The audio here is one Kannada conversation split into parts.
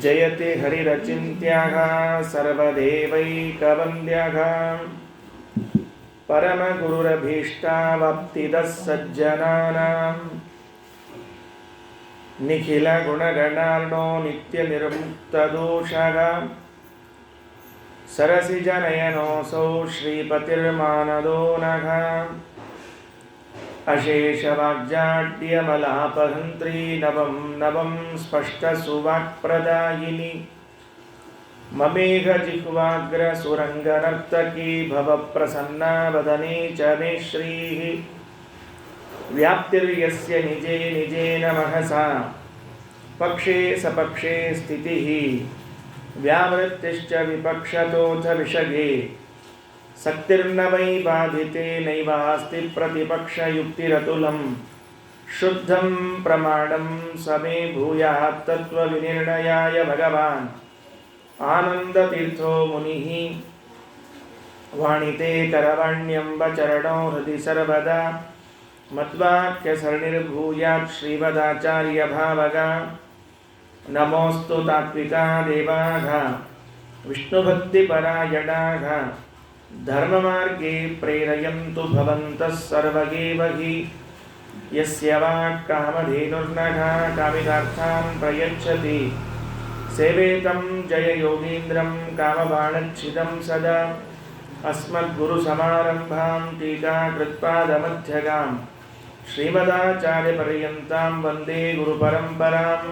ಜಯತೆ ಹರಿರಚಿಂತ್ಯಃ ಸರ್ವದೇವೈಕವಂದ್ಯಃ ಪರಮಗುರುರಭೀಷ್ಟಾವಾಪ್ತಿದಃ ಸಜ್ಜನಾನಾಂ ನಿಖಿಲಗುಣಗಣಾರ್ಣೋ ನಿತ್ಯನಿರ್ಮುಕ್ತದೋಷಃ ಸರಸಿಜನಯನೋऽಸೌ ಶ್ರೀಪತಿರ್ಮಾನದೋ ನಃ ಅಶೇಷವಾಗ್ಜಾಡ್ಯಮಲಾಪಹಂತ್ರೀ ನವಂ ನವಂ ಸ್ಪಷ್ಟಸುವಾಕ್ಪ್ರದಾಯಿನಿ ಮಮೇಘ ಜಿಹ್ವಾಗ್ರಸುರಂಗನರ್ತಕೀ ಭವಪ್ರಸನ್ನಾ ವದನೆ ಚ ಮೇ ಶ್ರೀಃ ವ್ಯಾಪ್ತಿರ್ಯಸ್ಯ ನಿಜೇ ನಿಜೇನ ಮಹಸಾ ಪಕ್ಷೇ ಸಪಕ್ಷೇ ಸ್ಥಿತಿಃ ವ್ಯಾವೃತ್ತಿಶ್ಚ ವಿಪಕ್ಷತೋऽಥ ವಿಷಗೆ ಸಕ್ತಿರ್ನ ವೈ ಬಾಧಿತೆ ನೈವಾಸ್ತಿ ಪ್ರತಿಪಕ್ಷಯುಕ್ತಿರತುಲಂ ಶುದ್ಧಂ ಪ್ರಮಾಣಂ ಸಮೇ ಭೂಯಾತ್ ತತ್ವವಿನಿರ್ಣಯಾಯ ಭಗವಾನ್ ಆನಂದತೀರ್ಥೋ ಮುನಿಃ ವಾಣಿತೆ ಕರವಾಣ್ಯಂಬ ಚರಣೋ ಹೃದಯ ಸರ್ವದಾ ಮದ್ವಾಕ್ಯಸರಣಿರ್ಭೂಯಾತ್ ಶ್ರೀಮದಾಚಾರ್ಯ ಭಾವಗ ನಮೋಸ್ತು ತಾತ್ವಿಕಾ ದೇವಾಘ ವಿಷ್ಣುಭಕ್ತಿಪರಾಯಣಾಘ ಧರ್ಮಮಾರ್ಗೇ ಪ್ರೇರಯಂತು ಭವಂತಃ ಸರ್ವಗೇವ ಹಿ ಯಸ್ಯ ವಾಕ್ ಕಾಮಧೇನುರ್ನಘ ಕಾಮಿತಾರ್ಥಾನ್ ಪ್ರಯಚ್ಛತಿ ಸೇವೇತಂ ಜಯ ಯೋಗೀಂದ್ರಂ ಕಾಮಬಾಣಚ್ಛಿದಂ ಸದಾ ಅಸ್ಮದ್ಗುರುಸಮಾರಂಭಾಂ ಟೀಕಾಕೃತ್ಪಾದಮಧ್ಯಗಾಂ ಶ್ರೀಮದಾಚಾರ್ಯಪರ್ಯಂತಾಂ ವಂದೇ ಗುರುಪರಂಪರಾಂ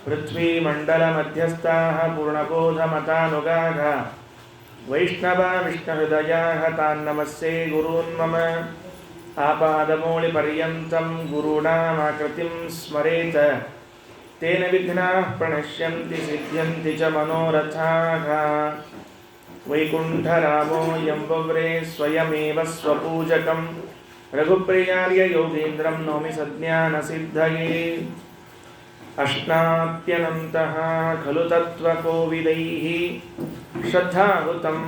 ಪೃಥ್ವೀಮಂಡಲಮಧ್ಯಸ್ಥಾಃ ಪೂರ್ಣಬೋಧಮತಾನುಗಾಃ ವೈಷ್ಣವಾ ವಿಷ್ಣುಹೃದಯಾಃ ತಾನ್ ನಮಸ್ಸೇ ಗುರೂನ್ ಮಮ ಆಪಾದಮೌಳಿಪರ್ಯಂತಂ ಗುರುಣಾಮಾಕೃತಿಂ ಸ್ಮರೇತ್ ತೇನ ವಿಘ್ನಾಃ ಪ್ರಣಶ್ಯಂತಿ ಸಿದ್ಧ್ಯಂತಿ ಚ ಮನೋರಥಾಃ ವೈಕುಂಠರಾಮೋ ಯಂಬವ್ರೇ ಸ್ವಯಮೇವ ಸ್ವಪೂಜಕಂ ರಘುಪ್ರಿಯಾರ್ಯ ಯೋಗೀಂದ್ರಂ ನೌಮಿ ಸಜ್ಞಾನಸಿದ್ಧಯೇ ಅಶ್ನಾತ್ಯನಂತಃ ಖಲು ತತ್ವಕೋವಿದೈಃ ಶ್ರದ್ಧಾಹುತಂ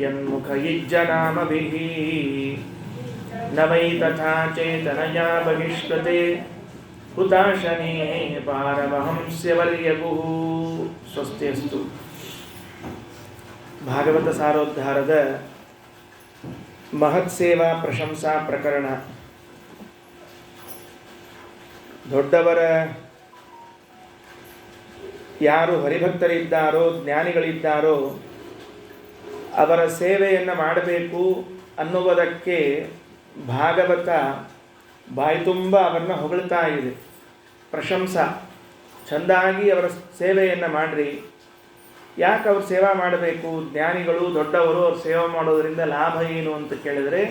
ಯನ್ಮುಖಯುಜ್ಜನಾಮಭಿಃ ನ ವೈ ತಥಾ ಚೇತನಯಾ ಬಹಿಷ್ಕೃತೆ ಹುತಾಶನೇ ಪಾರಮಹಂಸ್ಯವರ್ಯಗುಃ. ಸ್ವಸ್ತಿಯಸ್ತು. ಭಾಗವತ ಸಾರೋದ್ಧಾರದ ಮಹತ್ ಸೇವಾ ಪ್ರಶಂಸಾ ಪ್ರಕರಣ. ದೊಡ್ಡವರ ಯಾರು ಹರಿಭಕ್ತರಿದ್ದಾರೋ ಜ್ಞಾನಿಗಳಿದ್ದಾರೋ ಅವರ ಸೇವೆಯನ್ನು ಮಾಡಬೇಕು ಅನ್ನುವುದಕ್ಕೆ ಭಾಗವತ ಬಾಯಿ ತುಂಬ ಅವರನ್ನು ಹೊಗಳ್ತಾ ಇದೆ. ಪ್ರಶಂಸಾ ಚೆಂದಾಗಿ ಅವರ ಸೇವೆಯನ್ನು ಮಾಡಿರಿ. ಯಾಕೆ ಅವ್ರು ಸೇವಾ ಮಾಡಬೇಕು? ಜ್ಞಾನಿಗಳು ದೊಡ್ಡವರು ಅವ್ರು ಸೇವೆ ಮಾಡೋದರಿಂದ ಲಾಭ ಏನು ಅಂತ ಕೇಳಿದರೆ,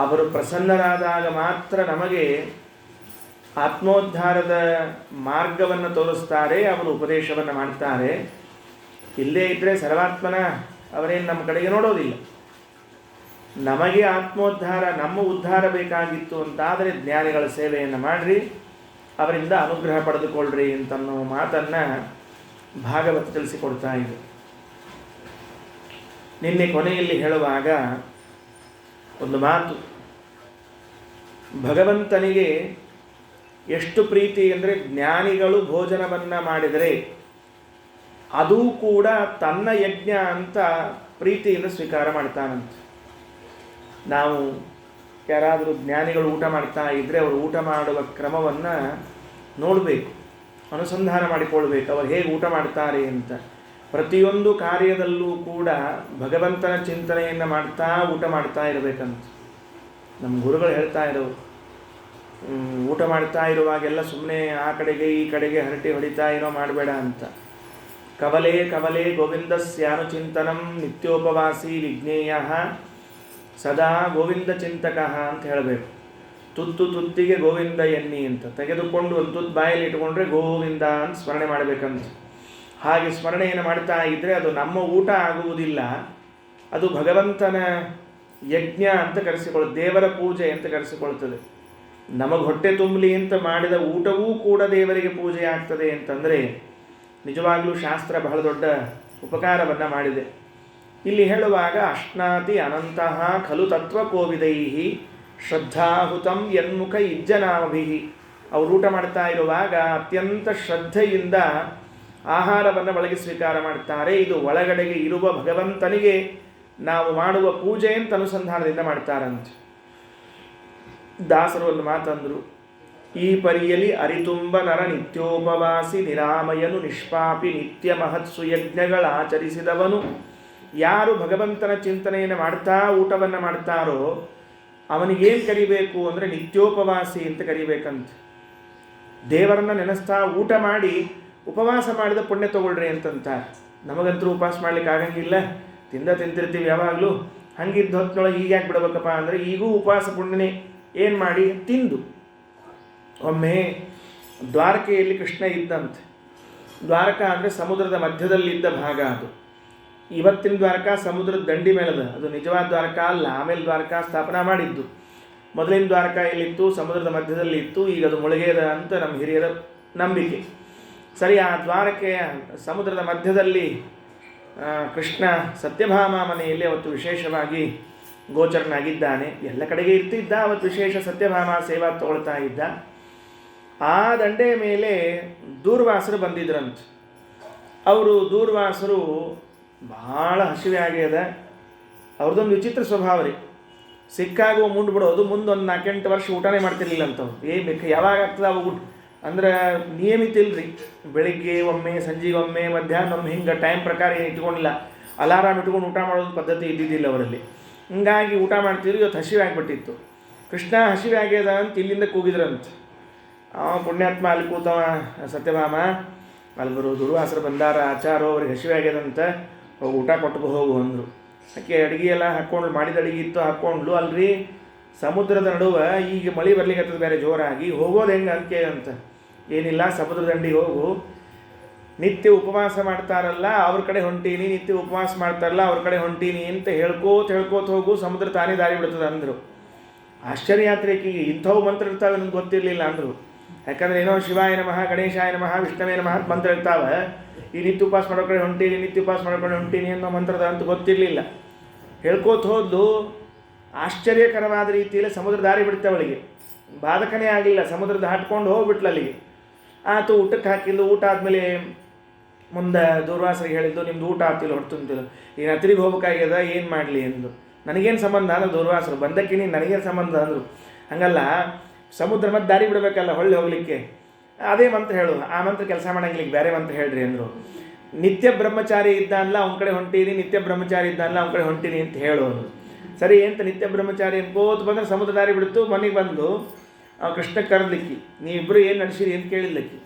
ಅವರು ಪ್ರಸನ್ನರಾದಾಗ ಮಾತ್ರ ನಮಗೆ ಆತ್ಮೋದ್ಧಾರದ ಮಾರ್ಗವನ್ನು ತೋರಿಸ್ತಾರೆ, ಅವರು ಉಪದೇಶವನ್ನು ಮಾಡ್ತಾರೆ. ಇಲ್ಲೇ ಇದ್ದರೆ ಸರ್ವಾತ್ಮನ ಅವರೇನು ನಮ್ಮ ಕಡೆಗೆ ನೋಡೋದಿಲ್ಲ. ನಮಗೆ ಆತ್ಮೋದ್ಧಾರ, ನಮ್ಮ ಉದ್ಧಾರ ಬೇಕಾಗಿತ್ತು ಅಂತಾದರೆ ಜ್ಞಾನಿಗಳ ಸೇವೆಯನ್ನು ಮಾಡಿರಿ, ಅವರಿಂದ ಅನುಗ್ರಹ ಪಡೆದುಕೊಳ್ಳ್ರಿ ಅಂತನ್ನೋ ಮಾತನ್ನು ಭಾಗವತ ತಿಳಿಸಿಕೊಡ್ತಾ ಇದೆ. ನಿನ್ನೆ ಕೊನೆಯಲ್ಲಿ ಹೇಳುವಾಗ ಒಂದು ಮಾತು, ಭಗವಂತನಿಗೆ ಎಷ್ಟು ಪ್ರೀತಿ ಅಂದರೆ ಜ್ಞಾನಿಗಳು ಭೋಜನವನ್ನು ಮಾಡಿದರೆ ಅದೂ ಕೂಡ ತನ್ನ ಯಜ್ಞ ಅಂತ ಪ್ರೀತಿಯಿಂದ ಸ್ವೀಕಾರ ಮಾಡ್ತಾನಂತೆ. ನಾವು ಯಾರಾದರೂ ಜ್ಞಾನಿಗಳು ಊಟ ಮಾಡ್ತಾ ಇದ್ದರೆ ಅವರು ಊಟ ಮಾಡುವ ಕ್ರಮವನ್ನು ನೋಡಬೇಕು, ಅನುಸಂಧಾನ ಮಾಡಿಕೊಳ್ಬೇಕು, ಅವರು ಹೇಗೆ ಊಟ ಮಾಡ್ತಾರೆ ಅಂತ. ಪ್ರತಿಯೊಂದು ಕಾರ್ಯದಲ್ಲೂ ಕೂಡ ಭಗವಂತನ ಚಿಂತನೆಯನ್ನು ಮಾಡ್ತಾ ಊಟ ಮಾಡ್ತಾ ಇರಬೇಕಂತ ನಮ್ಮ ಗುರುಗಳು ಹೇಳ್ತಾ ಇರೋರು. ಊಟ ಮಾಡ್ತಾ ಇರುವಾಗೆಲ್ಲ ಸುಮ್ಮನೆ ಆ ಕಡೆಗೆ ಈ ಕಡೆಗೆ ಹರಟೆ ಹೊಡಿತಾ ಏನೋ ಮಾಡಬೇಡ ಅಂತ. ಕವಲೆ ಕವಲೆ ಗೋವಿಂದಸ್ಯಾನುಚಿಂತನಂ ನಿತ್ಯೋಪವಾಸಿ ವಿಜ್ಞೇಯ ಸದಾ ಗೋವಿಂದ ಚಿಂತಕಃ ಅಂತ ಹೇಳಬೇಕು. ತುತ್ತು ತುತ್ತಿಗೆ ಗೋವಿಂದ ಎನ್ನಿ ಅಂತ ತೆಗೆದುಕೊಂಡು ಒಂದು ತುತ್ತು ಬಾಯಲ್ಲಿ ಇಟ್ಕೊಂಡ್ರೆ ಗೋವಿಂದ ಅಂತ ಸ್ಮರಣೆ ಮಾಡಬೇಕಂತ. ಹಾಗೆ ಸ್ಮರಣೆಯನ್ನು ಮಾಡ್ತಾ ಇದ್ದರೆ ಅದು ನಮ್ಮ ಊಟ ಆಗುವುದಿಲ್ಲ, ಅದು ಭಗವಂತನ ಯಜ್ಞ ಅಂತ ಕರೆಸಿಕೊಳ್ಳುತ್ತೆ, ದೇವರ ಪೂಜೆ ಅಂತ ಕರೆಸಿಕೊಳ್ತದೆ. ನಮಗೆ ಹೊಟ್ಟೆ ತುಂಬಲಿ ಅಂತ ಮಾಡಿದ ಊಟವೂ ಕೂಡ ದೇವರಿಗೆ ಪೂಜೆ ಆಗ್ತದೆ ಅಂತಂದರೆ ನಿಜವಾಗಲೂ ಶಾಸ್ತ್ರ ಬಹಳ ದೊಡ್ಡ ಉಪಕಾರವನ್ನು ಮಾಡಿದೆ. ಇಲ್ಲಿ ಹೇಳುವಾಗ ಅಶ್ನಾತಿ ಅನಂತಹ ಖಲು ತತ್ವಕೋವಿದೈಃ ಶ್ರದ್ಧಾಹುತಂ ಯನ್ಮುಖ ಇಜ್ಜನಾಮಭಿಃ. ಅವರು ಊಟ ಮಾಡ್ತಾ ಇರುವಾಗ ಅತ್ಯಂತ ಶ್ರದ್ಧೆಯಿಂದ ಆಹಾರವನ್ನು ಒಳಗೆ ಸ್ವೀಕಾರ ಮಾಡ್ತಾರೆ. ಇದು ಒಳಗಡೆಗೆ ಇರುವ ಭಗವಂತನಿಗೆ ನಾವು ಮಾಡುವ ಪೂಜೆ ಅಂತ ಅನುಸಂಧಾನದಿಂದ ಮಾಡ್ತಾರಂತೆ. ದಾಸರು ಒಂದು ಮಾತಂದರು, ಈ ಪರಿಯಲಿ ಅರಿತುಂಬ ನರ ನಿತ್ಯೋಪವಾಸಿ ನಿರಾಮಯನು ನಿಷ್ಪಾಪಿ ನಿತ್ಯ ಮಹತ್ಸು ಯಜ್ಞಗಳಾಚರಿಸಿದವನು. ಯಾರು ಭಗವಂತನ ಚಿಂತನೆಯನ್ನು ಮಾಡ್ತಾ ಊಟವನ್ನು ಮಾಡ್ತಾರೋ ಅವನಿಗೇನು ಕರಿಬೇಕು ಅಂದರೆ ನಿತ್ಯೋಪವಾಸಿ ಅಂತ ಕರಿಬೇಕಂತ. ದೇವರನ್ನು ನೆನೆಸ್ತಾ ಊಟ ಮಾಡಿ ಉಪವಾಸ ಮಾಡಿದ ಪುಣ್ಯ ತಗೊಳ್ರಿ ಅಂತಂತಾರೆ. ನಮಗಂತೂ ಉಪವಾಸ ಮಾಡ್ಲಿಕ್ಕೆ ಆಗಂಗಿಲ್ಲ, ತಿಂತಿರ್ತೀವಿ ಯಾವಾಗಲೂ. ಹಂಗಿದ್ದ ಹೊತ್ತಿನೊಳಗೆ ಈಗ ಯಾಕೆ ಬಿಡಬೇಕಪ್ಪ ಅಂದರೆ ಈಗೂ ಉಪವಾಸ ಪುಣ್ಯನೇ. ಏನು ಮಾಡಿ ತಿಂದು. ಒಮ್ಮೆ ದ್ವಾರಕೆಯಲ್ಲಿ ಕೃಷ್ಣ ಇದ್ದಂತೆ. ದ್ವಾರಕ ಅಂದರೆ ಸಮುದ್ರದ ಮಧ್ಯದಲ್ಲಿದ್ದ ಭಾಗ. ಅದು ಇವತ್ತಿನ ದ್ವಾರಕ ಸಮುದ್ರದ ದಂಡಿ ಮೇಲದ, ಅದು ನಿಜವಾದ ದ್ವಾರಕ ಅಲ್ಲ. ಆಮೇಲೆ ದ್ವಾರಕ ಸ್ಥಾಪನಾ ಮಾಡಿದ್ದು. ಮೊದಲಿನ ದ್ವಾರಕ ಎಲ್ಲಿತ್ತು? ಸಮುದ್ರದ ಮಧ್ಯದಲ್ಲಿ ಇತ್ತು. ಈಗ ಅದು ಮುಳುಗೇದ ಅಂತ ನಮ್ಮ ಹಿರಿಯರ ನಂಬಿಕೆ. ಸರಿ, ಆ ದ್ವಾರಕೆಯ ಸಮುದ್ರದ ಮಧ್ಯದಲ್ಲಿ ಕೃಷ್ಣ ಸತ್ಯಭಾಮ ಮನೆಯಲ್ಲಿ ಅವತ್ತು ವಿಶೇಷವಾಗಿ ಗೋಚರನಾಗಿದ್ದಾನೆ. ಎಲ್ಲ ಕಡೆಗೆ ಇರ್ತಿದ್ದ, ಅವತ್ತು ವಿಶೇಷ ಸತ್ಯಭಾಮ ಸೇವಾ ತಗೊಳ್ತಾ ಇದ್ದ. ಆ ದಂಡೆಯ ಮೇಲೆ ದೂರ್ವಾಸರು ಬಂದಿದ್ರಂತೆ. ಅವರು ದೂರ್ವಾಸರು ಭಾಳ ಹಸಿವೆ ಆಗ್ಯದ. ಅವ್ರದ್ದೊಂದು ವಿಚಿತ್ರ ಸ್ವಭಾವ ರೀ. ಸಿಕ್ಕಾಗುವ ಮುಂಡು ಬಿಡೋದು, ಮುಂದೊಂದು 4-8 ವರ್ಷ ಊಟನೇ ಮಾಡ್ತಿರ್ಲಿಲ್ಲ ಅಂತವ್ರು. ಬೇಕು ಯಾವಾಗ ಆಗ್ತದೆ ಅವಾಗ ಊಟ ಅಂದ್ರೆ ನಿಯಮಿತ ಇಲ್ರಿ. ಬೆಳಿಗ್ಗೆ ಒಮ್ಮೆ, ಸಂಜೆಗೆ ಒಮ್ಮೆ, ಮಧ್ಯಾಹ್ನ ಒಮ್ಮೆ, ಹಿಂಗೆ ಟೈಮ್ ಪ್ರಕಾರ ಏನು ಇಟ್ಕೊಂಡಿಲ್ಲ. ಅಲಾರಾಮ್ ಇಟ್ಕೊಂಡು ಊಟ ಮಾಡೋದು ಪದ್ಧತಿ ಇದ್ದಿದ್ದಿಲ್ಲ ಅವರಲ್ಲಿ. ಹಿಂಗಾಗಿ ಊಟ ಮಾಡ್ತಿದ್ರು. ಇವತ್ತು ಹಸಿವೆ ಆಗಿಬಿಟ್ಟಿತ್ತು. ಕೃಷ್ಣ ಹಸಿವೆ ಆಗ್ಯದ ಅಂತ ಇಲ್ಲಿಂದ ಕೂಗಿದ್ರಂತ. ಪುಣ್ಯಾತ್ಮ ಅಲ್ಲಿ ಕೂತವ ಸತ್ಯಭಾಮ, ಅಲ್ಲಿ ಬರೋ ದುರ್ವಾಸರು ಬಂದಾರ, ಆಚಾರೋ ಅವ್ರಿಗೆ ಹಸಿವೆ ಆಗ್ಯದಂತ, ಹೋಗಿ ಊಟ ಕೊಟ್ಟು ಹೋಗು ಅಂದರು. ಆಕೆ ಅಡುಗೆ ಎಲ್ಲ ಹಾಕ್ಕೊಂಡು, ಮಾಡಿದ ಅಡುಗೆ ಇತ್ತು ಹಾಕ್ಕೊಂಡ್ಲು. ಅಲ್ರಿ ಸಮುದ್ರದ ನಡುವೆ ಈಗ ಮಳೆ ಬರ್ಲಿಕ್ಕೆ ಬೇರೆ ಜೋರಾಗಿ, ಹೋಗೋದು ಹೆಂಗೆ ಅಂತ. ಏನಿಲ್ಲ, ಸಮುದ್ರ ದಂಡಿಗೆ ಹೋಗು, ನಿತ್ಯ ಉಪವಾಸ ಮಾಡ್ತಾರಲ್ಲ ಅವ್ರ ಕಡೆ ಹೊಂಟೀನಿ, ನಿತ್ಯ ಉಪವಾಸ ಮಾಡ್ತಾರಲ್ಲ ಅವ್ರ ಕಡೆ ಹೊಂಟೀನಿ ಅಂತ ಹೇಳ್ಕೋತ ಹೋಗು, ಸಮುದ್ರ ತಾನೇ ದಾರಿ ಬಿಡ್ತದೆ ಅಂದರು. ಆಶ್ಚರ್ಯ ಆತ್ರಿಕೆಗೆ ಇಂಥವು ಮಂತ್ರ ಇರ್ತಾವೆ ನನಗೆ ಗೊತ್ತಿರಲಿಲ್ಲ ಅಂದರು. ಯಾಕಂದರೆ ಏನೋ ಶಿವಾಯ ನಮಃ, ಗಣೇಶಾಯ ನಮಃ, ವಿಷ್ಣುವೇ ನಮಃ ಮಂತ್ರ ಇರ್ತಾವೆ. ಈ ನಿತ್ಯ ಉಪವಾಸ ಮಾಡೋ ಕಡೆ ಹೊಂಟೀನಿ, ನಿತ್ಯ ಉಪವಾಸ ಮಾಡೋ ಕಡೆ ಹೊಂಟೀನಿ ಅನ್ನೋ ಮಂತ್ರದ ಅಂತ ಗೊತ್ತಿರಲಿಲ್ಲ. ಹೇಳ್ಕೋತ ಹೋದ್ಲು. ಆಶ್ಚರ್ಯಕರವಾದ ರೀತಿಯಲ್ಲಿ ಸಮುದ್ರ ದಾರಿ ಬಿಡ್ತವಳಿಗೆ. ಬಾಧಕನೇ ಆಗಲಿಲ್ಲ, ಸಮುದ್ರ ದಾಟ್ಕೊಂಡು ಹೋಗ್ಬಿಟ್ಲು ಅಲ್ಲಿಗೆ. ಆತು, ಊಟಕ್ಕೆ ಹಾಕಿದ್ದು. ಊಟ ಆದಮೇಲೆ ಮುಂದೆ ದೂರ್ವಾಸರಿಗೆ ಹೇಳಿದ್ದು, ನಿಮ್ದು ಊಟ ಆಗ್ತಿಲ್ಲ, ಹೊರತು ಅಂತಿಲ್ಲ, ಈಗ ಹತ್ತಿರಿಗೆ ಹೋಗ್ಬೇಕಾಗ್ಯದ, ಏನು ಮಾಡಲಿ ಅಂದು. ನನಗೇನು ಸಂಬಂಧ ಅಂದ್ರೆ ದೂರ್ವಾಸರು ಬಂದಕ್ಕಿನಿ, ನನಗೇನು ಸಂಬಂಧ ಅಂದರು. ಹಂಗಲ್ಲ, ಸಮುದ್ರ ಮತ್ತೆ ದಾರಿ ಬಿಡಬೇಕಲ್ಲ ಹೊಳ್ಳಿ ಹೋಗ್ಲಿಕ್ಕೆ, ಅದೇ ಮಂತ್ರ ಹೇಳು, ಆ ಮಂತ್ರ ಕೆಲಸ ಮಾಡಂಗಿಲ್ಲ, ಬೇರೆ ಮಂತ್ರ ಹೇಳ್ರಿ ಅಂದರು. ನಿತ್ಯ ಬ್ರಹ್ಮಚಾರಿ ಇದ್ದಾನಲ್ಲ ಅವ್ನ ಕಡೆ ಹೊಂಟೀನಿ, ನಿತ್ಯ ಬ್ರಹ್ಮಚಾರಿ ಇದ್ದಾನಲ್ಲ ಅವ್ನ ಕಡೆ ಹೊಂಟೀನಿ ಅಂತ ಹೇಳು ಅಂದರು. ಸರಿ ಅಂತ ನಿತ್ಯ ಬ್ರಹ್ಮಚಾರಿ ಅನ್ಕೋತ ಬಂದರೆ ಸಮುದ್ರ ದಾರಿ ಬಿಡ್ತು. ಮನೆಗೆ ಬಂದು ಕೃಷ್ಣ ಕರೆದ್ಲಿಕ್ಕಿ, ನೀವಿಬ್ಬರು ಏನು ನಡೆಸಿರಿ ಅಂತ ಕೇಳಿದ್ಲಿಕ್ಕಿ.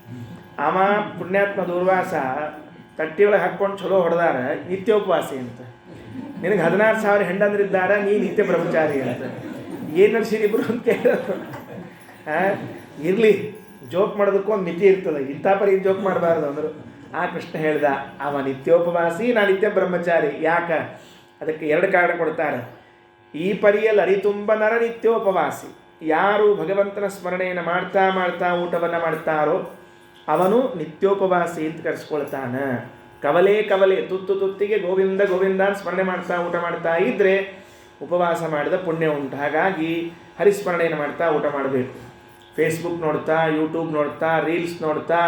ಆಮ ಪುಣ್ಯಾತ್ಮ ದೂರ್ವಾಸ ತಟ್ಟಿಯೊಳಗೆ ಹಾಕ್ಕೊಂಡು ಚಲೋ ಹೊಡೆದಾರ, ನಿತ್ಯೋಪವಾಸಿ ಅಂತ. ನಿನಗೆ 16,000 ಹೆಂಡಂದ್ರಿದ್ದಾರ, ನೀ ನಿತ್ಯ ಬ್ರಹ್ಮಚಾರಿ ಅಂತ. ಏನು ನಡೆಸಿರಿ ಇಬ್ಬರು ಅಂತ ಕೇಳಿದ್ರು. ಇರಲಿ, ಜೋಕ್ ಮಾಡೋದಕ್ಕೂ ಒಂದು ಮಿತಿ ಇರ್ತದೆ, ಇಂಥ ಪರಿ ಜೋಕ್ ಮಾಡಬಾರ್ದು ಅಂದರು. ಆ ಕೃಷ್ಣ ಹೇಳ್ದ, ಅವ ನಿತ್ಯೋಪವಾಸಿ, ನಾ ನಿತ್ಯ ಬ್ರಹ್ಮಚಾರಿ. ಯಾಕೆ? ಅದಕ್ಕೆ 2 ಕಾರಣ ಕೊಡ್ತಾರೆ. ಈ ಪರಿಯಲ್ಲಿ ಅರಿತುಂಬ ನರ ನಿತ್ಯೋಪವಾಸಿ. ಯಾರು ಭಗವಂತನ ಸ್ಮರಣೆಯನ್ನು ಮಾಡ್ತಾ ಊಟವನ್ನು ಮಾಡ್ತಾರೋ ಅವನು ನಿತ್ಯೋಪವಾಸಿ ಅಂತ ಕರೆಸ್ಕೊಳ್ತಾನೆ. ಕವಲೆ ತುತ್ತಿಗೆ ಗೋವಿಂದ ಗೋವಿಂದ ಸ್ಮರಣೆ ಮಾಡ್ತಾ ಊಟ ಮಾಡ್ತಾ ಇದ್ದರೆ ಉಪವಾಸ ಮಾಡಿದ ಪುಣ್ಯ ಉಂಟು. ಹಾಗಾಗಿ ಹರಿಸ್ಮರಣೆಯನ್ನು ಮಾಡ್ತಾ ಊಟ ಮಾಡಬೇಕು. ಫೇಸ್ಬುಕ್ ನೋಡ್ತಾ, ಯೂಟ್ಯೂಬ್ ನೋಡ್ತಾ, ರೀಲ್ಸ್ ನೋಡ್ತಾ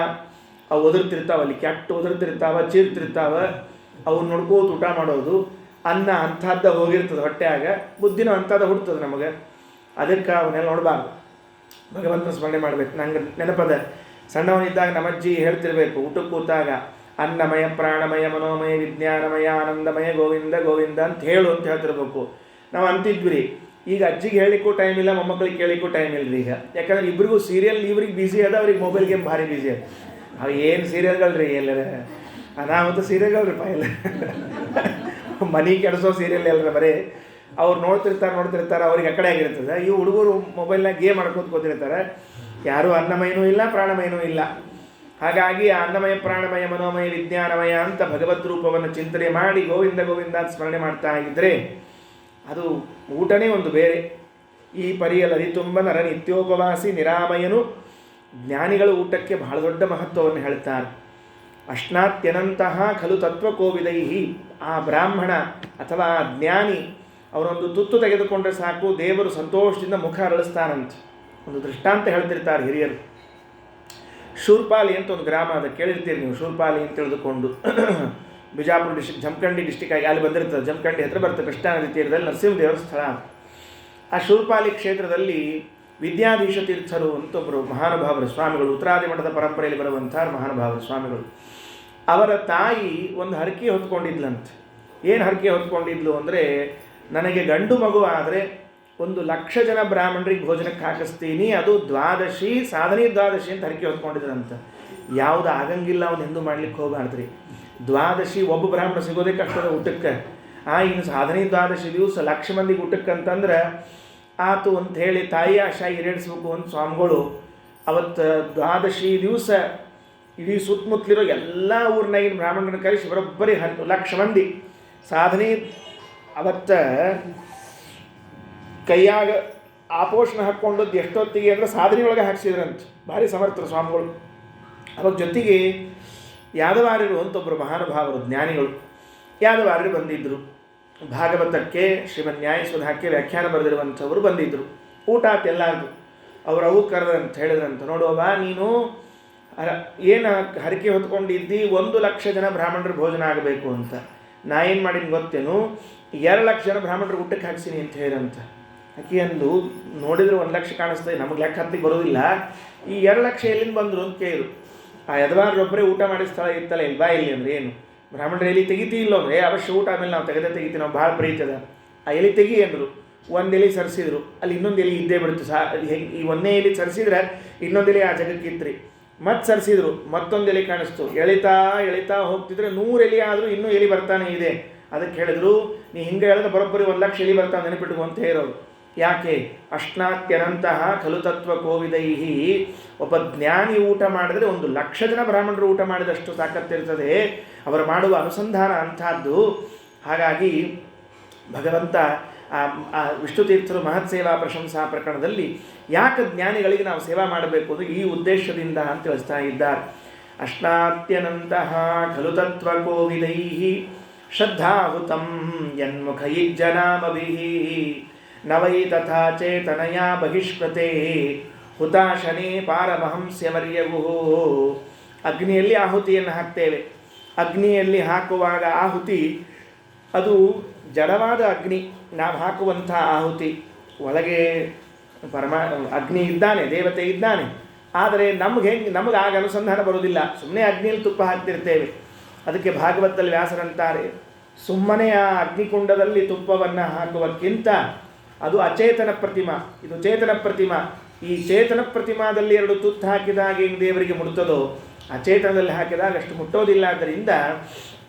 ಅವು ಒದರ್ತಿರ್ತಾವೆ, ಅಲ್ಲಿ ಕೆಟ್ಟು ಒದರ್ತಿರ್ತಾವೆ, ಚೀರ್ತಿರ್ತಾವೆ, ಅವ್ನು ನೋಡ್ಕೋತ ಊಟ ಮಾಡೋದು. ಅನ್ನ ಅಂಥದ್ದು ಹೋಗಿರ್ತದೆ ಹೊಟ್ಟೆಯಾಗ, ಬುದ್ಧಿನೂ ಅಂಥದ್ದು ಹುಡ್ತದೆ ನಮಗೆ. ಅದಕ್ಕೆ ಅವನ್ನೆಲ್ಲ ನೋಡಬಾರ್ದು, ಭಗವಂತನ ಸ್ಮರಣೆ ಮಾಡಬೇಕು. ನಂಗೆ ನೆನಪದ, ಸಣ್ಣವನಿದ್ದಾಗ ನಮ್ಮಜ್ಜಿ ಹೇಳ್ತಿರ್ಬೇಕು, ಊಟಕ್ಕೆ ಕೂತಾಗ ಅನ್ನಮಯ ಪ್ರಾಣಮಯ ಮನೋಮಯ ವಿಜ್ಞಾನಮಯ ಆನಂದಮಯ ಗೋವಿಂದ ಗೋವಿಂದ ಅಂತ ಹೇಳು ಅಂತ ಹೇಳ್ತಿರ್ಬೇಕು. ನಾವು ಅಂತಿದ್ವಿ. ಈಗ ಅಜ್ಜಿಗೆ ಹೇಳಿಕ್ಕೂ ಟೈಮ್ ಇಲ್ಲ, ಮೊಮ್ಮಕ್ಕಳಿಗೆ ಕೇಳಿಕ್ಕೂ ಟೈಮ್ ಇಲ್ಲ ಈಗ. ಯಾಕಂದ್ರೆ ಇಬ್ಬರಿಗೂ ಸೀರಿಯಲ್, ಇವ್ರಿಗೆ ಬ್ಯುಸಿ ಅದ, ಅವ್ರಿಗೆ ಮೊಬೈಲ್ ಗೇಮ್ ಭಾರಿ ಬ್ಯುಸಿ ಅದ. ಅವು ಏನು ಸೀರಿಯಲ್ಗಳ್ರಿ, ಎಲ್ಲರ ಅನಾಹುತ ಸೀರಿಯಲ್ಗಳ್ರಿಪ್ಪ, ಎಲ್ಲ ಮನೆ ಕೆಡಿಸೋ ಸೀರಿಯಲ್ ಎಲ್ಲರ ಬರೀ ಅವ್ರು ನೋಡ್ತಿರ್ತಾರೆ, ಅವ್ರಿಗೆ ಆ ಕಡೆ ಆಗಿರ್ತದೆ. ಈ ಹುಡುಗರು ಮೊಬೈಲ್ನಾಗ ಗೇಮ್ ಆಡ್ಕೋತ ಕೂತಿರ್ತಾರೆ. ಯಾರೂ ಅನ್ನಮಯನೂ ಇಲ್ಲ, ಪ್ರಾಣಮಯನೂ ಇಲ್ಲ. ಹಾಗಾಗಿ ಆ ಅನ್ನಮಯ ಪ್ರಾಣಮಯ ಮನೋಮಯ ವಿಜ್ಞಾನಮಯ ಅಂತ ಭಗವದ್ ರೂಪವನ್ನು ಚಿಂತನೆ ಮಾಡಿ ಗೋವಿಂದ ಗೋವಿಂದ ಅಂತ ಸ್ಮರಣೆ ಮಾಡ್ತಾ ಇದ್ದರೆ ಅದು ಊಟನೇ ಒಂದು ಬೇರೆ. ಈ ಪರಿಯಲ್ಲಿ ಅರಿತುಂಬ ನರ ನಿತ್ಯೋಪವಾಸಿ ನಿರಾಮಯನು. ಜ್ಞಾನಿಗಳು ಊಟಕ್ಕೆ ಬಹಳ ದೊಡ್ಡ ಮಹತ್ವವನ್ನು ಹೇಳ್ತಾರೆ. ಅಶ್ನಾತ್ಯನಂತಹ ಖಲು ತತ್ವಕೋವಿದೈಹಿ. ಆ ಬ್ರಾಹ್ಮಣ ಅಥವಾ ಜ್ಞಾನಿ ಅವರೊಂದು ತುತ್ತು ತೆಗೆದುಕೊಂಡ್ರೆ ಸಾಕು, ದೇವರು ಸಂತೋಷದಿಂದ ಮುಖ ಅರಳಿಸ್ತಾನಂತೆ. ಒಂದು ದೃಷ್ಟಾಂತ ಹೇಳ್ತಿರ್ತಾರೆ ಹಿರಿಯರು. ಶೂರ್ಪಾಲಿ ಅಂತ ಒಂದು ಗ್ರಾಮ ಅದ, ಕೇಳಿರ್ತೀರಿ ನೀವು. ಶೂರ್ಪಾಲಿ ಅಂತ ತಿಳಿದುಕೊಂಡು ಬಿಜಾಪುರ ಡಿಸ್ಟಿಕ್, ಜಮಖಂಡಿ ಡಿಸ್ಟಿಕ್ ಆಗಿ ಅಲ್ಲಿ ಬಂದಿರ್ತದೆ. ಜಮಖಂಡಿ ಹತ್ರ ಬರ್ತದೆ, ಕೃಷ್ಣಾ ನದಿ ತೀರದಲ್ಲಿ ನರಸಿಂಹದೇವರ ಸ್ಥಳ. ಆ ಶೂರ್ಪಾಲಿ ಕ್ಷೇತ್ರದಲ್ಲಿ ವಿದ್ಯಾಧೀಶ ತೀರ್ಥರು ಅಂತ ಒಬ್ಬರು ಮಹಾನುಭಾವರು ಸ್ವಾಮಿಗಳು, ಉತ್ತರಾದಿ ಮಠದ ಪರಂಪರೆಯಲ್ಲಿ ಬರುವಂಥ ಮಹಾನುಭಾವರು ಸ್ವಾಮಿಗಳು. ಅವರ ತಾಯಿ ಒಂದು ಹರಕೆ ಹೊತ್ಕೊಂಡಿದ್ಲಂತೆ. ಏನು ಹರಕೆ ಹೊತ್ಕೊಂಡಿದ್ಲು ಅಂದರೆ, ನನಗೆ ಗಂಡು ಮಗು ಆದರೆ 1,00,000 ಜನ ಬ್ರಾಹ್ಮಣರಿಗೆ ಭೋಜನಕ್ಕೆ ಹಾಕಿಸ್ತೀನಿ, ಅದು ದ್ವಾದಶಿ, ಸಾಧನೆ ದ್ವಾದಶಿ ಅಂತ ಹರಕೆ ಹೊತ್ಕೊಂಡಿದ್ರಂತ. ಯಾವುದು ಆಗಂಗಿಲ್ಲ ಅವನು ಎಂದೂ ಮಾಡ್ಲಿಕ್ಕೆ ಹೋಗಬಾರ್ದ್ರಿ. ದ್ವಾದಶಿ ಒಬ್ಬ ಬ್ರಾಹ್ಮಣ ಸಿಗೋದೇ ಕಷ್ಟದ ಊಟಕ್ಕೆ. ಇನ್ನು ಸಾಧನೆ ದ್ವಾದಶಿ ದಿವಸ 1,00,000 ಮಂದಿಗೆ ಊಟಕ್ಕೆ ಅಂತಂದ್ರೆ ಆತು ಅಂತ ಹೇಳಿ ತಾಯಿ ಆಶಾ ಈಡೇರಿಸ್ಬೇಕು ಅಂತ ಸ್ವಾಮಿಗಳು ಅವತ್ತು ದ್ವಾದಶಿ ದಿವಸ ಇಡೀ ಸುತ್ತಮುತ್ತಲಿರೋ ಎಲ್ಲ ಊರಿನಾಗಿನ ಬ್ರಾಹ್ಮಣರನ್ನ ಕರೆಸಿ ಬರೋಬ್ಬರಿ 1,00,000 ಮಂದಿ ಸಾಧನೆ ಅವತ್ತು ಕೈಯಾಗ ಆಪೋಷಣ ಹಾಕ್ಕೊಂಡದ್ದು ಎಷ್ಟೊತ್ತಿಗೆ ಅಂದರೆ ಸಾಧನೆಯೊಳಗೆ ಹಾಕ್ಸಿದ್ರಂತ. ಭಾರಿ ಸಮರ್ಥರು ಸ್ವಾಮಿಗಳು. ಅವಾಗ ಜೊತೆಗೆ ಯಾದವಾರ್ಯರು ಅಂತ ಒಬ್ಬರು ಮಹಾನುಭಾವರು ಜ್ಞಾನಿಗಳು ಯಾದವಾರ್ಯರು ಬಂದಿದ್ದರು. ಭಾಗವತಕ್ಕೆ ಶ್ರೀಮನ್ ನ್ಯಾಯಸುಧಾಕ್ಕೆ ವ್ಯಾಖ್ಯಾನ ಬರೆದಿರುವಂಥವರು ಬಂದಿದ್ದರು. ಊಟ ಆತ ಎಲ್ಲಾರ್ದು. ಅವು ಕರೆದಂತ ಹೇಳಿದ್ರಂತ, ನೋಡುವವ ನೀನು ಏನು ಹರಕೆ ಹೊತ್ಕೊಂಡಿದ್ದಿ 1,00,000 ಜನ ಬ್ರಾಹ್ಮಣರ ಭೋಜನ ಆಗಬೇಕು ಅಂತ. ನಾ ಏನು ಮಾಡೀನಿ ಗೊತ್ತೇನು, 2,00,000 ಜನ ಬ್ರಾಹ್ಮಣರು ಊಟಕ್ಕೆ ಹಾಕ್ಸೀನಿ ಅಂತ ಹೇಳಿರಂತ. ಆಕೆ ಅಂದು ನೋಡಿದ್ರೆ 1,00,000 ಕಾಣಿಸ್ತದೆ, ನಮಗೆ ಲೆಕ್ಕ ಹತ್ತಿಗೆ ಬರೋದಿಲ್ಲ, ಈ 2,00,000 ಎಲ್ಲಿಂದ ಬಂದರು ಅಂತ ಕೇಳಿದ್ರು. ಆ ಯಜಮಾನರೊಬ್ಬರೇ ಊಟ ಮಾಡಿದ ಸ್ಥಳ ಇತ್ತಲ್ಲ, ಇಲ್ಲಿ ಬಾ ಇಲ್ಲಿ ಅಂದ್ರೆ ಏನು ಬ್ರಾಹ್ಮಣರು ಎಲ್ಲಿ ತೆಗಿತಿ ಇಲ್ಲ ಅಂದರೆ ಅವಶ್ಯ ಊಟ ಆಮೇಲೆ ನಾವು ತೆಗಿತೀವಿ, ನಾವು ಭಾಳ ಪ್ರೀತದ. ಆ ಎಲೆ ತೆಗಿ ಅಂದರು. ಒಂದು ಎಲೆ ಸರಿಸಿದ್ರು, ಅಲ್ಲಿ ಇನ್ನೊಂದು ಎಲೆ ಇದ್ದೇ ಬಿಡ್ತು. ಈ ಒಂದೇ ಎಲೆ ಸರಿಸಿದ್ರೆ ಇನ್ನೊಂದು ಎಲೆ ಆ ಜಗಕ್ಕಿತ್ರಿ. ಮತ್ತೆ ಸರಿಸಿದ್ರು, ಮತ್ತೊಂದು ಎಲೆ ಕಾಣಿಸ್ತು. ಎಳಿತಾ ಹೋಗ್ತಿದ್ರೆ 100 ಎಲೆ ಆದರೂ ಇನ್ನೂ ಎಲೆ ಬರ್ತಾನೆ ಇದೆ. ಅದಕ್ಕೆ ಹೇಳಿದ್ರು, ನೀ ಹಿಂಗೆ ಹೇಳಿದ್ರೆ ಬರೋಬ್ಬರಿ 1,00,000 ಎಲೆ ಬರ್ತಾನೆ ನೆನಪಿಟ್ಕೊ ಅಂತ ಹೇಳೋರು. ಯಾಕೆ? ಅಷ್ಟಾತ್ಯನಂತಹ ಖಲು ತತ್ವ ಕೋವಿದೈಹಿ. ಒಬ್ಬ ಜ್ಞಾನಿ ಊಟ ಮಾಡಿದ್ರೆ 1,00,000 ಜನ ಬ್ರಾಹ್ಮಣರು ಊಟ ಮಾಡಿದಷ್ಟು ತಾಕತ್ತಿರ್ತದೆ. ಅವರು ಮಾಡುವ ಅನುಸಂಧಾನ ಅಂಥದ್ದು. ಹಾಗಾಗಿ ಭಗವಂತ ವಿಷ್ಣು ತೀರ್ಥರು ಮಹತ್ ಸೇವಾ ಪ್ರಶಂಸಾ ಪ್ರಕರಣದಲ್ಲಿ ಯಾಕೆ ಜ್ಞಾನಿಗಳಿಗೆ ನಾವು ಸೇವಾ ಮಾಡಬೇಕು ಅಂದರೆ ಈ ಉದ್ದೇಶದಿಂದ ಅಂತ ತಿಳಿಸ್ತಾ ಇದ್ದಾರೆ. ಅಷ್ಟಾತ್ಯನಂತಹ ಖಲು ತತ್ವ ಕೋವಿದೈಹಿ ಶ್ರದ್ಧಾಹುತಂ ಯನ್ಮುಖೈಜ್ಜನಾಮಭಿಃ ನವೈ ತಥಾ ಚೇತನಯಾ ಬಹಿಷ್ಕೃತೆ ಹುತಾಶನೇ ಪಾರಮಹಂಸ್ಯವರ್ಯವು. ಅಗ್ನಿಯಲ್ಲಿ ಆಹುತಿಯನ್ನು ಹಾಕ್ತೇವೆ. ಅಗ್ನಿಯಲ್ಲಿ ಹಾಕುವಾಗ ಆಹುತಿ ಅದು ಜಡವಾದ ಅಗ್ನಿ. ನಾವು ಹಾಕುವಂಥ ಆಹುತಿ ಒಳಗೆ ಅಗ್ನಿ ಇದ್ದಾನೆ, ದೇವತೆ ಇದ್ದಾನೆ. ಆದರೆ ನಮಗೆ ಆಗ ಅನುಸಂಧಾನ ಬರೋದಿಲ್ಲ. ಸುಮ್ಮನೆ ಅಗ್ನಿಯಲ್ಲಿ ತುಪ್ಪ ಹಾಕ್ತಿರ್ತೇವೆ. ಅದಕ್ಕೆ ಭಾಗವತದಲ್ಲಿ ವ್ಯಾಸರಂತಾರೆ, ಸುಮ್ಮನೆ ಆ ಅಗ್ನಿಕುಂಡದಲ್ಲಿ ತುಪ್ಪವನ್ನು ಹಾಕುವಕ್ಕಿಂತ ಅದು ಅಚೇತನ ಪ್ರತಿಮಾ, ಇದು ಚೇತನ ಪ್ರತಿಮಾ. ಈ ಚೇತನ ಪ್ರತಿಮಾದಲ್ಲಿ 2 ತುತ್ತು ಹಾಕಿದಾಗ ಏನು ದೇವರಿಗೆ ಮುಟ್ತದೋ, ಅಚೇತನದಲ್ಲಿ ಹಾಕಿದಾಗ ಅಷ್ಟು ಮುಟ್ಟೋದಿಲ್ಲ. ಆದ್ದರಿಂದ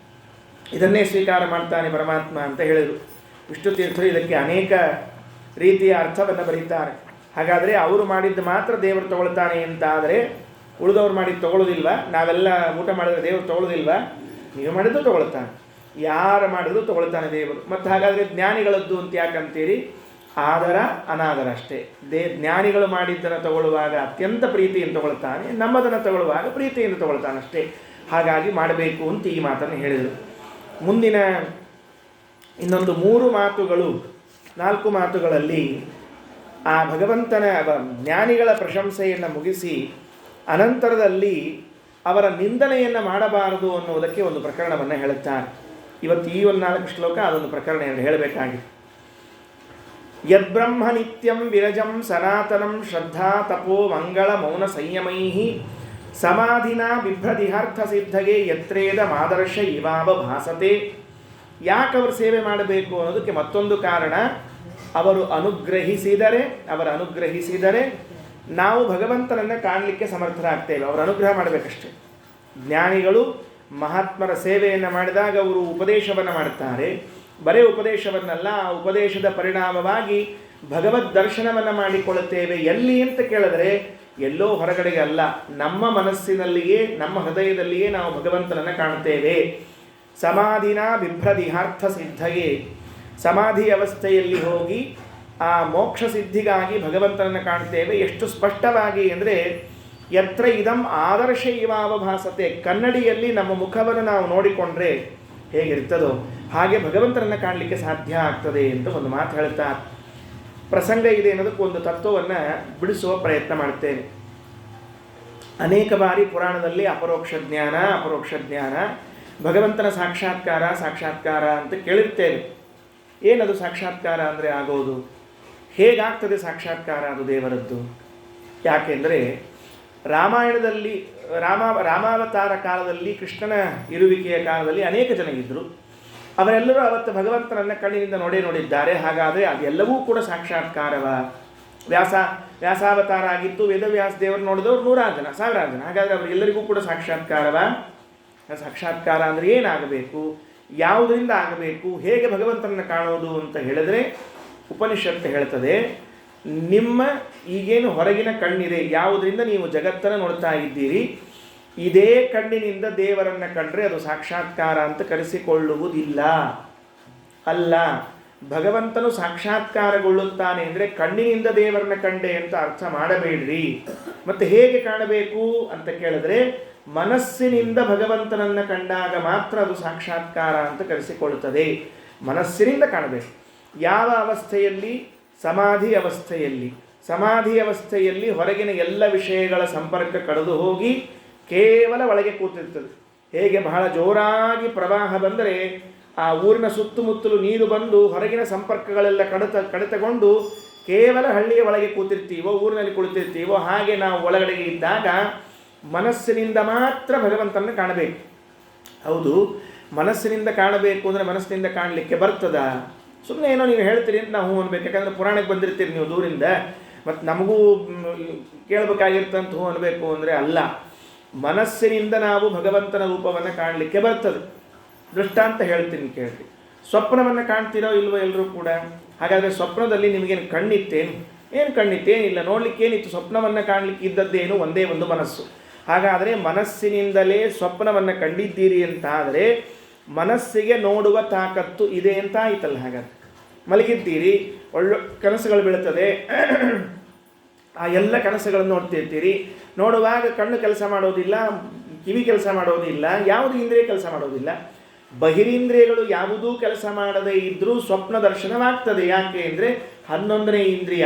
ಇದನ್ನೇ ಸ್ವೀಕಾರ ಮಾಡ್ತಾನೆ ಪರಮಾತ್ಮ ಅಂತ ಹೇಳಿದರು. ವಿಷ್ಣು ತೀರ್ಥರು ಇದಕ್ಕೆ ಅನೇಕ ರೀತಿಯ ಅರ್ಥವನ್ನು ಬರೀತಾರೆ. ಹಾಗಾದರೆ ಅವರು ಮಾಡಿದ್ದು ಮಾತ್ರ ದೇವರು ತಗೊಳ್ತಾನೆ ಅಂತ ಆದರೆ ಉಳಿದವ್ರು ಮಾಡಿದ್ದು ತಗೊಳ್ಳೋದಿಲ್ವ? ನಾವೆಲ್ಲ ಊಟ ಮಾಡಿದ್ರೆ ದೇವರು ತಗೊಳ್ಳೋದಿಲ್ವ? ನೀವು ಮಾಡಿದ್ದು ತಗೊಳ್ತಾನೆ, ಯಾರು ಮಾಡಿದ್ರು ತಗೊಳ್ತಾನೆ ದೇವರು. ಮತ್ತು ಹಾಗಾದರೆ ಜ್ಞಾನಿಗಳದ್ದು ಅಂತ ಯಾಕಂತೀರಿ? ಆದರ ಅನಾದರ ಅಷ್ಟೇ. ಜ್ಞಾನಿಗಳು ಮಾಡಿದ್ದನ್ನು ತಗೊಳ್ಳುವಾಗ ಅತ್ಯಂತ ಪ್ರೀತಿಯಿಂದ ತಗೊಳ್ತಾನೆ, ನಮ್ಮದನ್ನು ತಗೊಳ್ಳುವಾಗ ಪ್ರೀತಿಯಿಂದ ತಗೊಳ್ತಾನೆ ಅಷ್ಟೇ. ಹಾಗಾಗಿ ಮಾಡಬೇಕು ಅಂತ ಈ ಮಾತನ್ನು ಹೇಳಿದರು. ಮುಂದಿನ ಇನ್ನೊಂದು 3 ಮಾತುಗಳು 4 ಮಾತುಗಳಲ್ಲಿ ಆ ಭಗವಂತನ ಜ್ಞಾನಿಗಳ ಪ್ರಶಂಸೆಯನ್ನು ಮುಗಿಸಿ ಅನಂತರದಲ್ಲಿ ಅವರ ನಿಂದನೆಯನ್ನು ಮಾಡಬಾರದು ಅನ್ನುವುದಕ್ಕೆ ಒಂದು ಪ್ರಕರಣವನ್ನು ಹೇಳುತ್ತಾರೆ. ಇವತ್ತು ಈ ಒಂದು 4 ಶ್ಲೋಕ ಅದೊಂದು ಪ್ರಕರಣ ಹೇಳಬೇಕಾಗಿದೆ. ಯದ್ಬ್ರಹ್ಮ ನಿತ್ಯಂ ವಿರಜಂ ಸನಾತನಂ ಶ್ರದ್ಧಾ ತಪೋ ಮಂಗಳ ಮೌನ ಸಂಯಮೈ ಸಮಾಧಿನಾ ಬಿಭ್ರದಿಹಾರ್ಥ ಸಿದ್ಧಗೆ ಯತ್ರೇದ ಮಾದರ್ಶ ಇವಾವ ಭಾಸತೆ. ಯಾಕೆ ಅವರು ಸೇವೆ ಮಾಡಬೇಕು ಅನ್ನೋದಕ್ಕೆ ಮತ್ತೊಂದು ಕಾರಣ. ಅವರು ಅನುಗ್ರಹಿಸಿದರೆ ನಾವು ಭಗವಂತನನ್ನು ಕಾಣಲಿಕ್ಕೆ ಸಮರ್ಥರಾಗ್ತೇವೆ. ಅವರು ಅನುಗ್ರಹ ಮಾಡಬೇಕಷ್ಟೆ. ಜ್ಞಾನಿಗಳು ಮಹಾತ್ಮರ ಸೇವೆಯನ್ನು ಮಾಡಿದಾಗ ಅವರು ಉಪದೇಶವನ್ನು ಮಾಡುತ್ತಾರೆ. ಬರೇ ಉಪದೇಶವನ್ನಲ್ಲ, ಆ ಉಪದೇಶದ ಪರಿಣಾಮವಾಗಿ ಭಗವದ್ ದರ್ಶನವನ್ನು ಮಾಡಿಕೊಳ್ಳುತ್ತೇವೆ. ಎಲ್ಲಿ ಅಂತ ಕೇಳಿದ್ರೆ ಎಲ್ಲೋ ಹೊರಗಡೆಗೆ ಅಲ್ಲ, ನಮ್ಮ ಮನಸ್ಸಿನಲ್ಲಿಯೇ, ನಮ್ಮ ಹೃದಯದಲ್ಲಿಯೇ ನಾವು ಭಗವಂತನನ್ನು ಕಾಣುತ್ತೇವೆ. ಸಮಾಧಿನ ಬಿಭ್ರದಿಹಾರ್ಥ ಸಿದ್ಧಗೆ, ಸಮಾಧಿ ಅವಸ್ಥೆಯಲ್ಲಿ ಹೋಗಿ ಆ ಮೋಕ್ಷ ಸಿದ್ಧಿಗಾಗಿ ಭಗವಂತನನ್ನು ಕಾಣ್ತೇವೆ. ಎಷ್ಟು ಸ್ಪಷ್ಟವಾಗಿ ಅಂದರೆ ಯತ್ರ ಇದಂ ಆದರ್ಶ ಇವಾವ ಭಾಸತೆ. ಕನ್ನಡಿಯಲ್ಲಿ ನಮ್ಮ ಮುಖವನ್ನು ನಾವು ನೋಡಿಕೊಂಡ್ರೆ ಹೇಗಿರ್ತದೋ ಹಾಗೆ ಭಗವಂತನನ್ನು ಕಾಣಲಿಕ್ಕೆ ಸಾಧ್ಯ ಆಗ್ತದೆ ಅಂತ ಒಂದು ಮಾತು ಹೇಳ್ತಾರೆ. ಪ್ರಸಂಗ ಇದೆ ಅನ್ನೋದಕ್ಕೆ ಒಂದು ತತ್ವವನ್ನು ಬಿಡಿಸುವ ಪ್ರಯತ್ನ ಮಾಡ್ತೇನೆ. ಅನೇಕ ಬಾರಿ ಪುರಾಣದಲ್ಲಿ ಅಪರೋಕ್ಷ ಜ್ಞಾನ ಭಗವಂತನ ಸಾಕ್ಷಾತ್ಕಾರ ಅಂತ ಕೇಳಿರ್ತೇವೆ. ಏನದು ಸಾಕ್ಷಾತ್ಕಾರ ಅಂದರೆ ಆಗೋದು? ಹೇಗಾಗ್ತದೆ ಸಾಕ್ಷಾತ್ಕಾರ ಅದು ದೇವರದ್ದು? ಯಾಕೆಂದರೆ ರಾಮಾಯಣದಲ್ಲಿ ರಾಮಾವತಾರ ಕಾಲದಲ್ಲಿ, ಕೃಷ್ಣನ ಇರುವಿಕೆಯ ಕಾಲದಲ್ಲಿ ಅನೇಕ ಜನ ಇದ್ದರು. ಅವರೆಲ್ಲರೂ ಅವತ್ತು ಭಗವಂತನನ್ನು ಕಣ್ಣಿನಿಂದ ನೋಡಿದ್ದಾರೆ. ಹಾಗಾದರೆ ಅದೆಲ್ಲವೂ ಕೂಡ ಸಾಕ್ಷಾತ್ಕಾರವ? ವ್ಯಾಸಾವತಾರ ಆಗಿತ್ತು, ವೇದವ್ಯಾಸ ದೇವರು ನೋಡಿದವರು 100 ಜನ, 1000 ಜನ. ಹಾಗಾದರೆ ಅವರಿಗೆಲ್ಲರಿಗೂ ಕೂಡ ಸಾಕ್ಷಾತ್ಕಾರವ? ಸಾಕ್ಷಾತ್ಕಾರ ಅಂದರೆ ಏನಾಗಬೇಕು, ಯಾವುದರಿಂದ ಆಗಬೇಕು, ಹೇಗೆ ಭಗವಂತನನ್ನು ಕಾಣೋದು ಅಂತ ಹೇಳಿದ್ರೆ ಉಪನಿಷತ್ತು ಹೇಳ್ತದೆ, ನಿಮ್ಮ ಈಗೇನು ಹೊರಗಿನ ಕಣ್ಣಿದೆ, ಯಾವುದರಿಂದ ನೀವು ಜಗತ್ತನ್ನು ನೋಡ್ತಾ ಇದ್ದೀರಿ, ಇದೇ ಕಣ್ಣಿನಿಂದ ದೇವರನ್ನು ಕಂಡ್ರೆ ಅದು ಸಾಕ್ಷಾತ್ಕಾರ ಅಂತ ಕರೆಸಿಕೊಳ್ಳುವುದಿಲ್ಲ. ಅಲ್ಲ, ಭಗವಂತನು ಸಾಕ್ಷಾತ್ಕಾರಗೊಳ್ಳುತ್ತಾನೆ ಅಂದರೆ ಕಣ್ಣಿನಿಂದ ದೇವರನ್ನ ಕಂಡೆ ಅಂತ ಅರ್ಥ ಮಾಡಬೇಡ್ರಿ. ಮತ್ತೆ ಹೇಗೆ ಕಾಣಬೇಕು ಅಂತ ಕೇಳಿದ್ರೆ, ಮನಸ್ಸಿನಿಂದ ಭಗವಂತನನ್ನು ಕಂಡಾಗ ಮಾತ್ರ ಅದು ಸಾಕ್ಷಾತ್ಕಾರ ಅಂತ ಕರೆಸಿಕೊಳ್ಳುತ್ತದೆ. ಮನಸ್ಸಿನಿಂದ ಕಾಣಬೇಕು. ಯಾವ ಅವಸ್ಥೆಯಲ್ಲಿ? ಸಮಾಧಿ ಅವಸ್ಥೆಯಲ್ಲಿ ಹೊರಗಿನ ಎಲ್ಲ ವಿಷಯಗಳ ಸಂಪರ್ಕ ಕಳೆದು ಹೋಗಿ ಕೇವಲ ಒಳಗೆ ಕೂತಿರ್ತದೆ. ಹೇಗೆ ಬಹಳ ಜೋರಾಗಿ ಪ್ರವಾಹ ಬಂದರೆ ಆ ಊರಿನ ಸುತ್ತಮುತ್ತಲು ನೀರು ಬಂದು ಹೊರಗಿನ ಸಂಪರ್ಕಗಳೆಲ್ಲ ಕಡಿತಗೊಂಡು ಕೇವಲ ಹಳ್ಳಿಯ ಒಳಗೆ ಕೂತಿರ್ತೀವೋ, ಊರಿನಲ್ಲಿ ಕುಳಿತಿರ್ತೀವೋ, ಹಾಗೆ ನಾವು ಒಳಗಡೆಗೆ ಇದ್ದಾಗ ಮನಸ್ಸಿನಿಂದ ಮಾತ್ರ ಭಗವಂತನನ್ನು ಕಾಣಬೇಕು. ಹೌದು, ಮನಸ್ಸಿನಿಂದ ಕಾಣಬೇಕು ಅಂದರೆ ಮನಸ್ಸಿನಿಂದ ಕಾಣಲಿಕ್ಕೆ ಬರ್ತದ? ಸುಮ್ಮನೆ ಏನೋ ನೀವು ಹೇಳ್ತೀರಿ ಅಂತ ನಾವು ಹೂ ಅನ್ಬೇಕು. ಯಾಕಂದರೆ ಪುರಾಣಕ್ಕೆ ಬಂದಿರ್ತೀರಿ ನೀವು ದೂರಿಂದ, ಮತ್ತು ನಮಗೂ ಕೇಳಬೇಕಾಗಿರ್ತಂತ ಹೂ ಅನ್ಬೇಕು ಅಂದರೆ ಅಲ್ಲ. ಮನಸ್ಸಿನಿಂದ ನಾವು ಭಗವಂತನ ರೂಪವನ್ನು ಕಾಣಲಿಕ್ಕೆ ಬರ್ತದೆ. ದೃಷ್ಟಾಂತ ಹೇಳ್ತೀನಿ ಕೇಳ್ರಿ. ಸ್ವಪ್ನವನ್ನು ಕಾಣ್ತೀರೋ ಇಲ್ವೋ ಎಲ್ಲರೂ ಕೂಡ? ಹಾಗಾದರೆ ಸ್ವಪ್ನದಲ್ಲಿ ನಿಮಗೇನು ಕಣ್ಣಿತ್ತೇನು? ಏನು ಕಣ್ಣಿತ್ತೇನಿಲ್ಲ, ನೋಡಲಿಕ್ಕೇನಿತ್ತು? ಸ್ವಪ್ನವನ್ನು ಕಾಣಲಿಕ್ಕೆ ಇದ್ದದ್ದೇನು? ಒಂದೇ ಒಂದು ಮನಸ್ಸು. ಹಾಗಾದರೆ ಮನಸ್ಸಿನಿಂದಲೇ ಸ್ವಪ್ನವನ್ನು ಕಂಡಿದ್ದೀರಿ ಅಂತ ಆದರೆ ಮನಸ್ಸಿಗೆ ನೋಡುವ ತಾಕತ್ತು ಇದೆ ಅಂತ ಆಯ್ತಲ್ಲ. ಹಾಗಾದರೆ ಮಲಗಿದ್ದೀರಿ, ಒಳ್ಳೆ ಕನಸುಗಳು ಬೀಳ್ತದೆ, ಆ ಎಲ್ಲ ಕನಸುಗಳನ್ನು ನೋಡ್ತಿರ್ತೀರಿ. ನೋಡುವಾಗ ಕಣ್ಣು ಕೆಲಸ ಮಾಡೋದಿಲ್ಲ, ಕಿವಿ ಕೆಲಸ ಮಾಡೋದಿಲ್ಲ, ಯಾವುದು ಇಂದ್ರಿಯ ಕೆಲಸ ಮಾಡೋದಿಲ್ಲ. ಬಹಿರಿಂದ್ರಿಯಗಳು ಯಾವುದೂ ಕೆಲಸ ಮಾಡದೇ ಇದ್ದರೂ ಸ್ವಪ್ನ ದರ್ಶನವಾಗ್ತದೆ. ಯಾಕೆ ಅಂದರೆ 11ನೇ ಇಂದ್ರಿಯ,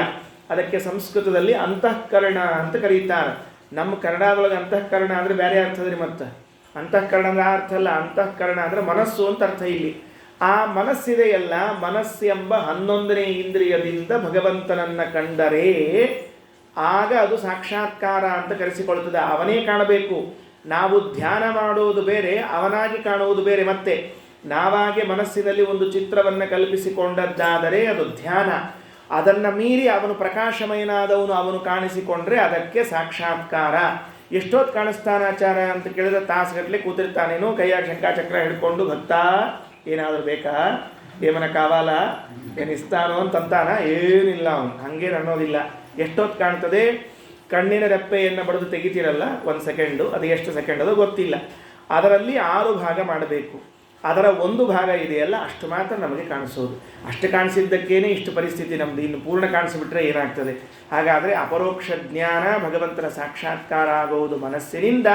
ಅದಕ್ಕೆ ಸಂಸ್ಕೃತದಲ್ಲಿ ಅಂತಃಕರಣ ಅಂತ ಕರೀತಾರೆ. ನಮ್ಮ ಕನ್ನಡದೊಳಗೆ ಅಂತಃಕರಣ ಅಂದರೆ ಬೇರೆ ಅರ್ಥದ್ರಿ. ಮತ್ತು ಅಂತಃಕರಣ ಅಂದರೆ ಅರ್ಥ ಅಲ್ಲ, ಅಂತಃಕರಣ ಅಂದರೆ ಮನಸ್ಸು ಅಂತ ಅರ್ಥ. ಇಲ್ಲಿ ಆ ಮನಸ್ಸಿದೆಯಲ್ಲ, ಮನಸ್ಸೆಂಬ 11ನೇ ಇಂದ್ರಿಯದಿಂದ ಭಗವಂತನನ್ನು ಕಂಡರೆ ಆಗ ಅದು ಸಾಕ್ಷಾತ್ಕಾರ ಅಂತ ಕರೆಸಿಕೊಳ್ಳುತ್ತದೆ. ಅವನೇ ಕಾಣಬೇಕು. ನಾವು ಧ್ಯಾನ ಮಾಡೋದು ಬೇರೆ, ಅವನಾಗಿ ಕಾಣುವುದು ಬೇರೆ. ಮತ್ತೆ ನಾವಾಗೆ ಮನಸ್ಸಿನಲ್ಲಿ ಒಂದು ಚಿತ್ರವನ್ನು ಕಲ್ಪಿಸಿಕೊಂಡದ್ದಾದರೆ ಅದು ಧ್ಯಾನ. ಅದನ್ನು ಮೀರಿ ಅವನು ಪ್ರಕಾಶಮಯನಾದವನು, ಅವನು ಕಾಣಿಸಿಕೊಂಡ್ರೆ ಅದಕ್ಕೆ ಸಾಕ್ಷಾತ್ಕಾರ. ಎಷ್ಟೊತ್ತು ಕಾಣಿಸ್ತಾನಾಚಾರ ಅಂತ ಕೇಳಿದ್ರೆ ತಾಸುಗಟ್ಟಲೆ ಕೂತಿರ್ತಾನೇನೋ, ಕೈಯಾಗ ಶಂಖಚಕ್ರ ಹಿಡ್ಕೊಂಡು, ಭಕ್ತ ಏನಾದರೂ ಬೇಕಾ, ಏಮನ ಕಾವಾಲ ಏನಿಸ್ತಾನೋ ಅಂತಂತಾನ? ಏನಿಲ್ಲ, ಅವನು ಹಂಗೇನು ಅನ್ನೋದಿಲ್ಲ. ಎಷ್ಟೊತ್ತು ಕಾಣ್ತದೆ? ಕಣ್ಣಿನ ರೆಪ್ಪೆಯನ್ನು ಬಡಿದು ತೆಗಿತೀರಲ್ಲ 1 ಸೆಕೆಂಡು, ಅದು ಎಷ್ಟು ಸೆಕೆಂಡ್ ಅದೋ ಗೊತ್ತಿಲ್ಲ. ಅದರಲ್ಲಿ 6 ಭಾಗ ಮಾಡಬೇಕು. ಅದರ 1 ಭಾಗ ಇದೆಯಲ್ಲ ಅಷ್ಟು ಮಾತ್ರ ನಮಗೆ ಕಾಣಿಸೋದು. ಅಷ್ಟು ಕಾಣಿಸಿದ್ದಕ್ಕೇನೆ ಇಷ್ಟು ಪರಿಸ್ಥಿತಿ ನಮ್ಮದು. ಇನ್ನು ಪೂರ್ಣ ಕಾಣಿಸಿಬಿಟ್ರೆ ಏನಾಗ್ತದೆ? ಹಾಗಾದರೆ ಅಪರೋಕ್ಷ ಜ್ಞಾನ, ಭಗವಂತನ ಸಾಕ್ಷಾತ್ಕಾರ ಆಗುವುದು ಮನಸ್ಸಿನಿಂದ.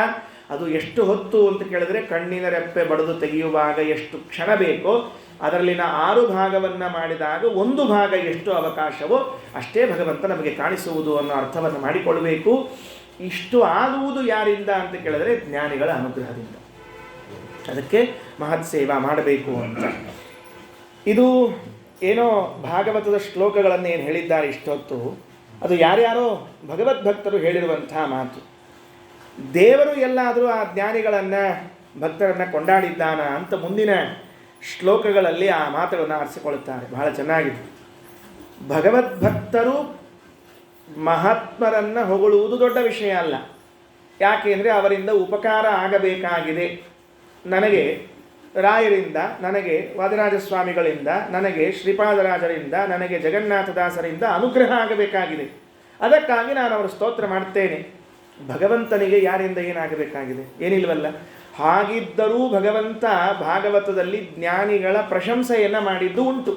ಅದು ಎಷ್ಟು ಹೊತ್ತು ಅಂತ ಕೇಳಿದ್ರೆ, ಕಣ್ಣಿನ ರೆಪ್ಪೆ ಬಡಿದು ತೆಗೆಯುವಾಗ ಎಷ್ಟು ಕ್ಷಣ ಬೇಕೋ ಅದರಲ್ಲಿನ 6 ಭಾಗವನ್ನು ಮಾಡಿದಾಗ 1 ಭಾಗ ಎಷ್ಟು ಅವಕಾಶವೋ ಅಷ್ಟೇ ಭಗವಂತ ನಮಗೆ ಕಾಣಿಸುವುದು ಅನ್ನೋ ಅರ್ಥವನ್ನು ಮಾಡಿಕೊಳ್ಳಬೇಕು. ಇಷ್ಟು ಆಗುವುದು ಯಾರಿಂದ ಅಂತ ಕೇಳಿದ್ರೆ ಜ್ಞಾನಿಗಳ ಅನುಗ್ರಹದಿಂದ. ಅದಕ್ಕೆ ಮಹತ್ ಸೇವಾ ಮಾಡಬೇಕು ಅಂತ. ಇದು ಏನೋ ಭಾಗವತದ ಶ್ಲೋಕಗಳನ್ನು ಏನು ಹೇಳಿದ್ದಾರೆ ಇಷ್ಟೊತ್ತು, ಅದು ಯಾರ್ಯಾರೋ ಭಗವದ್ಭಕ್ತರು ಹೇಳಿರುವಂಥ ಮಾತು. ದೇವರು ಎಲ್ಲಾದರೂ ಆ ಜ್ಞಾನಿಗಳನ್ನು, ಭಕ್ತರನ್ನು ಕೊಂಡಾಡಿದ್ದಾನ ಅಂತ ಮುಂದಿನ ಶ್ಲೋಕಗಳಲ್ಲಿ ಆ ಮಾತುಗಳನ್ನು ಆರಿಸಿಕೊಳ್ಳುತ್ತಾರೆ. ಬಹಳ ಚೆನ್ನಾಗಿದೆ. ಭಗವದ್ಭಕ್ತರು ಮಹಾತ್ಮರನ್ನು ಹೊಗಳುವುದು ದೊಡ್ಡ ವಿಷಯ ಅಲ್ಲ. ಯಾಕೆ ಅಂದರೆ ಅವರಿಂದ ಉಪಕಾರ ಆಗಬೇಕಾಗಿದೆ. ನನಗೆ ರಾಯರಿಂದ, ನನಗೆ ವಾದಿರಾಜಸ್ವಾಮಿಗಳಿಂದ, ನನಗೆ ಶ್ರೀಪಾದರಾಜರಿಂದ, ನನಗೆ ಜಗನ್ನಾಥದಾಸರಿಂದ ಅನುಗ್ರಹ ಆಗಬೇಕಾಗಿದೆ. ಅದಕ್ಕಾಗಿ ನಾನು ಅವರ ಸ್ತೋತ್ರ ಮಾಡ್ತೇನೆ. ಭಗವಂತನಿಗೆ ಯಾರಿಂದ ಏನಾಗಬೇಕಾಗಿದೆ? ಏನಿಲ್ವಲ್ಲ. ಹಾಗಿದ್ದರೂ ಭಗವಂತ ಭಾಗವತದಲ್ಲಿ ಜ್ಞಾನಿಗಳ ಪ್ರಶಂಸೆಯನ್ನು ಮಾಡಿದ್ದು ಉಂಟು,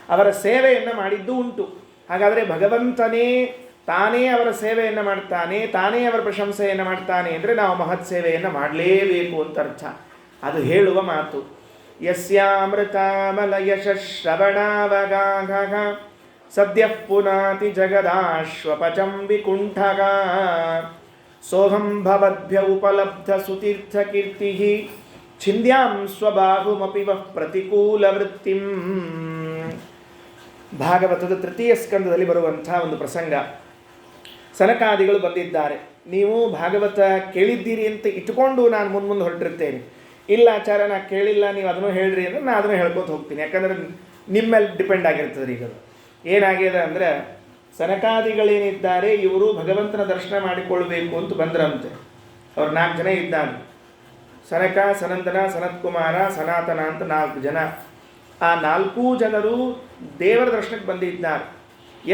ಅವರ ಸೇವೆಯನ್ನು ಮಾಡಿದ್ದು ಉಂಟು. ಹಾಗಾದರೆ ಭಗವಂತನೇ ತಾನೇ ಅವರ ಸೇವೆಯನ್ನು ಮಾಡ್ತಾನೆ, ತಾನೇ ಅವರ ಪ್ರಶಂಸೆಯನ್ನು ಮಾಡ್ತಾನೆ ಅಂದರೆ ನಾವು ಮಹತ್ ಸೇವೆಯನ್ನು ಮಾಡಲೇಬೇಕು ಅಂತ ಅರ್ಥ. ಅದು ಹೇಳುವ ಮಾತು. ಯಸ್ಯಾಮೃತಾಮಲ ಯಶ್ರವಣಾವಗಾಘ ಸದ್ಯಃ ಪುನಾತಿ ಜಗದಾಶ್ವಪಚಂ ವಿಕುಂಠಗ ಸೋಹಂ ಭವದ್ಭ್ಯ ಉಪಲಬ್ಧ ಸುತೀರ್ಥ ಕೀರ್ತಿ ಛಿಂದ್ಯಾಂ ಸ್ವಬಾಹುಮಪಿ ವಃ ಪ್ರತಿಕೂಲ ವೃತ್ತಿಂ. ಭಾಗವತದ ತೃತೀಯ ಸ್ಕಂದದಲ್ಲಿ ಬರುವಂಥ ಒಂದು ಪ್ರಸಂಗ. ಸನಕಾದಿಗಳು ಬಂದಿದ್ದಾರೆ. ನೀವು ಭಾಗವತ ಕೇಳಿದ್ದೀರಿ ಅಂತ ಇಟ್ಕೊಂಡು ನಾನು ಮುಂದೆ ಹೊರಟಿರ್ತೇನೆ. ಇಲ್ಲ ಆಚಾರ ನಾ ಕೇಳಿಲ್ಲ, ನೀವು ಅದನ್ನು ಹೇಳ್ರಿ ಅಂದರೆ ನಾನು ಅದನ್ನು ಹೇಳ್ಕೊತ ಹೋಗ್ತೀನಿ. ಯಾಕಂದರೆ ನಿಮ್ಮೇಲೆ ಡಿಪೆಂಡ್ ಆಗಿರ್ತದೆ. ಈಗ ಏನಾಗಿದೆ ಅಂದರೆ, ಸನಕಾದಿಗಳೇನಿದ್ದಾರೆ ಇವರು ಭಗವಂತನ ದರ್ಶನ ಮಾಡಿಕೊಳ್ಬೇಕು ಅಂತ ಬಂದ್ರಂತೆ. ಅವ್ರು 4 ಜನ ಇದ್ದಾರೆ. ಸನಕ, ಸನಂದನ, ಸನತ್ಕುಮಾರ, ಸನಾತನ ಅಂತ 4 ಜನ. ಆ 4 ಜನರು ದೇವರ ದರ್ಶನಕ್ಕೆ ಬಂದಿದ್ದಾರೆ.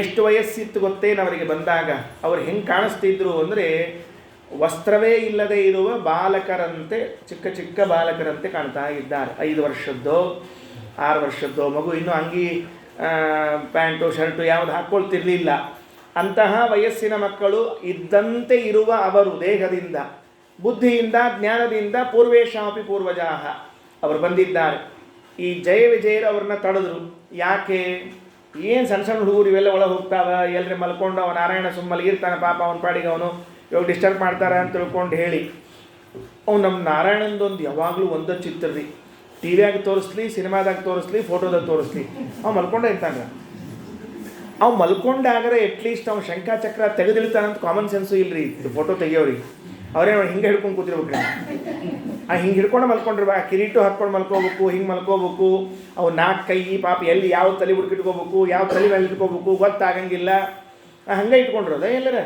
ಎಷ್ಟು ವಯಸ್ಸಿತ್ತು ಗೊತ್ತೇನು ಅವರಿಗೆ ಬಂದಾಗ? ಅವ್ರು ಹೆಂಗೆ ಕಾಣಿಸ್ತಿದ್ರು ಅಂದರೆ, ವಸ್ತ್ರವೇ ಇಲ್ಲದೆ ಇರುವ ಬಾಲಕರಂತೆ, ಚಿಕ್ಕ ಚಿಕ್ಕ ಬಾಲಕರಂತೆ ಕಾಣ್ತಾ ಇದ್ದಾರೆ. 5 ವರ್ಷದ್ದೋ 6 ವರ್ಷದ್ದೋ ಮಗು, ಇನ್ನೂ ಅಂಗಿ ಪ್ಯಾಂಟು ಶರ್ಟು ಯಾವುದು ಹಾಕ್ಕೊಳ್ತಿರ್ಲಿಲ್ಲ. ಅಂತಹ ವಯಸ್ಸಿನ ಮಕ್ಕಳು ಇದ್ದಂತೆ ಇರುವ ಅವರು ದೇಹದಿಂದ, ಬುದ್ಧಿಯಿಂದ, ಜ್ಞಾನದಿಂದ ಪೂರ್ವೇಶಾಪಿ ಪೂರ್ವಜಾಹ ಅವರು ಬಂದಿದ್ದಾರೆ. ಈ ಜಯ ವಿಜಯರು ಅವ್ರನ್ನ ತಡೆದ್ರು. ಯಾಕೆ? ಏನು ಸಣ್ಣ ಸಣ್ಣ ಹುಡುಗರು ಇವೆಲ್ಲ ಒಳಗೆ ಹೋಗ್ತಾವ, ಎಲ್ಲರೇ ಮಲ್ಕೊಂಡು ಅವನು ನಾರಾಯಣ ಸುಮ್ಮಲಿಗಿರ್ತಾನೆ ಪಾಪ, ಅವನ ಪಾಡಿಗೆ ಅವನು ಇವಾಗ ಡಿಸ್ಟರ್ಬ್ ಮಾಡ್ತಾರೆ ಅಂತ ತಿಳ್ಕೊಂಡು ಹೇಳಿ, ಅವ್ನು ನಮ್ಮ ನಾರಾಯಣಂದೊಂದು ಯಾವಾಗಲೂ ಒಂದೇ ಚಿತ್ರ ರೀ, ಟಿ ವಿಯಾಗ ತೋರಿಸ್ಲಿ, ಸಿನಿಮಾದಾಗ ತೋರಿಸ್ಲಿ, ಫೋಟೋದಾಗ ತೋರಿಸ್ಲಿ, ಅವ್ನು ಮಲ್ಕೊಂಡೇ ಇರ್ತಾನೆ. ಅವ್ನು ಮಲ್ಕೊಂಡಾಗರೆ ಅಟ್ಲೀಸ್ಟ್ ಅವ್ನು ಶಂಖಾಚಕ್ರ ತೆಗೆದಿಳ್ತಾನಂತ ಕಾಮನ್ ಸೆನ್ಸು ಇಲ್ಲರಿ ಫೋಟೋ ತೆಗಿಯೋರಿಗೆ. ಅವ್ರೇನು ಹಿಂಗೆ ಹಿಡ್ಕೊಂಡು ಕೂತಿರ್ಬೇಕ್ರಿ, ಹಿಂಗೆ ಹಿಡ್ಕೊಂಡು ಮಲ್ಕೊಂಡಿರ್ಬೇಕು. ಕಿರೀಟು ಹಾಕ್ಕೊಂಡು ಮಲ್ಕೋಬೇಕು, ಹಿಂಗೆ ಮಲ್ಕೋಬೇಕು. ಅವು 4 ಕೈ ಪಾಪ ಎಲ್ಲಿ ಯಾವ ತಲೆ ಹುಡುಕಿಟ್ಕೋಬೇಕು, ಯಾವ ತಲೆ ಮೇಲೆ ಇಟ್ಕೋಬೇಕು ಗೊತ್ತಾಗಂಗಿಲ್ಲ. ಹಂಗೆ ಇಟ್ಕೊಂಡಿರೋದ ಎಲ್ಲರ.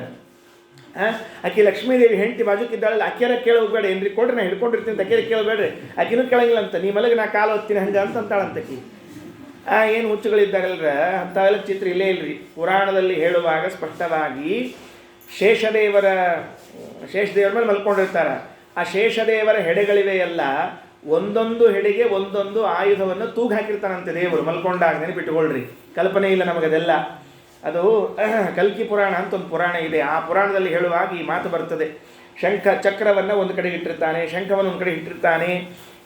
ಆಕೆ ಲಕ್ಷ್ಮೀದೇವಿ ಹೆಂಡತಿ ಬಾಜುಕಿದ್ದಾಳಲ್ಲ, ಅಕ್ಕಿಯರ ಕೇಳೋಗ್ಬೇಡ ಏನ್ರಿ ಕೊಡ್ರಿ, ನಾ ಹಿಡ್ಕೊಂಡಿರ್ತೀನಿ ಅಂತ ಅಕ್ಕಿಯರ ಕೇಳಬೇಡ್ರಿ, ಆಕಿನೂ ಕೇಳಂಗಿಲ್ಲ ಅಂತ. ನೀ ಮಲಗಿ ನಾ ಕಾಲು ಹೊತ್ತೀನಿ ಹಂಗೆ ಅಂತಾಳಂತಕಿ. ಏನು ಹುಚ್ಚುಗಳಿದ್ದಾರಲ್ರ, ಅಂಥವೆಲ್ಲ ಚಿತ್ರ ಇಲ್ಲೇ ಇಲ್ಲರಿ. ಪುರಾಣದಲ್ಲಿ ಹೇಳುವಾಗ ಸ್ಪಷ್ಟವಾಗಿ ಶೇಷದೇವರ ಮೇಲೆ ಮಲ್ಕೊಂಡಿರ್ತಾರೆ. ಆ ಶೇಷದೇವರ ಹೆಡೆಗಳಿವೆಯಲ್ಲ, ಒಂದೊಂದು ಹೆಡೆಗೆ ಒಂದೊಂದು ಆಯುಧವನ್ನು ತೂಗು ಹಾಕಿರ್ತಾನಂತೆ ದೇವರು ಮಲ್ಕೊಂಡಾಗ. ನೆನಪಿಟ್ಟುಕೊಳ್ರಿ, ಕಲ್ಪನೆ ಇಲ್ಲ ನಮಗದೆಲ್ಲ. ಅದು ಕಲ್ಕಿ ಪುರಾಣ ಅಂತ ಒಂದು ಪುರಾಣ ಇದೆ. ಆ ಪುರಾಣದಲ್ಲಿ ಹೇಳುವಾಗ ಈ ಮಾತು ಬರ್ತದೆ. ಶಂಖ ಚಕ್ರವನ್ನು ಒಂದು ಕಡೆಗೆ ಇಟ್ಟಿರ್ತಾನೆ, ಶಂಖವನ್ನು ಒಂದು ಕಡೆ ಇಟ್ಟಿರ್ತಾನೆ.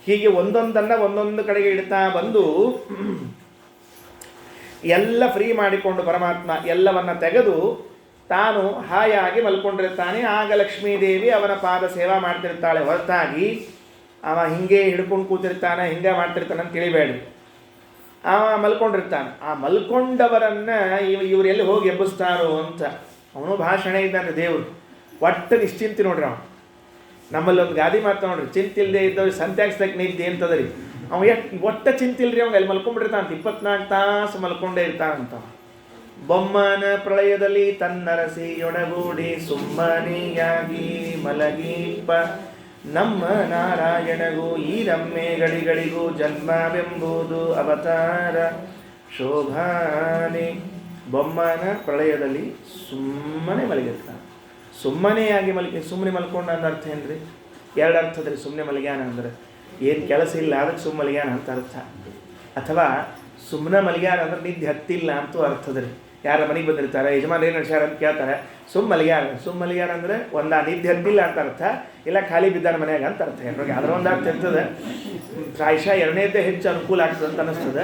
ಹೀಗೆ ಒಂದೊಂದನ್ನು ಒಂದೊಂದು ಕಡೆಗೆ ಇಡ್ತಾ ಬಂದು ಎಲ್ಲ ಫ್ರೀ ಮಾಡಿಕೊಂಡು ಪರಮಾತ್ಮ ಎಲ್ಲವನ್ನ ತೆಗೆದು ತಾನು ಹಾಯಾಗಿ ಮಲ್ಕೊಂಡಿರ್ತಾನೆ. ಆಗ ಲಕ್ಷ್ಮೀದೇವಿ ಅವನ ಪಾದ ಸೇವಾ ಮಾಡ್ತಿರ್ತಾಳೆ ಹೊರತಾಗಿ ಅವ ಹಿಂಗೆ ಹಿಡ್ಕೊಂಡು ಕೂತಿರ್ತಾನೆ, ಹಿಂಗೆ ಮಾಡ್ತಿರ್ತಾನೆ ಅಂತ ತಿಳಿಬೇಡಿ. ಅವ ಮಲ್ಕೊಂಡಿರ್ತಾನೆ. ಆ ಮಲ್ಕೊಂಡವರನ್ನು ಇವರು ಎಲ್ಲಿ ಹೋಗಿ ಎಬ್ಬಿಸ್ತಾರೋ ಅಂತ ಅವನು ಭಾಷಣ ಇದ್ದಾನೆ ದೇವರು. ಒಟ್ಟು ನಿಶ್ಚಿಂತಿ ನೋಡ್ರಿ. ಅವನು ನಮ್ಮಲ್ಲಿ ಒಂದು ಗಾದಿ ಮಾತು ನೋಡ್ರಿ, ಚಿಂತಿಲ್ಲದೆ ಇದ್ದವ್ರಿಗೆ ಸಂತ್ಯಾಗಿಸ್ತಕ್ಕೆ ನಿದ್ದೆ ಅಂತದ ರೀ. ಅವ ಒಟ್ಟ ಚಿಂತಿಲ್ರಿ, ಅವಾಗ ಅಲ್ಲಿ ಮಲ್ಕೊಂಡ್ಬಿಟ್ಟಿರ್ತಾನಂತ. 24 ತಾಸು ಮಲ್ಕೊಂಡೇ ಇರ್ತಾನಂತ. ಬೊಮ್ಮನ ಪ್ರಳಯದಲ್ಲಿ ತನ್ನರಸಿಯೊಡಗೂಡಿ ಸುಮ್ಮನಿಯಾಗಿ ಮಲಗೀಪ ನಮ್ಮ ನಾರಾಯಣಗೂ ಈ ರಮ್ಮೆ ಗಡಿಗಳಿಗೂ ಜನ್ಮವೆಂಬುದು ಅವತಾರ ಶೋಭಾನೆ. ಬೊಮ್ಮನ ಪ್ರಳಯದಲ್ಲಿ ಸುಮ್ಮನೆ ಮಲಗಿರ್ತಾನೆ. ಸುಮ್ಮನೆಯಾಗಿ ಸುಮ್ಮನೆ ಮಲ್ಕೊಂಡ ಅಂದ ಅರ್ಥ ಏನ್ರಿ? 2 ಅರ್ಥದ್ರಿ. ಸುಮ್ಮನೆ ಮಲಗ್ಯಾನ ಅಂದ್ರೆ ಏನು ಕೆಲಸ ಇಲ್ಲ ಅದಕ್ಕೆ ಸುಮ್ಮ ಮಲಗ್ಯಾನ ಅಂತ ಅರ್ಥ. ಅಥವಾ ಸುಮ್ಮನೆ ಮಲಗ್ಯಾನ ಅಂದ್ರೆ ನಿದ್ದೆ ಹತ್ತಿಲ್ಲ ಅಂತೂ ಅರ್ಥದ್ರಿ. ಯಾರ ಮನೆಗೆ ಬಂದಿರ್ತಾರೆ, ಯಜಮಾನ್ ಏನು ನಡ್ಸ್ಯಾರ ಅಂತ ಕೇಳ್ತಾರೆ, ಸುಮ್ಮ ಮಲಗ್ಯಾರ ಅಂದರೆ ಒಂದು ನಿದ್ದೆ ಹತ್ತಿಲ್ಲ ಅಂತ ಅರ್ಥ, ಇಲ್ಲ ಖಾಲಿ ಬಿದ್ದಾನ ಮನ್ಯಾಗ ಅಂತ ಅರ್ಥ. ಅದರ ಒಂದು ಅರ್ಥ ಇರ್ತದೆ. ಪ್ರಾಯಶಃ 2ನೇದ್ದೇ ಹೆಚ್ಚು ಅನುಕೂಲ ಆಗ್ತದೆ ಅಂತ ಅನ್ನಿಸ್ತದೆ.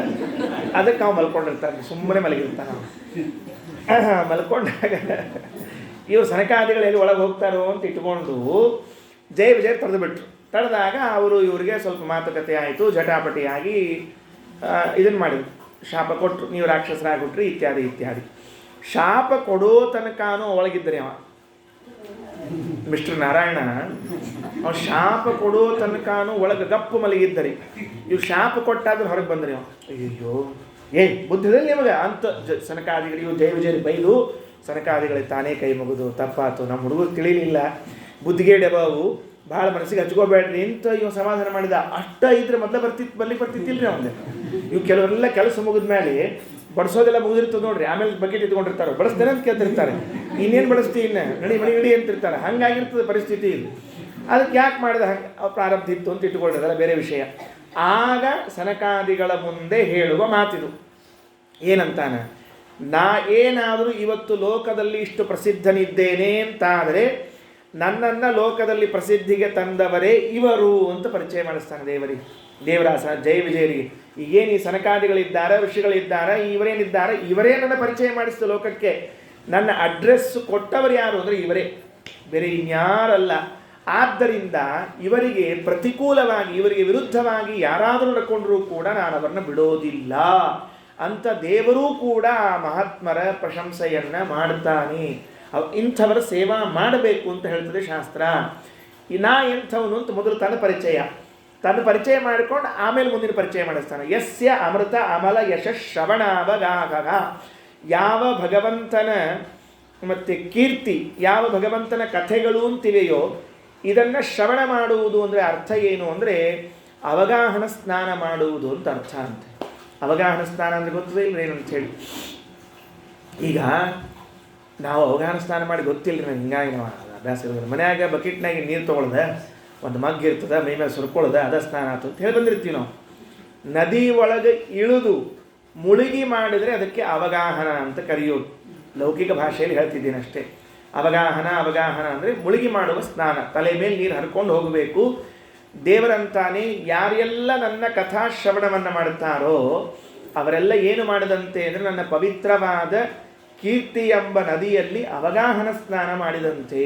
ಅದಕ್ಕೆ ನಾವು ಮಲ್ಕೊಂಡಿರ್ತಾರೆ, ಸುಮ್ಮನೆ ಮಲಗಿರ್ತಾನೆ. ಮಲ್ಕೊಂಡಾಗ ಇವರು ಸನಕಾದಿಗಳಲ್ಲಿ ಒಳಗೆ ಹೋಗ್ತಾರೋ ಅಂತ ಇಟ್ಕೊಂಡು ಜಯ ವಿಜಯ ತಡೆದುಬಿಟ್ರು. ತಡೆದಾಗ ಅವರು ಇವರಿಗೆ ಸ್ವಲ್ಪ ಮಾತುಕತೆ ಆಯಿತು, ಜಟಾಪಟಿಯಾಗಿ ಇದನ್ನು ಮಾಡಿದ್ರು, ಶಾಪ ಕೊಟ್ಟರು, ನೀವು ರಾಕ್ಷಸರಾಗ್ಬಿಟ್ರಿ ಇತ್ಯಾದಿ ಇತ್ಯಾದಿ. ಶಾಪ ಕೊಡೋ ತನಕನೂ ಒಳಗಿದ್ದರೆ ಅವ ಮಿಸ್ಟರ್ ನಾರಾಯಣ, ಅವ ಶಾಪ ಕೊಡೋ ತನಕನೂ ಒಳಗೆ ಗಪ್ಪು ಮಲಗಿದ್ದರಿ. ಇವ್ರು ಶಾಪ ಕೊಟ್ಟಾದ್ರೂ ಹೊರಗೆ ಬಂದ್ರಿ ಅವ. ಅಯ್ಯೋ ಬುದ್ಧಿದಲ್ಲಿ ನಿಮಗೆ ಅಂತ ಸನಕಾದಿಗಳಿಗೂ ಜಯ ವಿಜಯರಿಗೆ ಬೈದು ಸನಕಾದಿಗಳಿಗೆ ತಾನೇ ಕೈ ಮುಗಿದು ತಪ್ಪಾತು, ನಮ್ಮ ಹುಡುಗರು ತಿಳಿಲಿಲ್ಲ, ಬುದ್ಧಿಗೇಡಬಾವು, ಭಾಳ ಮನಸ್ಸಿಗೆ ಹಚ್ಕೋಬೇಡ್ರಿ ಅಂತ ಇವ್ ಸಮಾಧಾನ ಮಾಡಿದ. ಅಷ್ಟ ಇದ್ರೆ ಮೊದಲು ಬರ್ತಿತ್ತಿಲ್ರಿ ಅವನಿಗೆ. ಇವು ಕೆಲವರೆಲ್ಲ ಕೆಲಸ ಮುಗಿದ ಮೇಲೆ ಬಡಿಸೋದೆಲ್ಲ ಮುಗಿದಿರ್ತದೆ ನೋಡ್ರಿ, ಆಮೇಲೆ ಬಕೆಟ್ ಇಟ್ಕೊಂಡಿರ್ತಾರೆ, ಬಡಿಸ್ತೇನೆ ಅಂತ ಕೇಳ್ತಿರ್ತಾರೆ, ಇನ್ನೇನು ಬಡಿಸ್ತಿ ಇನ್ನು ನಡಿ ಅಂತಿರ್ತಾರೆ. ಹಂಗಾಗಿರ್ತದೆ ಪರಿಸ್ಥಿತಿ ಇದು. ಅದಕ್ಕೆ ಯಾಕೆ ಮಾಡಿದ ಹಂಗೆ ಪ್ರಾರಬ್ಧ ಇತ್ತು ಅಂತ ಇಟ್ಕೊಂಡಿರೋದಲ್ಲ ಬೇರೆ ವಿಷಯ. ಆಗ ಸನಕಾದಿಗಳ ಮುಂದೆ ಹೇಳುವ ಮಾತಿದು ಏನಂತಾನೆ, ನಾ ಏನಾದರೂ ಇವತ್ತು ಲೋಕದಲ್ಲಿ ಇಷ್ಟು ಪ್ರಸಿದ್ಧನಿದ್ದೇನೆ ಅಂತಾದರೆ ನನ್ನನ್ನು ಲೋಕದಲ್ಲಿ ಪ್ರಸಿದ್ಧಿಗೆ ತಂದವರೇ ಇವರು ಅಂತ ಪರಿಚಯ ಮಾಡಿಸ್ತಾನೆ ದೇವರಾಸ ಜಯ ವಿಜಯರಿಗೆ. ಈಗೇನು ಈ ಸನಕಾದಿಗಳಿದ್ದಾರೆ, ಋಷಿಗಳಿದ್ದಾರೆ, ಇವರೇನಿದ್ದಾರೆ, ಇವರೇ ನನ್ನ ಪರಿಚಯ ಮಾಡಿಸಿದ ಲೋಕಕ್ಕೆ. ನನ್ನ ಅಡ್ರೆಸ್ ಕೊಟ್ಟವರು ಯಾರು ಅಂದರೆ ಇವರೇ. ಬೇರೆ ಇನ್ಯಾರಲ್ಲ. ಆದ್ದರಿಂದ ಇವರಿಗೆ ಪ್ರತಿಕೂಲವಾಗಿ, ಇವರಿಗೆ ವಿರುದ್ಧವಾಗಿ ಯಾರಾದರೂ ನಡ್ಕೊಂಡ್ರೂ ಕೂಡ ನಾನು ಅವರನ್ನು ಬಿಡೋದಿಲ್ಲ ಅಂತ ದೇವರೂ ಕೂಡ ಮಹಾತ್ಮರ ಪ್ರಶಂಸೆಯನ್ನು ಮಾಡ್ತಾನೆ. ಇಂಥವರ ಸೇವಾ ಮಾಡಬೇಕು ಅಂತ ಹೇಳ್ತದೆ ಶಾಸ್ತ್ರ. ನಾ ಎಂಥವನು ಅಂತ ಮೊದಲು ತನ್ನ ಪರಿಚಯ ಮಾಡಿಕೊಂಡು ಆಮೇಲೆ ಮುಂದಿನ ಪರಿಚಯ ಮಾಡಿಸ್ತಾನೆ. ಯಸ್ಯ ಅಮೃತ ಅಮಲ ಯಶಃ ಶ್ರವಣಾವಗಾಹಃ. ಯಾವ ಭಗವಂತನ ಮತ್ತು ಕೀರ್ತಿ, ಯಾವ ಭಗವಂತನ ಕಥೆಗಳು ಅಂತಿವೆಯೋ ಇದನ್ನು ಶ್ರವಣ ಮಾಡುವುದು ಅಂದರೆ ಅರ್ಥ ಏನು ಅಂದರೆ ಅವಗಾಹನ ಸ್ನಾನ ಮಾಡುವುದು ಅಂತ ಅರ್ಥ ಅಂತೆ. ಅವಗಾಹನ ಸ್ನಾನ ಅಂದರೆ ಗೊತ್ತದೇ ಇಲ್ಲ ಏನು ಅಂಥೇಳಿ. ಈಗ ನಾವು ಅವಗಾಹನ ಸ್ನಾನ ಮಾಡಿ ಗೊತ್ತಿಲ್ಲ ನನಗೆ, ಹಿಂಗಾಗಿ ನಾವು ಅಭ್ಯಾಸ ಇರೋದು. ಮನೆಯಾಗ ಬಕೆಟ್ನಾಗಿ ನೀರು ತೊಗೊಳ್ದೆ, ಒಂದು ಮಗ್ಗ ಇರ್ತದೆ, ಮೈ ಮೇಲೆ ಸುರ್ಕೊಳ್ಳೋದೆ, ಅದ ಸ್ನಾನ ಆಯ್ತು ಅಂತ ಹೇಳಿ ಬಂದಿರ್ತೀವಿ ನಾವು. ನದಿ ಒಳಗೆ ಇಳಿದು ಮುಳುಗಿ ಮಾಡಿದರೆ ಅದಕ್ಕೆ ಅವಗಾಹನ ಅಂತ ಕರೆಯೋದು. ಲೌಕಿಕ ಭಾಷೆಯಲ್ಲಿ ಹೇಳ್ತಿದ್ದೀನಿ ಅಷ್ಟೇ. ಅವಗಾಹನ ಅಂದರೆ ಮುಳುಗಿ ಮಾಡುವ ಸ್ನಾನ. ತಲೆ ಮೇಲೆ ನೀರು ಹರ್ಕೊಂಡು ಹೋಗಬೇಕು. ದೇವರಂತಾನೆ ಯಾರೆಲ್ಲ ನನ್ನ ಕಥಾಶ್ರವಣವನ್ನು ಮಾಡುತ್ತಾರೋ ಅವರೆಲ್ಲ ಏನು ಮಾಡಿದಂತೆ ಅಂದರೆ ನನ್ನ ಪವಿತ್ರವಾದ ಕೀರ್ತಿ ಎಂಬ ನದಿಯಲ್ಲಿ ಅವಗಾಹನ ಸ್ನಾನ ಮಾಡಿದಂತೆ.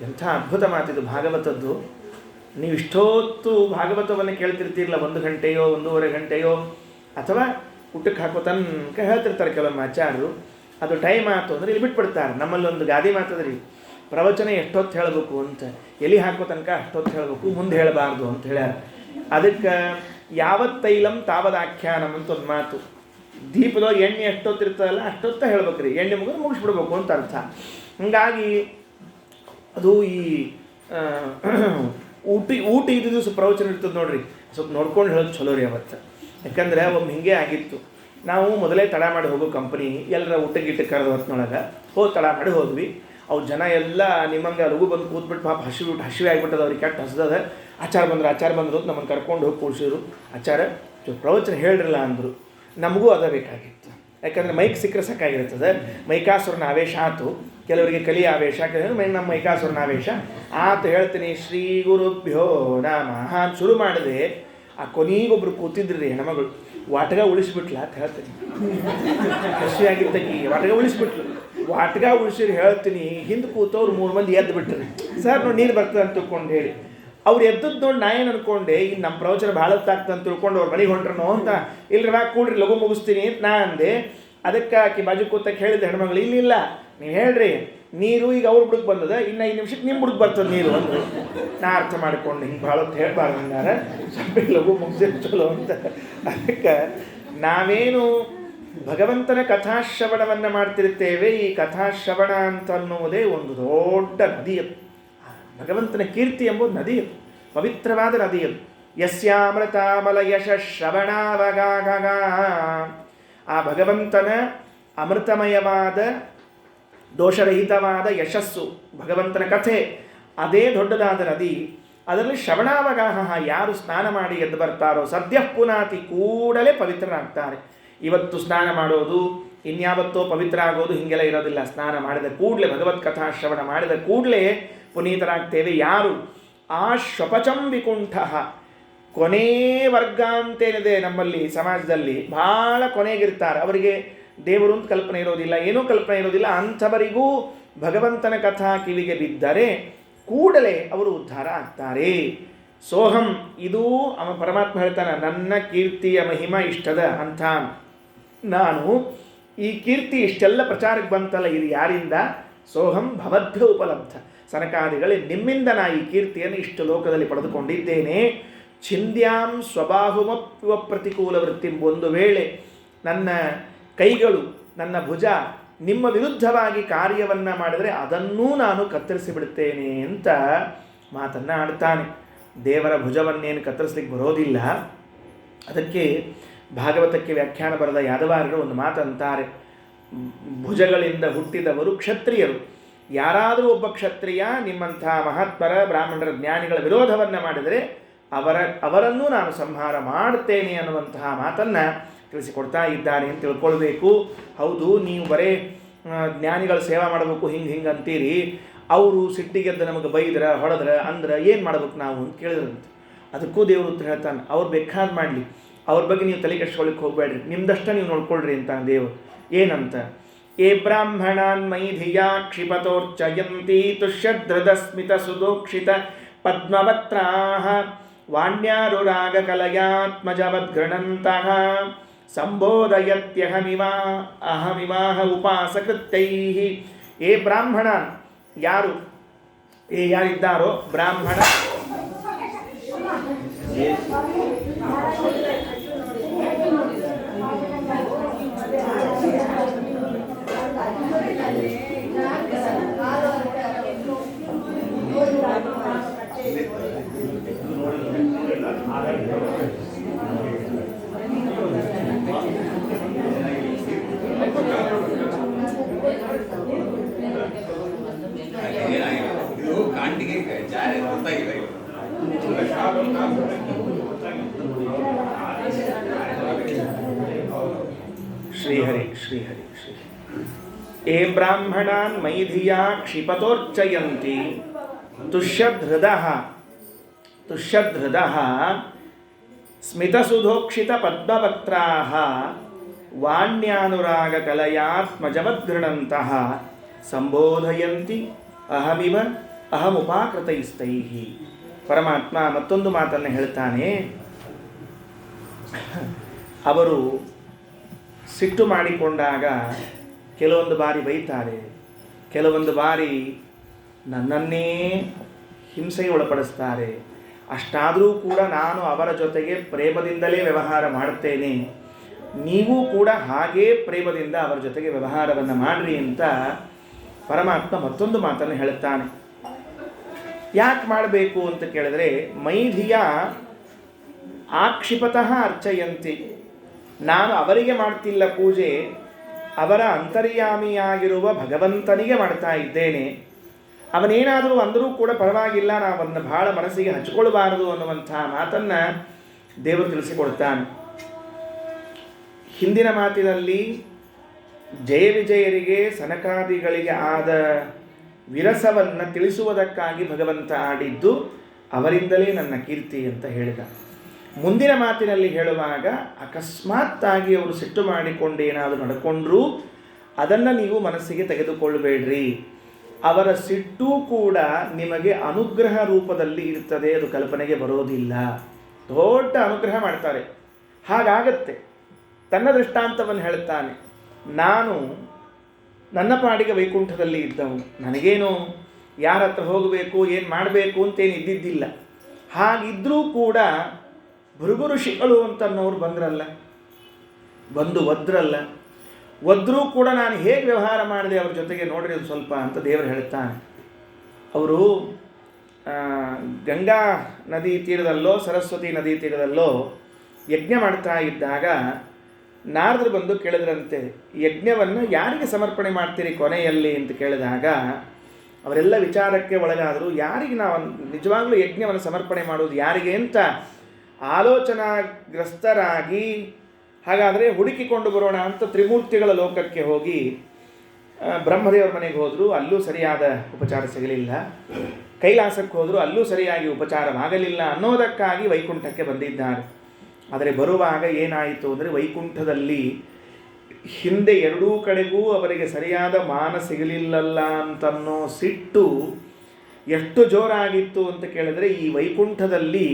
ಎಂಥ ಅದ್ಭುತ ಮಾತಿದು ಭಾಗವತದ್ದು. ನೀವು ಇಷ್ಟೊತ್ತು ಭಾಗವತವನ್ನು ಕೇಳ್ತಿರ್ತೀರಲ್ಲ, 1 ಗಂಟೆಯೋ 1.5 ಗಂಟೆಯೋ, ಅಥವಾ ಊಟಕ್ಕೆ ಹಾಕೋ ತನಕ ಹೇಳ್ತಿರ್ತಾರೆ ಕೆಲವೊಮ್ಮೆ ಆಚಾರ್ಯರು. ಅದು ಟೈಮ್ ಆಯ್ತು ಅಂದರೆ ಇಲ್ಲಿ ಬಿಟ್ಬಿಡ್ತಾರೆ. ನಮ್ಮಲ್ಲಿ ಒಂದು ಗಾದಿ ಮಾತದ್ರಿ, ಪ್ರವಚನ ಎಷ್ಟೊತ್ತು ಹೇಳಬೇಕು ಅಂತ, ಎಲ್ಲಿ ಹಾಕೋ ತನಕ ಅಷ್ಟೊತ್ತು ಹೇಳಬೇಕು, ಮುಂದೆ ಹೇಳಬಾರ್ದು ಅಂತ ಹೇಳ್ಯಾರ. ಅದಕ್ಕೆ ಯಾವತ್ ತೈಲಂ ತಾವದಾಖ್ಯಾನಂ ಅಂತ ಒಂದು ಮಾತು. ದೀಪದೊಳಗೆ ಎಣ್ಣೆ ಎಷ್ಟೊತ್ತಿರ್ತದಲ್ಲ ಅಷ್ಟೊತ್ತ ಹೇಳ್ಬೇಕ್ರಿ, ಎಣ್ಣೆ ಮುಗಿಸ್ಬಿಡ್ಬೇಕು ಅಂತ ಅರ್ಥ. ಹೀಗಾಗಿ ಅದು ಈ ಊಟ ಇದು ದಿವಸ ಪ್ರವಚನ ಇರ್ತದೆ ನೋಡ್ರಿ, ಸ್ವಲ್ಪ ನೋಡ್ಕೊಂಡು ಹೇಳೋದು ಚಲೋ ರೀ ಅವತ್ತು. ಯಾಕಂದರೆ ಒಮ್ಮೆ ಹಿಂಗೆ ಆಗಿತ್ತು. ನಾವು ಮೊದಲೇ ತಡ ಮಾಡಿ ಹೋಗೋ ಕಂಪ್ನಿ, ಎಲ್ಲರ ಊಟಕ್ಕೆ ಕರೆದ ಹೊತ್ತಿನೊಳಗೆ ತಡ ಮಾಡಿ ಹೋದ್ವಿ. ಅವು ಜನ ಎಲ್ಲ ನಿಮ್ಮಂಗೆ ಲಘು ಬಂದು ಕೂತ್ಬಿಟ್ಟು ಪಾಪ ಹಸಿವೆ ಆಗಿಬಿಟ್ಟದ, ಅವ್ರಿಗೆ ಕೆಟ್ಟ ಹಸದ. ಆಚಾರ ಬಂದರು ಅಂತ ನಮ್ಮನ್ನು ಕರ್ಕೊಂಡು ಹೋಗಿ ಕೂಡಿಸಿದ್ರು. ಆಚಾರ ಪ್ರವಚನ ಹೇಳ್ರಲ್ಲ ಅಂದರು. ನಮಗೂ ಅದ ಬೇಕಾಗಿತ್ತು. ಯಾಕಂದರೆ ಮೈಕ್ ಸಿಕ್ಕರೆ ಸಾಕಾಗಿರ್ತದೆ. ಮೈಕಾಸುರನ ಆವೇಶ ಆತು, ಕೆಲವರಿಗೆ ಕಲಿಯ ಆವೇಶ, ಕೆಲವರಿಗೆ ನಮ್ಮ ಮೈಕಾಸುರನ ಆವೇಶ ಆತು. ಹೇಳ್ತೀನಿ ಶ್ರೀ ಗುರುಭ್ಯೋ ನಮಃ ಶುರು ಮಾಡಿದೆ. ಆ ಕೊನೆಗೊಬ್ರು ಕೂತಿದ್ರಿ ಹೆಣ್ಮಗಳು, ವಾಟಗ ಉಳಿಸ್ಬಿಟ್ಲ ಅಂತ ಹೇಳ್ತೀನಿ. ಖುಷಿಯಾಗಿದ್ದಕ್ಕೆ ವಾಟಗ ಉಳಿಸ್ಬಿಟ್ಲು. ವಾಟಗ ಉಳಿಸಿರಿ ಹೇಳ್ತೀನಿ, ಹಿಂದೆ ಕೂತವ್ರು 3 ಮಂದಿ ಎದ್ದು ಬಿಟ್ರಿ. ಸರ್ ನೋಡಿ ನೀರು ಬರ್ತದೆ ಅಂತ ತಿಳ್ಕೊಂಡು ಹೇಳಿ ಅವ್ರು ಎದ್ದದ್ದು ನೋಡಿ ನಾ ಏನು ಅನ್ಕೊಂಡೆ, ಈಗ ನಮ್ಮ ಪ್ರವಚನ ಭಾಳ ಹೊತ್ತಾಗ್ತದೆ ಅಂತ ತಿಳ್ಕೊಂಡು ಅವ್ರು ಮನೆಗೆ ಹೊಂಟ್ರನೋ ಅಂತ. ಇಲ್ರಿ ಬಾ ಕೂಡ್ರಿ ಲಘು ಮುಗಿಸ್ತೀನಿ ಅಂತ ನಾ ಅಂದೆ. ಅದಕ್ಕೆ ಆಕಿ ಬಾಜು ಕೂತಕ್ಕೆ ಹೇಳಿದೆ ಹೆಣ್ಮಗಳು, ಇಲ್ಲ ನೀವು ಹೇಳ್ರಿ ನೀರು ಈಗ ಅವ್ರ ಬುಡಕ್ಕೆ ಬಂದದ, ಇನ್ನು 5 ನಿಮಿಷಕ್ಕೆ ನಿಮ್ಮ ಬುಡಕ್ಕೆ ಬರ್ತದೆ ನೀರು ಅಂದರು. ನಾ ಅರ್ಥ ಮಾಡಿಕೊಂಡು ಹಿಂಗೆ ಭಾಳ ಹೊತ್ತು ಹೇಳ್ಬಾರ್ದು ಹಂಗಾರೆ, ಸ್ವಲ್ಪ ಲಘು ಮುಗಿಸಿರ್ ಚಲೋ ಅಂತ. ಅದಕ್ಕೆ ನಾವೇನು ಭಗವಂತನ ಕಥಾಶ್ರವಣವನ್ನು ಮಾಡ್ತಿರ್ತೇವೆ, ಈ ಕಥಾಶ್ರವಣ ಅಂತ ಅನ್ನುವುದೇ ಒಂದು ದೊಡ್ಡ ನದಿಯದು. ಭಗವಂತನ ಕೀರ್ತಿ ಎಂಬುದು ನದಿಯದು, ಪವಿತ್ರವಾದ ನದಿಯದು. ಯಸ್ಯಾಮೃತಾಮಲ ಯಶ ಶ್ರವಣಾವಗಾಗ. ಆ ಭಗವಂತನ ಅಮೃತಮಯವಾದ ದೋಷರಹಿತವಾದ ಯಶಸ್ಸು, ಭಗವಂತನ ಕಥೆ, ಅದೇ ದೊಡ್ಡದಾದ ನದಿ. ಅದರಲ್ಲಿ ಶ್ರವಣಾವಗಾಹ, ಯಾರು ಸ್ನಾನ ಮಾಡಿ ಎದ್ದು ಬರ್ತಾರೋ ಸದ್ಯ ಪುನಾತಿ, ಕೂಡಲೇ ಪವಿತ್ರರಾಗ್ತಾರೆ. ಇವತ್ತು ಸ್ನಾನ ಮಾಡೋದು, ಇನ್ಯಾವತ್ತೋ ಪವಿತ್ರ ಆಗೋದು ಹಿಂಗೆಲ್ಲ ಇರೋದಿಲ್ಲ. ಸ್ನಾನ ಮಾಡಿದ ಕೂಡಲೇ, ಭಗವತ್ ಕಥಾ ಶ್ರವಣ ಮಾಡಿದ ಕೂಡಲೇ ಪುನೀತರಾಗ್ತೇವೆ. ಯಾರು ಆ ಶ್ವಪಚಂ ವಿಕುಂಠ, ಕೊನೇ ವರ್ಗ ಅಂತೇನಿದೆ ನಮ್ಮಲ್ಲಿ ಸಮಾಜದಲ್ಲಿ, ಭಾಳ ಕೊನೆಗಿರ್ತಾರೆ. ಅವರಿಗೆ ದೇವರು ಅಂತ ಕಲ್ಪನೆ ಇರೋದಿಲ್ಲ, ಏನೂ ಕಲ್ಪನೆ ಇರೋದಿಲ್ಲ. ಅಂಥವರಿಗೂ ಭಗವಂತನ ಕಥಾ ಕಿವಿಗೆ ಬಿದ್ದರೆ ಕೂಡಲೇ ಅವರು ಉದ್ಧಾರ ಆಗ್ತಾರೆ. ಸೋಹಂ, ಇದೂ ಪರಮಾತ್ಮ ಹೇಳ್ತಾನೆ, ನನ್ನ ಕೀರ್ತಿಯ ಮಹಿಮಾ ಇಷ್ಟದ ಅಂತ. ನಾನು ಈ ಕೀರ್ತಿ ಇಷ್ಟೆಲ್ಲ ಪ್ರಚಾರಕ್ಕೆ ಬಂತಲ್ಲ, ಇದು ಯಾರಿಂದ? ಸೋಹಂ ಭವದ್ಭ್ಯ ಉಪಲಬ್ಧ. ಸನಕಾದಿಗಳೇ, ನಿಮ್ಮಿಂದ ನಾ ಈ ಕೀರ್ತಿಯನ್ನು ಇಷ್ಟು ಲೋಕದಲ್ಲಿ ಪಡೆದುಕೊಂಡಿದ್ದೇನೆ. ಛಿಂದ್ಯಾಂ ಸ್ವಬಾಹುಮಪ್ಯುವ ಪ್ರತಿಕೂಲ ವೃತ್ತಿ. ಒಂದು ವೇಳೆ ನನ್ನ ಕೈಗಳು, ನನ್ನ ಭುಜ ನಿಮ್ಮ ವಿರುದ್ಧವಾಗಿ ಕಾರ್ಯವನ್ನು ಮಾಡಿದರೆ ಅದನ್ನೂ ನಾನು ಕತ್ತರಿಸಿ ಬಿಡುತ್ತೇನೆ ಅಂತ ಮಾತನ್ನು ಆಡ್ತಾನೆ. ದೇವರ ಭುಜವನ್ನೇನು ಕತ್ತರಿಸ್ಲಿಕ್ಕೆ ಬರೋದಿಲ್ಲ. ಅದಕ್ಕೆ ಭಾಗವತಕ್ಕೆ ವ್ಯಾಖ್ಯಾನ ಬರೆದ ಯಾದವಾರರು ಒಂದು ಮಾತಂತಾರೆ, ಭುಜಗಳಿಂದ ಹುಟ್ಟಿದವರು ಕ್ಷತ್ರಿಯರು. ಯಾರಾದರೂ ಒಬ್ಬ ಕ್ಷತ್ರಿಯ ನಿಮ್ಮಂಥ ಮಹಾತ್ಮರ ಬ್ರಾಹ್ಮಣರ ಜ್ಞಾನಿಗಳ ವಿರೋಧವನ್ನು ಮಾಡಿದರೆ ಅವರನ್ನೂ ನಾನು ಸಂಹಾರ ಮಾಡುತ್ತೇನೆ ಅನ್ನುವಂತಹ ಮಾತನ್ನು ತಿಳಿಸಿಕೊಡ್ತಾ ಇದ್ದಾನೆ ಅಂತ ತಿಳ್ಕೊಳ್ಬೇಕು. ಹೌದು, ನೀವು ಬರೇ ಜ್ಞಾನಿಗಳ ಸೇವಾ ಮಾಡಬೇಕು ಹಿಂಗೆ ಅಂತೀರಿ, ಅವರು ಸಿಟ್ಟಿಗೆದ್ದು ನಮಗೆ ಬೈದ್ರೆ ಹೊಡೆದ್ರೆ ಅಂದ್ರೆ ಏನು ಮಾಡ್ಬೇಕು ನಾವು ಅಂತ ಕೇಳಿದ್ರಂತೆ. ಅದಕ್ಕೂ ದೇವರು ಉತ್ತರ ಹೇಳ್ತಾನೆ, ಅವ್ರು ಬೇಕಾದ ಮಾಡಲಿ, ಅವ್ರ ಬಗ್ಗೆ ನೀವು ತಲೆ ಕೆಡಿಸ್ಕೊಳ್ಳಿಕ್ಕೆ ಹೋಗಬೇಡ್ರಿ, ನಿಮ್ದಷ್ಟ ನೀವು ನೋಡ್ಕೊಳ್ರಿ ಅಂತ ದೇವರು. ಏನಂತ? ಯೇ ಬ್ರಾಹ್ಮಣಾನ್ ಮೈಧಿಯಾ ಕ್ಷಿಪತೋರ್ಚಯಂತಿ ತುಷ್ಯಧೃತಸ್ಮಿತಸುದೋಕ್ಷಿತ ಪದ್ಮವಕ್ತ್ರಾಃ ವಾಣ್ಯಾರುರಾಗಕಲಯಾತ್ಮಜವದ್ಗೃಣಂತಃ ಸಂಬೋಧಯತ್ಯಹಮಿವಾಹ ಉಪಾಸಕೃತ್ತೈಃ. ಏ ಬ್ರಾಹ್ಮಣ, ಯಾರಿದ್ದಾರೋ ಬ್ರಾಹ್ಮಣ, ಶ್ರೀಹರಿ ಶ್ರೀಹರಿ ಶ್ರೀ. ಏ ಬ್ರಾಹ್ಮಣಾನ್ ಮೈಧಿಯಾ ಕ್ಷಿಪತೋರ್ಚಯಂತಿ ತುಷ್ಯಧೃದಃ ಸ್ಮಿತಸುಧೋಕ್ಷಿತ ಪದ್ಮವಕ್ತ್ರಾಃ ವಾಣ್ಯಾನುರಾಗಕಲಯಾತ್ಮಜವದ್ಗೃಣಂತಃ ಸಂಬೋಧಯಂತಿ ಅಹಮುಪಾಕೃತೈಸ್ತೈಃ. ಪರಮಾತ್ಮ ಮತ್ತೊಂದು ಮಾತನ್ನು ಹೇಳ್ತಾನೆ. ಅವರು ಸಿಟ್ಟು ಮಾಡಿಕೊಂಡಾಗ ಕೆಲವೊಂದು ಬಾರಿ ಬೈತಾರೆ, ಕೆಲವೊಂದು ಬಾರಿ ನನ್ನನ್ನೇ ಹಿಂಸೆಗೆ ಒಳಪಡಿಸ್ತಾರೆ. ಅಷ್ಟಾದರೂ ಕೂಡ ನಾನು ಅವರ ಜೊತೆಗೆ ಪ್ರೇಮದಿಂದಲೇ ವ್ಯವಹಾರ ಮಾಡುತ್ತೇನೆ, ನೀವು ಕೂಡ ಹಾಗೇ ಪ್ರೇಮದಿಂದ ಅವರ ಜೊತೆಗೆ ವ್ಯವಹಾರವನ್ನು ಮಾಡಿರಿ ಅಂತ ಪರಮಾತ್ಮ ಮತ್ತೊಂದು ಮಾತನ್ನು ಹೇಳುತ್ತಾನೆ. ಯಾಕೆ ಮಾಡಬೇಕು ಅಂತ ಕೇಳಿದ್ರೆ, ಮೈಧಿಯ ಆಕ್ಷಿಪತಃ ಅರ್ಚಯಂತಿ, ನಾನು ಅವರಿಗೆ ಮಾಡ್ತಿಲ್ಲ ಪೂಜೆ, ಅವರ ಅಂತರ್ಯಾಮಿಯಾಗಿರುವ ಭಗವಂತನಿಗೆ ಮಾಡ್ತಾ ಇದ್ದೇನೆ. ಅವನೇನಾದರೂ ಅಂದರೂ ಕೂಡ ಪರವಾಗಿಲ್ಲ, ನಾವನ್ನು ಬಹಳ ಮನಸ್ಸಿಗೆ ಹಚ್ಕೊಳ್ಬಾರದು ಅನ್ನುವಂಥ ಮಾತನ್ನು ದೇವರು ತಿಳಿಸಿಕೊಡ್ತಾನೆ. ಹಿಂದಿನ ಮಾತಿನಲ್ಲಿ ಜಯ ವಿಜಯರಿಗೆ ಸನಕಾದಿಗಳಿಗೆ ಆದ ವಿರಸವನ್ನು ತಿಳಿಸುವುದಕ್ಕಾಗಿ ಭಗವಂತ ಆಡಿದ್ದು ಅವರಿಂದಲೇ ನನ್ನ ಕೀರ್ತಿ ಅಂತ ಹೇಳಿದ. ಮುಂದಿನ ಮಾತಿನಲ್ಲಿ ಹೇಳುವಾಗ ಅಕಸ್ಮಾತ್ತಾಗಿ ಅವರು ಸಿಟ್ಟು ಮಾಡಿಕೊಂಡೇನಾದರೂ ನಡ್ಕೊಂಡ್ರೂ ಅದನ್ನು ನೀವು ಮನಸ್ಸಿಗೆ ತೆಗೆದುಕೊಳ್ಳಬೇಡ್ರಿ. ಅವರ ಸಿಟ್ಟು ಕೂಡ ನಿಮಗೆ ಅನುಗ್ರಹ ರೂಪದಲ್ಲಿ ಇರ್ತದೆ, ಅದು ಕಲ್ಪನೆಗೆ ಬರೋದಿಲ್ಲ. ದೊಡ್ಡ ಅನುಗ್ರಹ ಮಾಡ್ತಾರೆ. ಹಾಗಾಗತ್ತೆ. ತನ್ನ ದೃಷ್ಟಾಂತವನ್ನು ಹೇಳುತ್ತಾನೆ. ನಾನು ನನ್ನ ಪಾಡಿಗೆ ವೈಕುಂಠದಲ್ಲಿ ಇದ್ದವನು, ನನಗೇನು ಯಾರ ಹತ್ರ ಹೋಗಬೇಕು ಏನು ಮಾಡಬೇಕು ಅಂತೇನು ಇದ್ದಿದ್ದಿಲ್ಲ. ಹಾಗಿದ್ದರೂ ಕೂಡ ಭೃಗು ಋಷಿಗಳು ಅಂತನ್ನೋರು ಬಂದು ಒದ್ರೂ ಕೂಡ ನಾನು ಹೇಗೆ ವ್ಯವಹಾರ ಮಾಡಿದೆ ಅವ್ರ ಜೊತೆಗೆ ನೋಡ್ರಿ ಅದು ಸ್ವಲ್ಪ ಅಂತ ದೇವರು ಹೇಳ್ತಾನೆ. ಅವರು ಗಂಗಾ ನದಿ ತೀರದಲ್ಲೋ ಸರಸ್ವತಿ ನದಿ ತೀರದಲ್ಲೋ ಯಜ್ಞ ಮಾಡ್ತಾ ಇದ್ದಾಗ ನಾರದರು ಬಂದು ಕೇಳಿದ್ರಂತೆ, ಯಜ್ಞವನ್ನು ಯಾರಿಗೆ ಸಮರ್ಪಣೆ ಮಾಡ್ತೀರಿ ಕೊನೆಯಲ್ಲಿ ಅಂತ ಕೇಳಿದಾಗ ಅವರೆಲ್ಲ ವಿಚಾರಕ್ಕೆ ಒಳಗಾದರು. ಯಾರಿಗೆ ನಾವು ನಿಜವಾಗ್ಲೂ ಯಜ್ಞವನ್ನು ಸಮರ್ಪಣೆ ಮಾಡೋದು ಯಾರಿಗೆ ಅಂತ ಆಲೋಚನಾಗ್ರಸ್ತರಾಗಿ, ಹಾಗಾದರೆ ಹುಡುಕಿಕೊಂಡು ಬರೋಣ ಅಂತ ತ್ರಿಮೂರ್ತಿಗಳ ಲೋಕಕ್ಕೆ ಹೋಗಿ ಬ್ರಹ್ಮದೇವರ ಮನೆಗೆ ಹೋದರು, ಅಲ್ಲೂ ಸರಿಯಾದ ಉಪಚಾರ ಸಿಗಲಿಲ್ಲ. ಕೈಲಾಸಕ್ಕೆ ಹೋದರು, ಅಲ್ಲೂ ಸರಿಯಾಗಿ ಉಪಚಾರವಾಗಲಿಲ್ಲ ಅನ್ನೋದಕ್ಕಾಗಿ ವೈಕುಂಠಕ್ಕೆ ಬಂದಿದ್ದಾರೆ. ಆದರೆ ಬರುವಾಗ ಏನಾಯಿತು ಅಂದರೆ, ವೈಕುಂಠದಲ್ಲಿ ಹಿಂದೆ ಎರಡೂ ಕಡೆಗೂ ಅವರಿಗೆ ಸರಿಯಾದ ಮಾನ ಸಿಗಲಿಲ್ಲಲ್ಲ ಅಂತನ್ನೋ ಸಿಟ್ಟು ಎಷ್ಟು ಜೋರಾಗಿತ್ತು ಅಂತ ಕೇಳಿದ್ರೆ, ಈ ವೈಕುಂಠದಲ್ಲಿ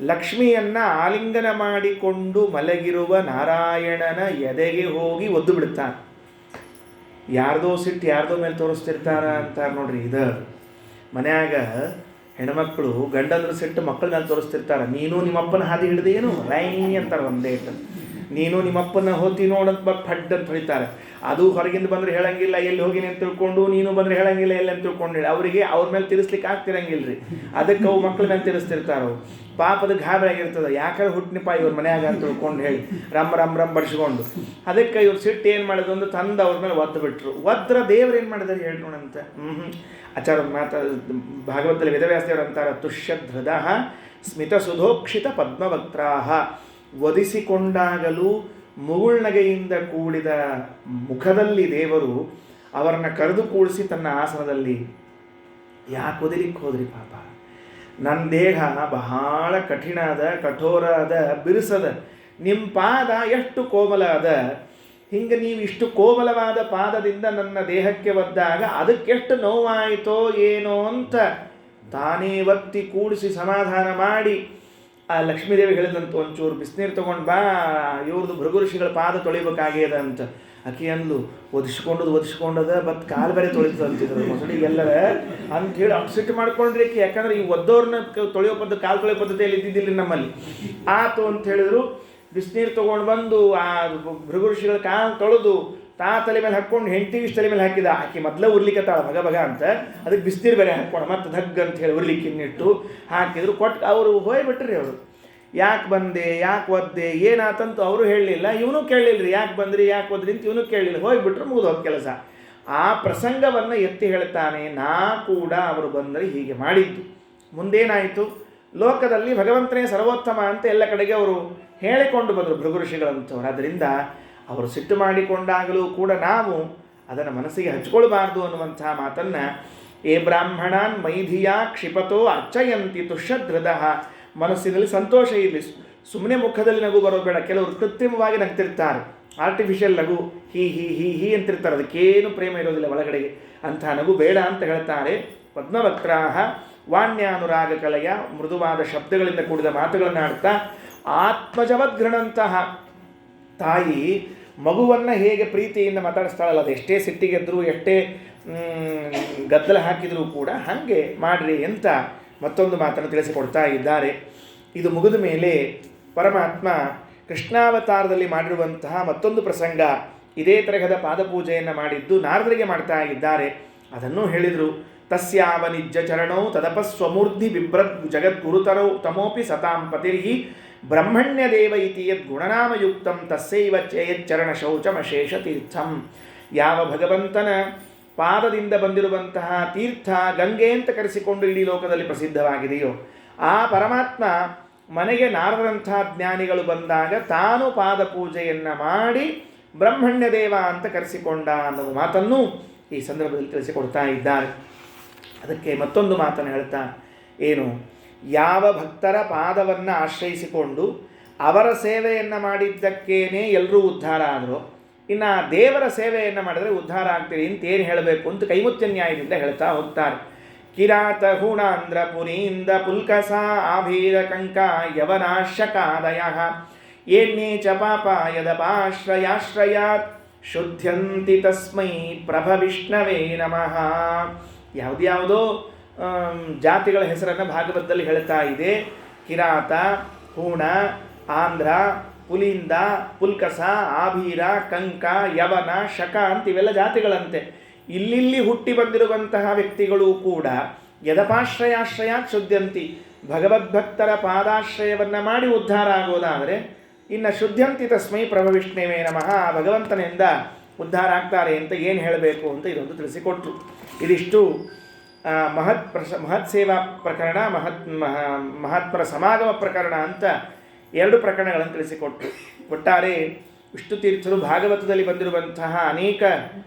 ಲಕ್ಷ್ಮಿಯನ್ನು ಆಲಿಂಗನ ಮಾಡಿಕೊಂಡು ಮಲಗಿರುವ ನಾರಾಯಣನ ಎದೆಗೆ ಹೋಗಿ ಒದ್ದು ಬಿಡ್ತಾನೆ. ಯಾರ್ದೋ ಸಿಟ್ಟು ಯಾರ್ದೋ ಮೇಲೆ ತೋರಿಸ್ತಿರ್ತಾರ ಅಂತಾರೆ ನೋಡ್ರಿ. ಇದು ಮನ್ಯಾಗ ಹೆಣ್ಮಕ್ಳು ಗಂಡಂದ್ರ ಸಿಟ್ಟು ಮಕ್ಕಳ ಮೇಲೆ ತೋರಿಸ್ತಿರ್ತಾರೆ. ನೀನು ನಿಮ್ಮಪ್ಪನ ಹಾದಿ ಹಿಡಿದೇನು ರೈ ಅಂತಾರೆ ಒಂದೇ ಇಟ್ಟು. ನೀನು ನಿಮ್ಮಪ್ಪನ ಹೋತಿ ನೋಡಂತ ಬಟ್ ಫಡ್ ಅಂತ ಹೊಡಿತಾರೆ. ಅದು ಹೊರಗಿಂದ ಬಂದರೆ ಹೇಳಂಗಿಲ್ಲ, ಎಲ್ಲಿ ಹೋಗಿನಿ ಅಂತ ತಿಳ್ಕೊಂಡು, ನೀನು ಬಂದರೆ ಹೇಳಂಗಿಲ್ಲ ಎಲ್ಲಿ ಅಂತ ತಿಳ್ಕೊಂಡು ಅವರಿಗೆ ಅವ್ರ ಮೇಲೆ ತಿರ್ಸ್ಲಿಕ್ಕೆ ಆಗ್ತಿರಂಗಿಲ್ಲ ರೀ. ಅದಕ್ಕೆ ಅವು ಮಕ್ಕಳ ಮೇಲೆ ತಿರ್ಸ್ತಿರ್ತಾರೋ. ಪಾಪದ ಗಾಬರಿ ಆಗಿರ್ತದೆ, ಯಾಕಂದ್ರೆ ಹುಟ್ಟಿನಪ್ಪ ಇವ್ರ ಮನ್ಯಾಗ ಅಂತ ತಿಳ್ಕೊಂಡು ಹೇಳಿ ರಮ್ ಬಡಿಸ್ಕೊಂಡು. ಅದಕ್ಕೆ ಇವ್ರು ಸಿಟ್ಟು ಏನು ಮಾಡಿದ್ರು ಅಂದ್ರೆ ತಂದು ಅವ್ರ ಮೇಲೆ ಒದ್ದು ಬಿಟ್ರು. ಒದ್ರ ದೇವ್ರು ಏನು ಮಾಡಿದಾರೆ ಹೇಳಿ ನೋಡಂತ. ಆಚಾರ ಭಾಗವತದಲ್ಲಿ ವೇದವ್ಯಾಸದೇವರು ಅಂತಾರೆ, ತುಷ್ಯಧೃದಃ ಸ್ಮಿತಸುಧೋಕ್ಷಿತ ಪದ್ಮವಕ್ತ್ರಾಃ. ವಧಿಸಿಕೊಂಡಾಗಲೂ ಮುಗುಳ್ನಗೆಯಿಂದ ಕೂಡಿದ ಮುಖದಲ್ಲಿ ದೇವರು ಅವರನ್ನು ಕರೆದು ಕೂಡಿಸಿ ತನ್ನ ಆಸನದಲ್ಲಿ, ಯಾಕೆ ಒದಿಲಿಕ್ಕೆ ಹೋದ್ರಿ ಪಾಪ, ನನ್ನ ದೇಹ ಬಹಳ ಕಠಿಣ ಅದ, ಕಠೋರ ಅದ, ಬಿರುಸದ, ನಿಮ್ಮ ಪಾದ ಎಷ್ಟು ಕೋಮಲ ಅದ, ಹಿಂಗೆ ನೀವು ಇಷ್ಟು ಕೋಮಲವಾದ ಪಾದದಿಂದ ನನ್ನ ದೇಹಕ್ಕೆ ಒದ್ದಾಗ ಅದಕ್ಕೆಷ್ಟು ನೋವಾಯಿತೋ ಏನೋ ಅಂತ ತಾನೇ ಒತ್ತಿ ಕೂಡಿಸಿ ಸಮಾಧಾನ ಮಾಡಿ ಆ ಲಕ್ಷ್ಮೀದೇವಿ ಹೇಳಿದಂತ ಒಂಚೂರು ಬಿಸಿನೀರು ತೊಗೊಂಡು ಬಾ, ಇವ್ರದ್ದು ಭೃಗು ಋಷಿಗಳ ಪಾದ ತೊಳಿಬೇಕಾಗ್ಯದ ಅಂತ. ಆಕೆ ಅಂದ್ಲು, ಒದಿಸ್ಕೊಂಡದ ಬಟ್ ಕಾಲು ಬೇರೆ ತೊಳಿತದ ಅಂತಿದ್ರು ಮೊಸಳಿಗೆಲ್ಲರ ಅಂಥೇಳಿ ಅಪ್ಸೆಟ್ ಮಾಡ್ಕೊಂಡ್ರಿ ಆಕೆ. ಯಾಕಂದ್ರೆ ಈ ಒದ್ದವ್ರನ್ನ ತೊಳೆಯೋ ಪದ್ಧತಿ, ಕಾಲು ತೊಳೆಯೋ ಪದ್ಧತಿಯಲ್ಲಿ ಇದ್ದಿದ್ದಿಲ್ಲ ನಮ್ಮಲ್ಲಿ. ಆತು ಅಂತ ಹೇಳಿದ್ರು. ಬಿಸಿನೀರು ತೊಗೊಂಡು ಬಂದು ಆ ಭೃಗು ಋಷಿಗಳ ಕಾಲು ತೊಳೆದು ತಲೆ ಮೇಲೆ ಹಾಕ್ಕೊಂಡು ಹೆಂಡತಿಗೆ ತಲೆ ಮೇಲೆ ಹಾಕಿದ. ಆಕೆ ಮೊದಲೇ ಉರ್ಲಿಕ್ಕತ್ತಾಳ ಭಗ ಅಂತ, ಅದಕ್ಕೆ ಬಿಸಿನೀರು ಬೇರೆ ಹಾಕ್ಕೊಂಡು ಮತ್ತೆ ಧಗ್ ಅಂತ ಹೇಳಿ ಉರ್ಲಿಕ್ಕಿನ್ನಿಟ್ಟು ಹಾಕಿದ್ರು. ಕೊಟ್ಟು ಅವರು ಹೋಗ್ಬಿಟ್ರಿ. ಅವರು ಯಾಕೆ ಬಂದೆ, ಯಾಕೆ ಒದ್ದೆ, ಏನಾತಂತೂ ಅವರು ಹೇಳಲಿಲ್ಲ, ಇವನು ಕೇಳಲಿಲ್ಲ ರೀ. ಯಾಕೆ ಬಂದ್ರಿ, ಯಾಕೆ ಒದ್ರಿ ಅಂತ ಇವನು ಕೇಳಲಿಲ್ಲ. ಹೋಗಿಬಿಟ್ರು, ಮುಗಿದೋದ ಕೆಲಸ. ಆ ಪ್ರಸಂಗವನ್ನು ಎತ್ತಿ ಹೇಳ್ತಾನೆ, ನಾ ಕೂಡ ಅವರು ಬಂದರೆ ಹೀಗೆ ಮಾಡಿದ್ದು. ಮುಂದೇನಾಯಿತು, ಲೋಕದಲ್ಲಿ ಭಗವಂತನೇ ಸರ್ವೋತ್ತಮ ಅಂತ ಎಲ್ಲ ಕಡೆಗೆ ಅವರು ಹೇಳಿಕೊಂಡು ಬಂದರು ಭೃಗು ಋಷಿಗಳಂಥವ್ರು. ಆದ್ದರಿಂದ ಅವರು ಸಿಟ್ಟು ಮಾಡಿಕೊಂಡಾಗಲೂ ಕೂಡ ನಾವು ಅದನ್ನು ಮನಸ್ಸಿಗೆ ಹಚ್ಕೊಳ್ಬಾರ್ದು ಅನ್ನುವಂಥ ಮಾತನ್ನು ಏ ಬ್ರಾಹ್ಮಣಾನ್ ಮೈಧಿಯ ಕ್ಷಿಪತೋ ಅರ್ಚಯಂತಿ ತುಷ್ಯಧೃದ. ಮನಸ್ಸಿನಲ್ಲಿ ಸಂತೋಷ ಇರಲಿ, ಸುಮ್ಮನೆ ಮುಖದಲ್ಲಿ ನಗು ಬರೋದು ಬೇಡ. ಕೆಲವರು ಕೃತ್ರಿಮವಾಗಿ ನಗ್ತಿರ್ತಾರೆ, ಆರ್ಟಿಫಿಷಿಯಲ್ ನಗು, ಹೀ ಹೀ ಹೀ ಹೀ ಅಂತಿರ್ತಾರೆ, ಅದಕ್ಕೇನು ಪ್ರೇಮ ಇರೋದಿಲ್ಲ ಒಳಗಡೆಗೆ. ಅಂಥ ನಗು ಬೇಡ ಅಂತ ಹೇಳ್ತಾರೆ. ಪದ್ಮವಕ್ರಾಹ ವಾಣ್ಯಾನುರಾಗ ಕಲೆಯ ಮೃದುವಾದ ಶಬ್ದಗಳಿಂದ ಕೂಡಿದ ಮಾತುಗಳನ್ನು ಆಡ್ತಾ ಆತ್ಮಜವದ್ಘ್ರಣಂತಹ ತಾಯಿ ಮಗುವನ್ನು ಹೇಗೆ ಪ್ರೀತಿಯಿಂದ ಮಾತಾಡಿಸ್ತಾಳಲ್ಲ, ಅದು ಎಷ್ಟೇ ಸಿಟ್ಟಿಗೆದ್ದರೂ ಎಷ್ಟೇ ಗದ್ದಲ ಹಾಕಿದರೂ ಕೂಡ ಹಾಗೆ ಮಾಡ್ರಿ ಅಂತ ಮತ್ತೊಂದು ಮಾತನ್ನು ತಿಳಿಸಿಕೊಡ್ತಾ ಇದ್ದಾರೆ. ಇದು ಮುಗಿದ ಮೇಲೆ ಪರಮಾತ್ಮ ಕೃಷ್ಣಾವತಾರದಲ್ಲಿ ಮಾಡಿರುವಂತಹ ಮತ್ತೊಂದು ಪ್ರಸಂಗ, ಇದೇ ತರಹದ ಪಾದಪೂಜೆಯನ್ನು ಮಾಡಿದ್ದು ನಾರದರಿಗೆ ಮಾಡ್ತಾ ಇದ್ದಾರೆ. ಅದನ್ನು ಹೇಳಿದರು. ತಸ್ಯಾವ ನಿಜ್ಜ ಚರಣೌ ತದಪಸ್ವಮೂರ್ಧಿ ಬಿಭ್ರದ್ ಜಗದ್ಗುರುತರೌ ತಮೋಪಿ ಸತಾಂ ಪತಿರ್ಹಿ ಬ್ರಹ್ಮಣ್ಯ ದೇವ ಇತಿ ಯದ್ಗುಣನಾಮಯುಕ್ತಂ ತಸ್ಸೈವ ಚೇಯಚ್ಚರಣ ಶೌಚಮಶೇಷ ತೀರ್ಥಂ. ಯಾವ ಭಗವಂತನ ಪಾದದಿಂದ ಬಂದಿರುವಂತಹ ತೀರ್ಥ ಗಂಗೆ ಅಂತ ಕರೆಸಿಕೊಂಡು ಇಡೀ ಲೋಕದಲ್ಲಿ ಪ್ರಸಿದ್ಧವಾಗಿದೆಯೋ ಆ ಪರಮಾತ್ಮ ಮನೆಗೆ ನಾರದಂಥ ಜ್ಞಾನಿಗಳು ಬಂದಾಗ ತಾನು ಪಾದ ಪೂಜೆಯನ್ನು ಮಾಡಿ ಬ್ರಹ್ಮಣ್ಯ ದೇವ ಅಂತ ಕರೆಸಿಕೊಂಡ ಅನ್ನುವ ಮಾತನ್ನು ಈ ಸಂದರ್ಭದಲ್ಲಿ ತಿಳಿಸಿಕೊಡ್ತಾ ಇದ್ದಾರೆ. ಅದಕ್ಕೆ ಮತ್ತೊಂದು ಮಾತನ್ನು ಹೇಳ್ತಾ, ಏನು, ಯಾವ ಭಕ್ತರ ಪಾದವನ್ನು ಆಶ್ರಯಿಸಿಕೊಂಡು ಅವರ ಸೇವೆಯನ್ನು ಮಾಡಿದ್ದಕ್ಕೇನೆ ಎಲ್ಲರೂ ಉದ್ಧಾರ ಆದರು, ಇನ್ನು ದೇವರ ಸೇವೆಯನ್ನು ಮಾಡಿದರೆ ಉದ್ಧಾರ ಆಗ್ತೀರಿ ಅಂತ ಏನು ಹೇಳಬೇಕು ಅಂತ ಕೈಮುತ್ಯ ನ್ಯಾಯದಿಂದ ಹೇಳ್ತಾ ಹೋಗ್ತಾರೆ. ಕಿರಾತ ಹೂಣಾಂಧ್ರ ಪುರೀಂದ ಪುಲ್ಕಸ ಆಭೀರ ಕಂಕ ಯವನಾಶಕಾದಯ ಏನ್ಯೇ ಚ ಪಾಪ ಯದಪಾಶ್ರಯಾಶ್ರಯಾತ್ ಶುದ್ಧ್ಯಂತಿ ತಸ್ಮೈ ಪ್ರಭವಿಷ್ಣವೇ ನಮಃ. ಯಾವುದ್ಯಾವುದೋ ಜಾತಿಗಳ ಹೆಸರನ್ನು ಭಾಗವತದಲ್ಲಿ ಹೇಳ್ತಾ ಇದೆ. ಕಿರಾತ, ಹೂಣ, ಆಂಧ್ರ, ಪುಲಿಂದ, ಪುಲ್ಕಸ, ಆಭೀರ, ಕಂಕ, ಯವನ, ಶಕ ಅಂತ ಇವೆಲ್ಲ ಜಾತಿಗಳಂತೆ. ಇಲ್ಲಿ ಹುಟ್ಟಿ ಬಂದಿರುವಂತಹ ವ್ಯಕ್ತಿಗಳು ಕೂಡ ಯದಪಾಶ್ರಯಾಶ್ರಯಾತ್ ಶುದ್ಧಂತಿ, ಭಗವದ್ಭಕ್ತರ ಪಾದಾಶ್ರಯವನ್ನು ಮಾಡಿ ಉದ್ಧಾರ ಆಗೋದಾದರೆ ಇನ್ನು ಶುದ್ಧಂತಿ ತಸ್ಮೈ ಪ್ರಭವಿಷ್ಣವೇ ನಮಃ, ಭಗವಂತನಿಂದ ಉದ್ಧಾರ ಆಗ್ತಾರೆ ಅಂತ ಏನು ಹೇಳಬೇಕು ಅಂತ ಇದೊಂದು ತಿಳಿಸಿಕೊಟ್ರು. ಇದಿಷ್ಟು ಮಹತ್ ಸೇವಾ ಪ್ರಕರಣ, ಮಹಾತ್ಮರ ಸಮಾಗಮ ಪ್ರಕರಣ ಅಂತ ಎರಡು ಪ್ರಕರಣಗಳನ್ನು ತಿಳಿಸಿಕೊಟ್ರು. ಒಟ್ಟಾರೆ ವಿಷ್ಣು ತೀರ್ಥರು ಭಾಗವತದಲ್ಲಿ ಬಂದಿರುವಂತಹ ಅನೇಕ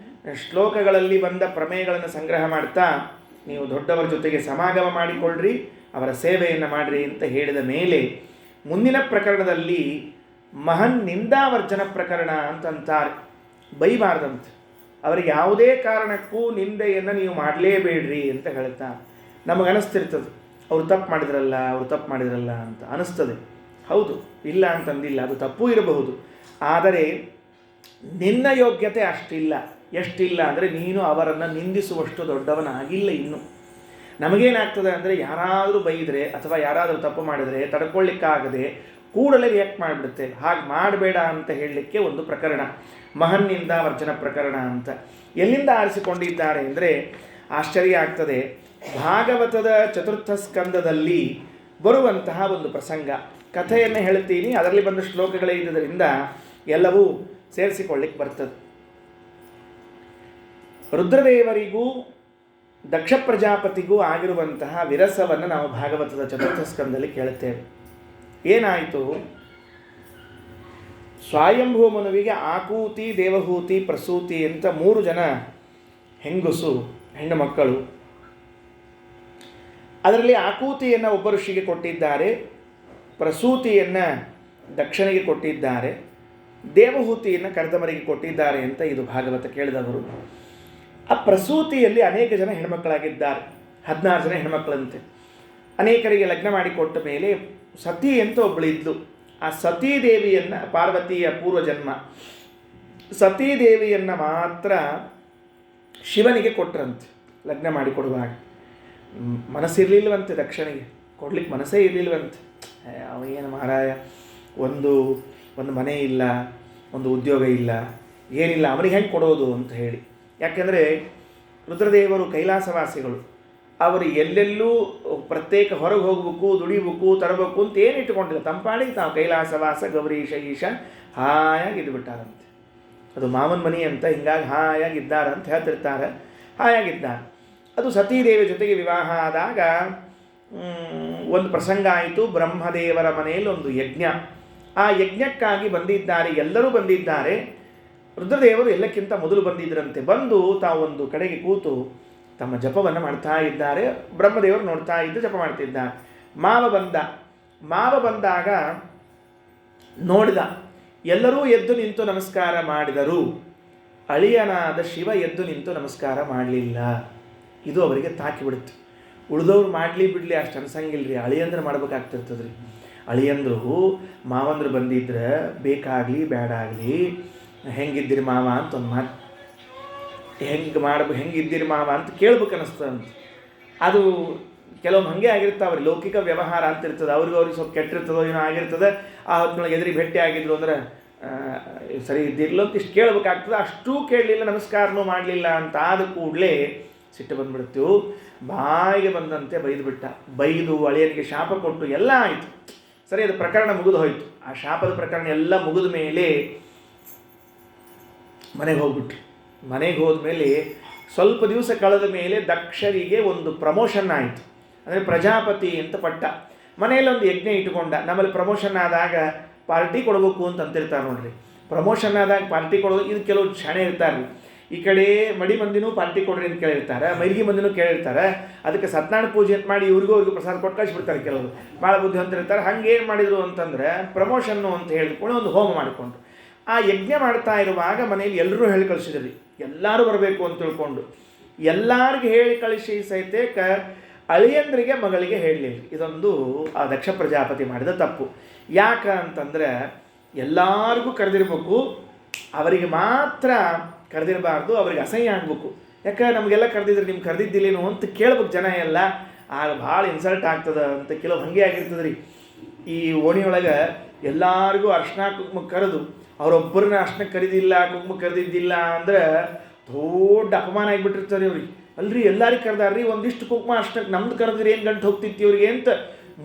ಶ್ಲೋಕಗಳಲ್ಲಿ ಬಂದ ಪ್ರಮೇಯಗಳನ್ನು ಸಂಗ್ರಹ ಮಾಡ್ತಾ ನೀವು ದೊಡ್ಡವರ ಜೊತೆಗೆ ಸಮಾಗಮ ಮಾಡಿಕೊಳ್ಳ್ರಿ, ಅವರ ಸೇವೆಯನ್ನು ಮಾಡಿರಿ ಅಂತ ಹೇಳಿದ ಮೇಲೆ ಮುಂದಿನ ಪ್ರಕರಣದಲ್ಲಿ ಮಹನ್ ನಿಂದಾವರ್ಜನ ಪ್ರಕರಣ ಅಂತಂತಾರೆ. ಬೈಬಾರ್ದಂತೆ, ಅವರಿಗೆ ಯಾವುದೇ ಕಾರಣಕ್ಕೂ ನಿಂದೆಯನ್ನು ನೀವು ಮಾಡಲೇಬೇಡ್ರಿ ಅಂತ ಹೇಳ್ತಾ. ನಮಗನಿಸ್ತಿರ್ತದೆ ಅವರು ತಪ್ಪು ಮಾಡಿದ್ರಲ್ಲ ಅಂತ ಅನಿಸ್ತದೆ. ಹೌದು, ಇಲ್ಲ ಅಂತಂದಿಲ್ಲ, ಅದು ತಪ್ಪು ಇರಬಹುದು. ಆದರೆ ನಿನ್ನ ಯೋಗ್ಯತೆ ಅಷ್ಟಿಲ್ಲ. ಎಷ್ಟಿಲ್ಲ ಅಂದರೆ ನೀನು ಅವರನ್ನು ನಿಂದಿಸುವಷ್ಟು ದೊಡ್ಡವನಾಗಿಲ್ಲ ಇನ್ನು. ನಮಗೇನಾಗ್ತದೆ ಅಂದರೆ ಯಾರಾದರೂ ಬೈದರೆ ಅಥವಾ ಯಾರಾದರೂ ತಪ್ಪು ಮಾಡಿದರೆ ತಡ್ಕೊಳ್ಳಿಕ್ಕಾಗದೆ ಕೂಡಲೇ ರಿಯಾಕ್ಟ್ ಮಾಡಿಬಿಡುತ್ತೆ. ಹಾಗೆ ಮಾಡಬೇಡ ಅಂತ ಹೇಳಲಿಕ್ಕೆ ಒಂದು ಪ್ರಕರಣ, ಮಹನ್ನಿಂದ ವರ್ಜನ ಪ್ರಕರಣ ಅಂತ. ಎಲ್ಲಿಂದ ಆರಿಸಿಕೊಂಡಿದ್ದಾರೆ ಅಂದರೆ ಆಶ್ಚರ್ಯ ಆಗ್ತದೆ. ಭಾಗವತದ ಚತುರ್ಥ ಸ್ಕಂದದಲ್ಲಿ ಬರುವಂತಹ ಒಂದು ಪ್ರಸಂಗ, ಕಥೆಯನ್ನು ಹೇಳ್ತೀನಿ, ಅದರಲ್ಲಿ ಬಂದ ಶ್ಲೋಕಗಳೇ ಇದ್ದುದರಿಂದ ಎಲ್ಲವೂ ಸೇರಿಸಿಕೊಳ್ಳಿಕ್ಕೆ ಬರ್ತದೆ. ರುದ್ರದೇವರಿಗೂ ದಕ್ಷ ಪ್ರಜಾಪತಿಗೂ ಆಗಿರುವಂತಹ ವಿರಸವನ್ನು ನಾವು ಭಾಗವತದ ಚತುರ್ಥ ಸ್ಕಂದದಲ್ಲಿ ಕೇಳುತ್ತೇವೆ. ಏನಾಯಿತು? ಸ್ವಯಂಭೂ ಮನುವಿಗೆ ಆಕೂತಿ, ದೇವಹೂತಿ, ಪ್ರಸೂತಿ ಅಂತ 3 ಜನ ಹೆಣ್ಣು ಮಕ್ಕಳು. ಅದರಲ್ಲಿ ಆಕೂತಿಯನ್ನು ಒಬ್ಬ ಋಷಿಗೆ ಕೊಟ್ಟಿದ್ದಾರೆ, ಪ್ರಸೂತಿಯನ್ನು ದಕ್ಷನಿಗೆ ಕೊಟ್ಟಿದ್ದಾರೆ, ದೇವಹೂತಿಯನ್ನು ಕರೆದಮರಿಗೆ ಕೊಟ್ಟಿದ್ದಾರೆ ಅಂತ ಇದು ಭಾಗವತ ಕೇಳಿದವರು. ಆ ಪ್ರಸೂತಿಯಲ್ಲಿ ಅನೇಕ ಜನ ಹೆಣ್ಮಕ್ಕಳಾಗಿದ್ದಾರೆ, 16 ಜನ ಹೆಣ್ಮಕ್ಕಳಂತೆ. ಅನೇಕರಿಗೆ ಲಗ್ನ ಮಾಡಿಕೊಟ್ಟ ಮೇಲೆ ಸತಿ ಅಂತ ಒಬ್ಬಳಿದ್ಲು. ಆ ಸತೀದೇವಿಯನ್ನು, ಪಾರ್ವತಿಯ ಪೂರ್ವಜನ್ಮ ಸತೀದೇವಿಯನ್ನು ಮಾತ್ರ ಶಿವನಿಗೆ ಕೊಟ್ರಂತೆ ಲಗ್ನ ಮಾಡಿಕೊಡುವಾಗ. ಮನಸ್ಸಿರಲಿಲ್ವಂತೆ ದಕ್ಷನಿಗೆ, ಕೊಡ್ಲಿಕ್ಕೆ ಮನಸ್ಸೇ ಇರಲಿಲ್ವಂತೆ. ಅವೇನು ಮಹಾರಾಯ, ಒಂದು ಮನೆ ಇಲ್ಲ, ಒಂದು ಉದ್ಯೋಗ ಇಲ್ಲ, ಏನಿಲ್ಲ, ಅವನಿಗೆ ಹೆಂಗೆ ಕೊಡೋದು ಅಂತ ಹೇಳಿ. ಯಾಕೆಂದರೆ ರುದ್ರದೇವರು ಕೈಲಾಸವಾಸಿಗಳು, ಅವರು ಎಲ್ಲೆಲ್ಲೂ ಪ್ರತ್ಯೇಕ ಹೊರಗೆ ಹೋಗ್ಬೇಕು, ದುಡಿಬೇಕು, ತರಬೇಕು ಅಂತ ಏನು ಇಟ್ಟುಕೊಂಡಿಲ್ಲ. ತಂಪಾಡಿಗೆ ತಾವು ಕೈಲಾಸವಾಸ ಗೌರೀಶ ಈಶ ಹಾಯಾಗಿದ್ದುಬಿಟ್ಟಾರಂತೆ. ಅದು ಮಾವನ ಮನಿ ಅಂತ, ಹಿಂಗಾಗಿ ಹಾಯಾಗಿದ್ದಾರೆ ಅಂತ ಹೇಳ್ತಿರ್ತಾರೆ. ಹಾಯಾಗಿದ್ದಾರೆ. ಅದು ಸತೀದೇವಿ ಜೊತೆಗೆ ವಿವಾಹ ಆದಾಗ ಒಂದು ಪ್ರಸಂಗ ಆಯಿತು. ಬ್ರಹ್ಮದೇವರ ಮನೆಯಲ್ಲಿ ಒಂದು ಯಜ್ಞ. ಆ ಯಜ್ಞಕ್ಕಾಗಿ ಬಂದಿದ್ದಾರೆ, ಎಲ್ಲರೂ ಬಂದಿದ್ದಾರೆ. ರುದ್ರದೇವರು ಎಲ್ಲಕ್ಕಿಂತ ಮೊದಲು ಬಂದಿದ್ದರಂತೆ. ಬಂದು ತಾವು ಒಂದು ಕಡೆಗೆ ಕೂತು ತಮ್ಮ ಜಪವನ್ನು ಮಾಡ್ತಾ ಇದ್ದಾರೆ. ಬ್ರಹ್ಮದೇವರು ನೋಡ್ತಾ ಇದ್ದು ಜಪ ಮಾಡ್ತಿದ್ದಾರೆ. ಮಾವ ಬಂದಾಗ ನೋಡಿದ, ಎಲ್ಲರೂ ಎದ್ದು ನಿಂತು ನಮಸ್ಕಾರ ಮಾಡಿದರು. ಅಳಿಯನಾದ ಶಿವ ಎದ್ದು ನಿಂತು ನಮಸ್ಕಾರ ಮಾಡಲಿಲ್ಲ. ಇದು ಅವರಿಗೆ ತಾಕಿಬಿಡುತ್ತೆ. ಉಳಿದವ್ರು ಮಾಡಲಿ ಬಿಡಲಿ ಅಷ್ಟು ಅನ್ಸಂಗಿಲ್ರಿ, ಅಳಿಯಂದ್ರೆ ಮಾಡ್ಬೇಕಾಗ್ತಿರ್ತದ್ರಿ. ಅಳಿಯಂದ್ರು ಮಾವಂದ್ರು ಬಂದಿದ್ರೆ ಬೇಕಾಗಲಿ ಬೇಡಾಗಲಿ ಹೆಂಗಿದ್ದೀರಿ ಮಾವ ಅಂತ ಒಂದು ಮಾತು, ಹೆಂಗಿದ್ದೀರಿ ಮಾವ ಅಂತ ಕೇಳ್ಬೇಕು ಅನ್ನಿಸ್ತದಂತೆ. ಅದು ಕೆಲವೊಮ್ಮೆ ಹಾಗೆ ಆಗಿರ್ತಾವ್ರಿ, ಲೌಕಿಕ ವ್ಯವಹಾರ ಅಂತ ಇರ್ತದೆ. ಅವ್ರಿಗೆ ಸ್ವಲ್ಪ ಕೆಟ್ಟಿರ್ತದೋ ಏನೋ ಆಗಿರ್ತದೆ. ಆ ಹೊತ್ತಿನೊಳಗೆ ಎದುರಿಗೆ ಭೇಟಿ ಆಗಿದ್ರು ಅಂದ್ರೆ ಸರಿ ಇದ್ದಿರ್ಲೋ ಅಂತ ಇಷ್ಟು ಕೇಳಬೇಕಾಗ್ತದೆ. ಅಷ್ಟೂ ಕೇಳಲಿಲ್ಲ, ನಮಸ್ಕಾರನೂ ಮಾಡಲಿಲ್ಲ ಅಂತ ಆದ ಕೂಡಲೇ ಸಿಟ್ಟು ಬಂದುಬಿಡ್ತೀವಿ. ಬಾಯಿಗೆ ಬಂದಂತೆ ಬೈದು ಅಳಿಯನಿಗೆ ಶಾಪ ಕೊಟ್ಟು ಎಲ್ಲ ಆಯಿತು. ಸರಿ, ಅದು ಪ್ರಕರಣ ಮುಗಿದು ಹೋಯಿತು. ಆ ಶಾಪದ ಪ್ರಕರಣ ಎಲ್ಲ ಮುಗಿದ ಮೇಲೆ ಮನೆಗೆ ಹೋಗ್ಬಿಟ್ರು. ಮನೆಗೆ ಹೋದ್ಮೇಲೆ ಸ್ವಲ್ಪ ದಿವಸ ಕಳೆದ ಮೇಲೆ ದಕ್ಷರಿಗೆ ಒಂದು ಪ್ರಮೋಷನ್ ಆಯಿತು. ಅಂದರೆ ಪ್ರಜಾಪತಿ ಅಂತ ಪಟ್ಟ. ಮನೆಯಲ್ಲಿ ಒಂದು ಯಜ್ಞ ಇಟ್ಟುಕೊಂಡ. ನಮ್ಮಲ್ಲಿ ಪ್ರಮೋಷನ್ ಆದಾಗ ಪಾರ್ಟಿ ಕೊಡಬೇಕು ಅಂತ ಅಂತಿರ್ತಾರೆ ನೋಡ್ರಿ. ಪ್ರಮೋಷನ್ ಆದಾಗ ಪಾರ್ಟಿ ಕೊಡೋದು, ಇದು ಕೆಲವು ಕ್ಷಣೆ ಇರ್ತಾರೆ. ಈ ಕಡೆ ಮಡಿ ಮಂದಿನೂ ಪಾರ್ಟಿ ಕೊಡ್ರಿ ಅಂತ ಕೇಳಿರ್ತಾರೆ, ಮೈಲಿಗೆ ಮಂದಿನೂ ಕೇಳಿರ್ತಾರೆ. ಅದಕ್ಕೆ ಸತ್ಯನಾರಾಯಣ ಪೂಜೆ ಅಂತ ಮಾಡಿ ಅವ್ರಿಗೂ ಪ್ರಸಾದ ಕೊಟ್ಟು ಕಳಿಸ್ಬಿಡ್ತಾರೆ. ಕೆಲವರು ಭಾಳ ಬುದ್ಧಿವಂತರಿರ್ತಾರೆ. ಹಂಗೇನು ಮಾಡಿದರು ಅಂತಂದರೆ ಪ್ರಮೋಷನ್ನು ಅಂತ ಹೇಳಿಕೊಂಡು ಒಂದು ಹೋಮ ಮಾಡಿಕೊಂಡು ಆ ಯಜ್ಞ ಮಾಡ್ತಾ ಇರುವಾಗ ಮನೆಯಲ್ಲಿ ಎಲ್ಲರೂ ಹೇಳಿ ಕಳಿಸಿದ್ರಿ. ಎಲ್ಲರೂ ಬರಬೇಕು ಅಂತ ತಿಳ್ಕೊಂಡು ಎಲ್ಲರಿಗೂ ಹೇಳಿ ಕಳಿಸಿ ಸಹಿತ ಅಳಿಯಂದ್ರಿಗೆ ಮಗಳಿಗೆ ಹೇಳಲಿಲ್ಲ. ಇದೊಂದು ಆ ದಕ್ಷ ಪ್ರಜಾಪತಿ ಮಾಡಿದ ತಪ್ಪು. ಯಾಕ ಅಂತಂದರೆ ಎಲ್ಲರಿಗೂ ಕರೆದಿರ್ಬೇಕು, ಅವರಿಗೆ ಮಾತ್ರ ಕರೆದಿರಬಾರ್ದು. ಅವರಿಗೆ ಅಸಹ್ಯ ಆಗಬೇಕು. ಯಾಕೆ ನಮಗೆಲ್ಲ ಕರೆದಿದ್ರೆ ನಿಮ್ಗೆ ಕರೆದಿದ್ದಿಲ್ಲೇನು ಅಂತ ಕೇಳ್ಬೇಕು ಜನ ಎಲ್ಲ. ಆಗ ಭಾಳ ಇನ್ಸಲ್ಟ್ ಆಗ್ತದೆ ಅಂತ ಕೆಲವು ಹಾಗೆ ಆಗಿರ್ತದೆ ರೀ. ಈ ಓಣಿಯೊಳಗೆ ಎಲ್ಲರಿಗೂ ಅರ್ಶಿನ ಕುಂಕುಮ ಕರೆದು ಅವರೊಬ್ಬರನ್ನ ಅರ್ಶಿನ ಕರೆದಿಲ್ಲ, ಕುಂಕುಮ ಕರೆದಿದ್ದಿಲ್ಲ ಅಂದ್ರೆ ದೊಡ್ಡ ಅಪಮಾನ ಆಗಿಬಿಟ್ಟಿರ್ತಾರೆ ಅವ್ರಿಗೆ. ಅಲ್ರಿ ಎಲ್ಲರಿಗೆ ಕರೆದಾರ್ರಿ, ಒಂದಿಷ್ಟು ಕುಂಕುಮ ಅರ್ಶನಕ್ಕೆ ನಮ್ದು ಕರೆದ್ರೆ ಏನು ಗಂಟು ಹೋಗ್ತಿತ್ತು ಇವ್ರಿಗೆ ಅಂತ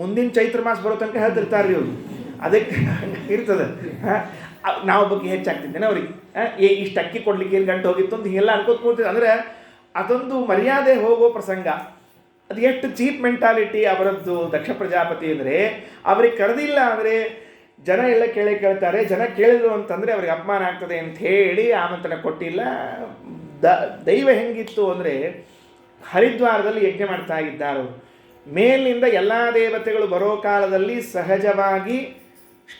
ಮುಂದಿನ ಚೈತ್ರ ಮಾಸ ಬರೋ ತನಕ ಹೇಳ್ತಿರ್ತಾರೆ ರೀ ಅವ್ರು. ಅದಕ್ಕೆ ಇರ್ತದೆ. ನಾವು ಬಗ್ಗೆ ಹೆಚ್ಚಾಗ್ತಿದ್ದೇನೆ ಅವ್ರಿಗೆ ಇಷ್ಟು ಅಕ್ಕಿ ಕೊಡ್ಲಿಕ್ಕೆ ಏನು ಗಂಟು ಹೋಗಿತ್ತು ಅಂತ ಹೀಗೆಲ್ಲ ಅನ್ಕೋತ ಕೂತಿದ್ದೆ. ಅಂದರೆ ಅದೊಂದು ಮರ್ಯಾದೆ ಹೋಗೋ ಪ್ರಸಂಗ. ಅದು ಎಷ್ಟು ಚೀಪ್ ಮೆಂಟಾಲಿಟಿ ಅವರದ್ದು ದಕ್ಷ ಪ್ರಜಾಪತಿ. ಅಂದರೆ ಅವ್ರಿಗೆ ಕರೆದಿಲ್ಲ ಅಂದರೆ ಜನ ಎಲ್ಲ ಕೇಳ್ತಾರೆ. ಜನ ಕೇಳಿದ್ರು ಅಂತಂದರೆ ಅವ್ರಿಗೆ ಅಪಮಾನ ಆಗ್ತದೆ ಅಂತ ಹೇಳಿ ಆಮಂತ್ರಣ ಕೊಟ್ಟಿಲ್ಲ. ದೈವ ಹೆಂಗಿತ್ತು ಅಂದರೆ ಹರಿದ್ವಾರದಲ್ಲಿ ಯಜ್ಞ ಮಾಡ್ತಾ ಇದ್ದಾರೆ ಅವರು. ಮೇಲಿನಿಂದ ಎಲ್ಲ ದೇವತೆಗಳು ಬರೋ ಕಾಲದಲ್ಲಿ ಸಹಜವಾಗಿ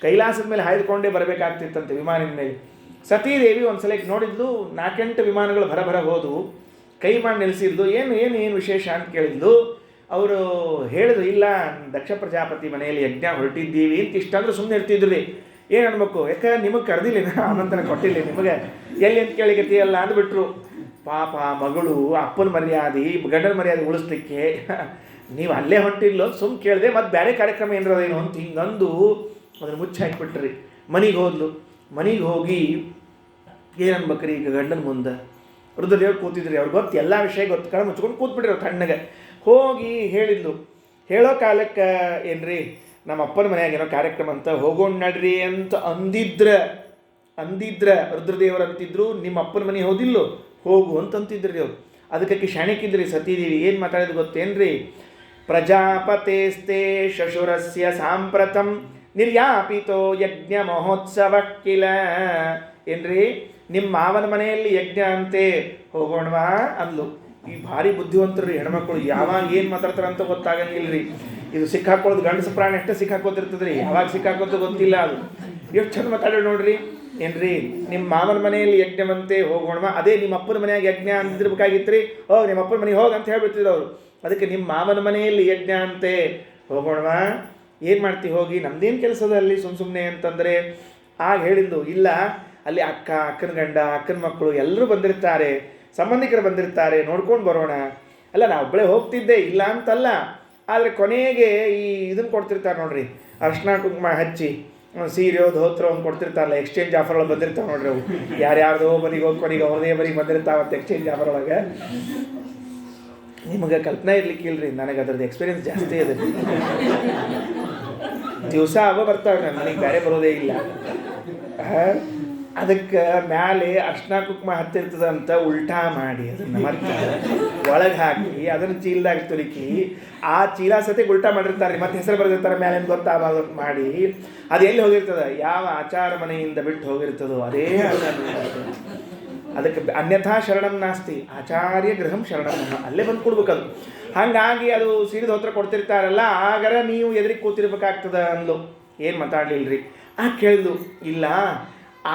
ಕೈಲಾಸದ ಮೇಲೆ ಹಾಯ್ದುಕೊಂಡೇ ಬರಬೇಕಾಗ್ತಿತ್ತಂತೆ ವಿಮಾನದ ಮೇಲೆ. ಸತೀದೇವಿ ಒಂದು ಸಲ ನೋಡಿದ್ಲು, 4-8 ವಿಮಾನಗಳು ಭರ ಹೋದವು. ಕೈ ಮಾಡಿ ನಿಲ್ಲಿಸಿದ್ಲು. ಏನು ವಿಶೇಷ ಅಂತ ಕೇಳಿದ್ಲು. ಅವರು ಹೇಳಿದ್ರು, ಇಲ್ಲ ದಕ್ಷ ಪ್ರಜಾಪತಿ ಮನೆಯಲ್ಲಿ ಯಜ್ಞ ಹೊರಟಿದ್ದೀವಿ ಅಂತ. ಇಷ್ಟಂದ್ರೆ ಸುಮ್ಮನೆ ಇರ್ತಿದ್ರು ರೀ. ಏನು ಅನ್ಬೇಕು, ಯಾಕೆ ನಿಮಗೆ ಕರೆದಿಲ್ಲ, ಆಮಂತ್ರಣ ಕೊಟ್ಟಿಲ್ಲ ನಿಮಗೆ, ಎಲ್ಲಿ ಅಂತ ಕೇಳಿಗತಿಯಲ್ಲ ಅಂದ್ಬಿಟ್ರು. ಪಾಪ ಮಗಳು ಅಪ್ಪನ ಮರ್ಯಾದೆ ಗಂಡನ ಮರ್ಯಾದೆ ಉಳಿಸ್ಲಿಕ್ಕೆ ನೀವು ಅಲ್ಲೇ ಹೊಂಟಿಲ್ಲೋ ಸುಮ್ಮನೆ ಕೇಳಿದೆ, ಮತ್ತು ಬೇರೆ ಕಾರ್ಯಕ್ರಮ ಏನಿರೋದೇನು ಅಂತ ಹಿಂಗಂದು ಅದನ್ನು ಮುಚ್ಚಿ ಹಾಕಿಬಿಟ್ರಿ. ಮನೆಗೆ ಹೋದ್ಲು. ಮನೆಗೆ ಹೋಗಿ ಏನನ್ಬೇಕ್ರಿ ಈಗ ಗಂಡನ ಮುಂದೆ ರುದ್ರದೇವ್ರು ಕೂತಿದ್ರಿ. ಅವ್ರಿಗೆ ಗೊತ್ತು, ಎಲ್ಲ ವಿಷಯ ಗೊತ್ತು, ಕಡೆ ಮುಚ್ಕೊಂಡು ಕೂತ್ಬಿಟ್ರಿ ಅವ್ರು ತಣ್ಣಗೆ. ಹೋಗಿ ಹೇಳಿದ್ಲು. ಹೇಳೋ ಕಾಲಕ್ಕೆ ಏನ್ರಿ ನಮ್ಮ ಅಪ್ಪನ ಮನೆಯಾಗ ಏನೋ ಕಾರ್ಯಕ್ರಮ ಅಂತ ಹೋಗೋಣ ನಡ್ರಿ ಅಂತ ಅಂದಿದ್ರ ರುದ್ರದೇವರು ಅಂತಿದ್ರು, ನಿಮ್ಮ ಅಪ್ಪನ ಮನೆ ಹೋದಿಲ್ಲೋ ಹೋಗು ಅಂತಂತಿದ್ರಿ ಅವ್ರು. ಅದಕ್ಕೆ ಶಾಣಿಕಿದ್ರಿ ಸತೀದೇವಿ. ಏನು ಮಾತಾಡಿದ್ರು ಗೊತ್ತೇನ್ರಿ? ಪ್ರಜಾಪತೇಸ್ತೆ ಶಶುರಸ್ಯ ಸಾಂಪ್ರತಂ ನಿರ್ಯಾಪಿತೋ ಯಜ್ಞ ಮಹೋತ್ಸವ ಕಿಲ. ಏನ್ರಿ ನಿಮ್ಮ ಮಾವನ ಮನೆಯಲ್ಲಿ ಯಜ್ಞ ಅಂತೆ, ಹೋಗೋಣವಾ ಅಂದ್ಲು. ಈ ಭಾರಿ ಬುದ್ಧಿವಂತರು ಹೆಣ್ಮಕ್ಳು, ಯಾವಾಗ ಏನು ಮಾತಾಡ್ತಾರೆ ಅಂತ ಗೊತ್ತಾಗಂಗಿಲ್ರಿ. ಇದು ಸಿಕ್ಕಾಕೊಳ್ಳೋದು ಗಂಡಸ ಪ್ರಾಣಿ ಅಷ್ಟೇ ಸಿಕ್ಕಾಕೋತಿರ್ತದ್ರಿ, ಯಾವಾಗ ಸಿಕ್ಕಾಕೋತ ಗೊತ್ತಿಲ್ಲ. ಅದು ಎಷ್ಟು ಚಂದ ಮಾತಾಡೋದು ನೋಡ್ರಿ. ಏನ್ರಿ ನಿಮ್ಮ ಮಾವನ ಮನೆಯಲ್ಲಿ ಯಜ್ಞವಂತೆ ಹೋಗೋಣ, ಅದೇ ನಿಮ್ಮ ಅಪ್ಪನ ಮನೆಯಾಗ ಯಜ್ಞ ಅಂತಿರ್ಬೇಕಾಗಿತ್ತು ರೀ. ನಿಮ್ಮ ಅಪ್ಪನ ಮನೆಗೆ ಹೋಗಿ ಅಂತ ಹೇಳ್ಬಿಡ್ತಿದ್ರು ಅವರು. ಅದಕ್ಕೆ ನಿಮ್ಮ ಮಾವನ ಮನೆಯಲ್ಲಿ ಯಜ್ಞ ಅಂತೆ ಹೋಗೋಣ, ಏನು ಮಾಡ್ತಿ ಹೋಗಿ, ನಮ್ದೇನು ಕೆಲಸದ ಅಲ್ಲಿ ಸುಮ್ಮನೆ ಅಂತಂದರೆ ಆಗ ಹೇಳಿದ್ದು, ಇಲ್ಲ ಅಲ್ಲಿ ಅಕ್ಕ, ಅಕ್ಕನ ಗಂಡ, ಅಕ್ಕನ ಮಕ್ಕಳು ಎಲ್ಲರೂ ಬಂದಿರ್ತಾರೆ, ಸಂಬಂಧಿಕರು ಬಂದಿರ್ತಾರೆ, ನೋಡ್ಕೊಂಡು ಬರೋಣ. ಅಲ್ಲ ನಾ ಒಬ್ಬಳೇ ಹೋಗ್ತಿದ್ದೆ, ಇಲ್ಲ ಅಂತಲ್ಲ, ಆದರೆ ಕೊನೆಗೆ ಈ ಇದನ್ನು ಕೊಡ್ತಿರ್ತಾರೆ ನೋಡ್ರಿ, ಅರ್ಶಿನ ಕುಂಕುಮ ಹಚ್ಚಿ ಸೀರೆಯೋ ಧೋತ್ರ ಒಂದು ಕೊಡ್ತಿರ್ತಾರಲ್ಲ, ಎಕ್ಸ್ಚೇಂಜ್ ಆಫರ್ ಒಳಗೆ ಬಂದಿರ್ತಾವೆ ನೋಡ್ರಿ ಅವು. ಯಾರ್ಯಾರ್ದೋ ಮನೆಗೆ ಹೋಗಿ ಕೊನೆಗೆ ಅವ್ರದೇ ಮನೆಗೆ ಬಂದಿರ್ತಾವಂತೆ ಎಕ್ಸ್ಚೇಂಜ್ ಆಫರ್ ಒಳಗೆ. ನಿಮಗೆ ಕಲ್ಪನೆ ಇರ್ಲಿಕ್ಕಿಲ್ರಿ, ನನಗೆ ಅದ್ರದ್ದು ಎಕ್ಸ್ಪೀರಿಯನ್ಸ್ ಜಾಸ್ತಿ ಇದೆ. ದಿವಸ ಅವ ಬರ್ತಾವೆ, ನನ್ನ ಮನೆಗೆ ಬೇರೆ ಬರೋದೇ ಇಲ್ಲ. ಅದಕ್ಕೆ ಮ್ಯಾಲೆ ಅರ್ಶಿನ ಕುಂಕುಮ ಹತ್ತಿರ್ತದಂತ ಉಲ್ಟಾ ಮಾಡಿ ಅದನ್ನು ಮತ್ತೆ ಒಳಗೆ ಹಾಕಿ ಅದನ್ನು ಚೀಲದಾಗ ತುರುಕಿ ಆ ಚೀಲ ಸತಿ ಉಲ್ಟಾ ಮಾಡಿರ್ತಾರೆ, ಮತ್ತೆ ಹೆಸರು ಬರೆದಿರ್ತಾರೆ ಮೇಲೆ ಗೊತ್ತಾಗ ಮಾಡಿ. ಅದು ಎಲ್ಲಿ ಹೋಗಿರ್ತದೆ, ಯಾವ ಆಚಾರ ಮನೆಯಿಂದ ಬಿಟ್ಟು ಹೋಗಿರ್ತದೋ ಅದೇ ಅದಕ್ಕೆ ಅನ್ಯಥಾ ಶರಣಂ ನಾಸ್ತಿ ಆಚಾರ್ಯ ಗೃಹಂ ಶರಣಂ, ಅಲ್ಲೇ ಬಂದು ಕೊಡ್ಬೇಕದು. ಹಾಗಾಗಿ ಅದು ಸೀರಿದ ಹೊತ್ರ ಕೊಡ್ತಿರ್ತಾರಲ್ಲ, ಆಗರ ನೀವು ಎದುರಿಗೆ ಕೂತಿರ್ಬೇಕಾಗ್ತದ ಅಂದ್ಲು. ಏನು ಮಾತಾಡಲಿಲ್ರಿ. ಕೇಳಿದ್ಲು, ಇಲ್ಲ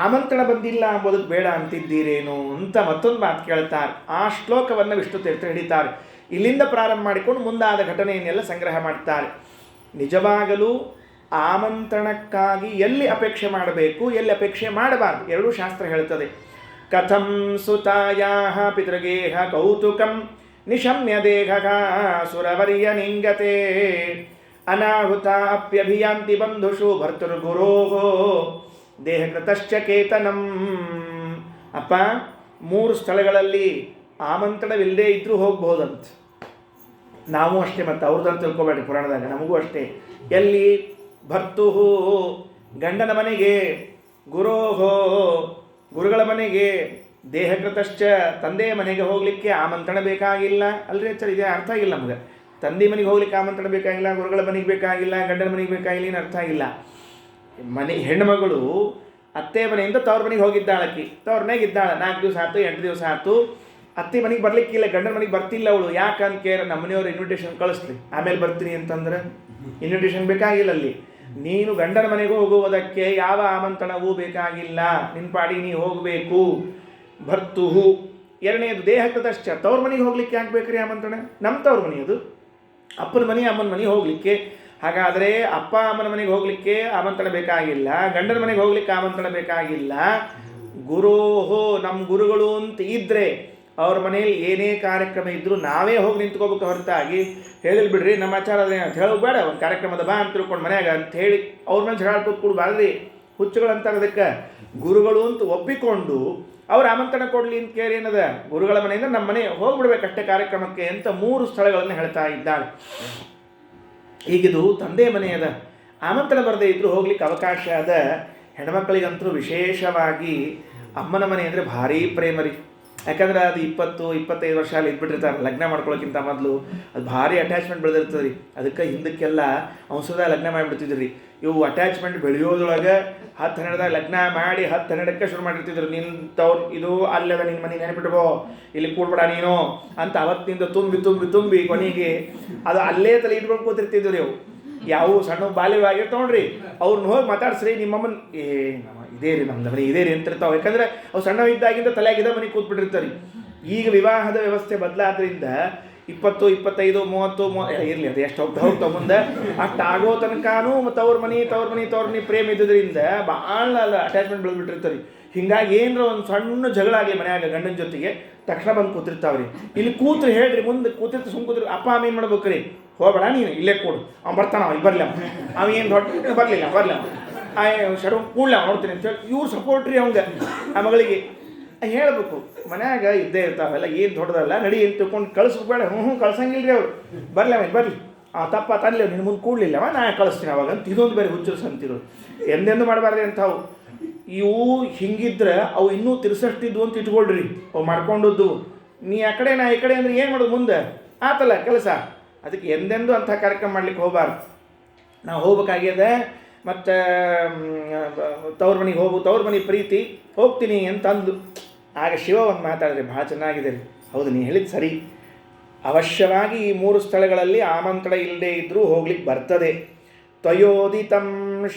ಆಮಂತ್ರಣ ಬಂದಿಲ್ಲ ಅಂಬೋದಕ್ಕೆ ಬೇಡ ಅಂತಿದ್ದೀರೇನು ಅಂತ ಮತ್ತೊಂದು ಮಾತು ಕೇಳ್ತಾರೆ. ಆ ಶ್ಲೋಕವನ್ನು ವಿಷ್ಣು ತೀರ್ಥ ಹಿಡಿತಾರೆ. ಇಲ್ಲಿಂದ ಪ್ರಾರಂಭ ಮಾಡಿಕೊಂಡು ಮುಂದಾದ ಘಟನೆಯನ್ನೆಲ್ಲ ಸಂಗ್ರಹ ಮಾಡ್ತಾರೆ. ನಿಜವಾಗಲೂ ಆಮಂತ್ರಣಕ್ಕಾಗಿ ಎಲ್ಲಿ ಅಪೇಕ್ಷೆ ಮಾಡಬೇಕು, ಎಲ್ಲಿ ಅಪೇಕ್ಷೆ ಮಾಡಬಾರ್ದು, ಎರಡೂ ಶಾಸ್ತ್ರ ಹೇಳ್ತದೆ. ಕಥಂ ಸುತಾಯಾಹ ಪಿತೃಗೇಹ ಕೌತುಕಂ ನಿಶಮ್ಯ ದೇಹಕ ಸುರವರ್ಯ ನಿಂಗತೆ ಅನಾಹುತ ಅಪ್ಯಭಿಯಾಂತಿ ಬಂಧುಷು ಭರ್ತೃಗುರೋಹೋ ದೇಹಕೃತಶ್ಚ ಕೇತನಂ. ಅಪ್ಪ, 3 ಸ್ಥಳಗಳಲ್ಲಿ ಆಮಂತ್ರಣವಿಲ್ಲದೆ ಇದ್ರೂ ಹೋಗ್ಬೋದಂತ. ನಾವು ಅಷ್ಟೇ, ಮತ್ತು ಅವ್ರದಂತ ತಿಳ್ಕೊಬೇಡಿ, ಪುರಾಣದಾಗ ನಮಗೂ ಅಷ್ಟೇ. ಎಲ್ಲಿ? ಭರ್ತುಹು ಗಂಡನ ಮನೆಗೆ, ಗುರೋಹೋ ಗುರುಗಳ ಮನೆಗೆ, ದೇಹಕೃತಶ್ಚ ತಂದೆಯ ಮನೆಗೆ ಹೋಗಲಿಕ್ಕೆ ಆಮಂತ್ರಣ ಬೇಕಾಗಿಲ್ಲ. ಅಲ್ರಿ ಸರ್, ಇದೇ ಅರ್ಥ ಆಗಿಲ್ಲ ನಮಗೆ. ತಂದೆ ಮನೆಗೆ ಹೋಗ್ಲಿಕ್ಕೆ ಆಮಂತ್ರಣ ಬೇಕಾಗಿಲ್ಲ, ಗುರುಗಳ ಮನೆಗೆ ಬೇಕಾಗಿಲ್ಲ, ಗಂಡನ ಮನೆಗೆ ಬೇಕಾಗಿಲ್ಲ, ಏನು ಅರ್ಥ ಆಗಿಲ್ಲ. ಹೆಣ್ಣುಮಗಳು ಅತ್ತೆ ಮನೆಯಿಂದ ತವ್ರ ಮನೆಗೆ ಹೋಗಿದ್ದಾಳಕ್ಕಿ, ತವ್ರ ಮನೆಗೆ ಇದ್ದಾಳೆ 4 ದಿವಸ ಆಯ್ತು, 8 ದಿವಸ ಆಯ್ತು. ಅತ್ತೆ ಮನೆಗೆ ಬರ್ಲಿಕ್ಕಿಲ್ಲ, ಗಂಡನ ಮನೆಗೆ ಬರ್ತಿಲ್ಲ ಅವಳು. ಯಾಕಂತ ಕೇರ ನಮ್ಮ ಮನೆಯವ್ರು ಇನ್ವಿಟೇಷನ್ ಕಳಿಸ್ಲಿ, ಆಮೇಲೆ ಬರ್ತೀನಿ ಅಂತಂದ್ರೆ ಇನ್ವಿಟೇಷನ್ ಬೇಕಾಗಿಲ್ಲ. ಅಲ್ಲಿ ನೀನು ಗಂಡನ ಮನೆಗೂ ಹೋಗುವುದಕ್ಕೆ ಯಾವ ಆಮಂತ್ರಣವೂ ಬೇಕಾಗಿಲ್ಲ, ನಿನ್ನ ಪಾಡಿ ನೀ ಹೋಗಬೇಕು. ಭರ್ತುಹು. ಎರಡನೇದು ದೇಹಕೃತಶ್ಚ, ತವ್ರ ಮನೆಗೆ ಹೋಗ್ಲಿಕ್ಕೆ ಯಾಕೆ ಬೇಕ್ರಿ ಆಮಂತ್ರಣ? ನಮ್ಮ ತವ್ರ ಮನೆ ಅದು, ಅಪ್ಪನ ಮನೆ ಅಮ್ಮನ ಮನೆಗೆ ಹೋಗಲಿಕ್ಕೆ. ಹಾಗಾದರೆ ಅಪ್ಪ ಅಮ್ಮನ ಮನೆಗೆ ಹೋಗಲಿಕ್ಕೆ ಆಮಂತ್ರಣ ಬೇಕಾಗಿಲ್ಲ, ಗಂಡನ ಮನೆಗೆ ಹೋಗ್ಲಿಕ್ಕೆ ಆಮಂತ್ರಣ ಬೇಕಾಗಿಲ್ಲ. ಗುರೋಹೋ, ನಮ್ಮ ಗುರುಗಳು ಅಂತ ಇದ್ದರೆ ಅವ್ರ ಮನೆಯಲ್ಲಿ ಏನೇ ಕಾರ್ಯಕ್ರಮ ಇದ್ದರೂ ನಾವೇ ಹೋಗಿ ನಿಂತ್ಕೋಬೇಕು ಹೊರತಾಗಿ ಹೇಳಿಲ್ ಬಿಡ್ರಿ ನಮ್ಮ ಆಚಾರ ಅಂತ ಹೇಳೋಬೇಡ, ಒಂದು ಕಾರ್ಯಕ್ರಮದ ಬಾ ಅಂತ ತಿಳ್ಕೊಂಡು ಮನ್ಯಾಗ ಅಂತ ಹೇಳಿ ಅವ್ರ ಮನೆ ಜಗಳ ಕೂಡ್ಬಾರ್ದ್ರಿ. ಹುಚ್ಚುಗಳಂತಾರೆ ಅದಕ್ಕೆ. ಗುರುಗಳು ಅಂತ ಒಪ್ಪಿಕೊಂಡು ಅವ್ರು ಆಮಂತ್ರಣ ಕೊಡಲಿ ಅಂತ ಕೇಳಿ ಏನದ, ಗುರುಗಳ ಮನೆಯಿಂದ ನಮ್ಮ ಮನೆ ಹೋಗ್ಬಿಡ್ಬೇಕಷ್ಟೇ ಕಾರ್ಯಕ್ರಮಕ್ಕೆ ಅಂತ 3 ಸ್ಥಳಗಳನ್ನು ಹೇಳ್ತಾ ಇದ್ದಾಳೆ. ಈಗಿದು ತಂದೆ ಮನೆಯದ, ಆಮಂತ್ರಣ ಬರದೇ ಇದ್ದರೂ ಹೋಗ್ಲಿಕ್ಕೆ ಅವಕಾಶ ಅದ. ಹೆಣ್ಮಕ್ಳಿಗಂತೂ ವಿಶೇಷವಾಗಿ ಅಮ್ಮನ ಮನೆ ಅಂದರೆ ಭಾರೀ ಪ್ರೇಮರಿ. ಯಾಕಂದ್ರೆ ಅದು 20-25 ವರ್ಷ ಅಲ್ಲಿ ಇದ್ಬಿಟ್ಟಿರ್ತಾರೆ ಲಗ್ನ ಮಾಡ್ಕೊಳ್ಳೋಕ್ಕಿಂತ ಮೊದಲು. ಅದು ಭಾರಿ ಅಟ್ಯಾಚ್ಮೆಂಟ್ ಬೆಳೆದಿರ್ತದೆ ರೀ. ಅದಕ್ಕೆ ಹಿಂದಕ್ಕೆಲ್ಲ ಔಷಧ ಲಗ್ನ ಮಾಡಿಬಿಡ್ತಿದ್ರು ರೀ. ಇವು ಅಟ್ಯಾಚ್ಮೆಂಟ್ ಬೆಳೆಯೋದ್ರೊಳಗೆ 10-12 ಲಗ್ನ ಮಾಡಿ 10-12ಕ್ಕೆ ಶುರು ಮಾಡಿರ್ತಿದ್ರು. ನಿಂತವ್ರು ಇದು ಅಲ್ಲದ ನಿನ್ನ ಮನೆ ನೆನಪಿಟ್ಕೋ, ಇಲ್ಲಿ ಕೂಡ್ಬೇಡ ನೀನು ಅಂತ ಅವತ್ತಿನಿಂದ ತುಂಬಿ ತುಂಬಿ ತುಂಬಿ ಕೊನೆಗೆ ಅದು ಅಲ್ಲೇ ತಲೆ ಇಟ್ಕೊಂಡು ಕೂತಿರ್ತಿದ್ರು ರೀ. ಅವು ಯಾವ ಸಣ್ಣ ಬಾಲ್ಯವಾಗಿರ್ತಾವ್ರಿ, ಅವ್ರನ್ನ ಹೋಗಿ ಮಾತಾಡ್ಸ್ರಿ, ನಿಮ್ಮಮ್ಮನ ಇದೇ ರೀ ನಮ್ಮ ಮನೆ ಇದೇ ರೀ ಅಂತಿರ್ತಾವೆ. ಯಾಕಂದ್ರೆ ಅವು ಸಣ್ಣ ಇದ್ದಾಗಿಂದ ತಲೆಯಾಗಿದ್ದ ಮನೆಗೆ ಕೂತ್ಬಿಟ್ಟಿರ್ತಾರೆ. ಈಗ ವಿವಾಹದ ವ್ಯವಸ್ಥೆ ಬದಲಾದ್ರಿಂದ 20, 25, 30 ಇರಲಿ, ಅದು ಎಷ್ಟು ಹೋಗ್ತಾ ಮುಂದೆ ಅಷ್ಟು ಆಗೋ ತನಕನೂ ತವ್ರ ಮನೆ ಪ್ರೇಮ ಇದ್ದಿದ್ದರಿಂದ ಭಾಳ ಅಟ್ಯಾಚ್ಮೆಂಟ್ ಬೆಳೆದ್ಬಿಟ್ಟಿರ್ತಾರೆ. ಹಿಂಗಾಗಿ ಏನರ ಒಂದು ಸಣ್ಣ ಜಗಳ ಆಗಲಿ ಮನ್ಯಾಗ ಗಂಡನ ಜೊತೆಗೆ ತಕ್ಷಣ ಬಂದು ಕೂತಿರ್ತಾವ್ರಿ. ಇಲ್ಲಿ ಕೂತ್ರಿ ಹೇಳ್ರಿ, ಮುಂದೆ ಕೂತಿರ್ತ ಸುಮ್ ಕೂತ್ರಿ. ಅಪ್ಪ ಅಮ್ಮ ಏನು ಮಾಡ್ಬೇಕು ರೀ, ಹೋಗಬೇಡ ನೀನು ಇಲ್ಲೇ ಕೊಡು, ಅವ್ನು ಬರ್ತಾನ, ಇಲ್ಲಿ ಬರಲಿ, ಅವೇನು ದೊಡ್ಡ ಬರಲಿಲ್ಲ ಶರು ಕೂಡ್ಲ ನೋಡ್ತೀನಿ ಅಂತೇಳಿ ಇವ್ರು ಸಪೋರ್ಟ್ ರೀ ಅವಂಗೆ. ಆ ಮಗಳಿಗೆ ಹೇಳಬೇಕು, ಮನ್ಯಾಗ ಇದ್ದೇ ಇರ್ತಾವೆಲ್ಲ, ಏನು ದೊಡ್ಡದಲ್ಲ, ನಡಿ ಏನು ತಿಳ್ಕೊಂಡು ಕಳಿಸ್ಬೇಡ. ಕಳ್ಸಂಗಿಲ್ಲ ರೀ ಅವ್ರು. ಬರಲಿ ತಪ್ಪ ತರಲಿ, ನಿನ್ನ ಮುಂದೆ ಕೂಡಲಿಲ್ಲವ, ನಾ ಕಳಿಸ್ತೀನಿ ಅವಾಗ ಅಂತ. ಇದೊಂದು ಬೇರೆ ಹುಚ್ಚರು ಸಂತಿರು ಎಂದೆಂದು ಮಾಡಬಾರ್ದು ಅಂಥವು. ಇವು ಹಿಂಗಿದ್ರೆ ಅವು ಇನ್ನೂ ತಿರ್ಸಷ್ಟಿದ್ವು ಅಂತ ಇಟ್ಕೊಳ್ರಿ. ಅವು ಮಾಡ್ಕೊಂಡದ್ದು ನೀ ಆ ಕಡೆ ನಾ ಈ ಕಡೆ ಅಂದ್ರೆ ಏನು ಮಾಡೋದು ಮುಂದೆ ಆತಲ್ಲ ಕೆಲಸ. ಅದಕ್ಕೆ ಎಂದೆಂದು ಅಂಥ ಕಾರ್ಯಕ್ರಮ ಮಾಡ್ಲಿಕ್ಕೆ ಹೋಗಬಾರ್ದು. ನಾವು ಹೋಗ್ಬೇಕಾಗ್ಯದ. ಮತ್ತು ತವ್ರ ಮನೆಗೆ ತವ್ರ ಮನೆ ಪ್ರೀತಿ ಹೋಗ್ತೀನಿ ಅಂತ ಅಂದು ಆಗ ಶಿವ ಒಂದು ಮಾತಾಡಿದ್ರೆ ಭಾಳ ಚೆನ್ನಾಗಿದೆ ರೀ. ಹೌದು, ನೀ ಹೇಳಿದ್ದು ಸರಿ. ಅವಶ್ಯವಾಗಿ ಈ 3 ಸ್ಥಳಗಳಲ್ಲಿ ಆಮಂತ್ರಣ ಇಲ್ಲದೆ ಇದ್ದರೂ ಹೋಗ್ಲಿಕ್ಕೆ ಬರ್ತದೆ. ತ್ವಯೋದಿತಂ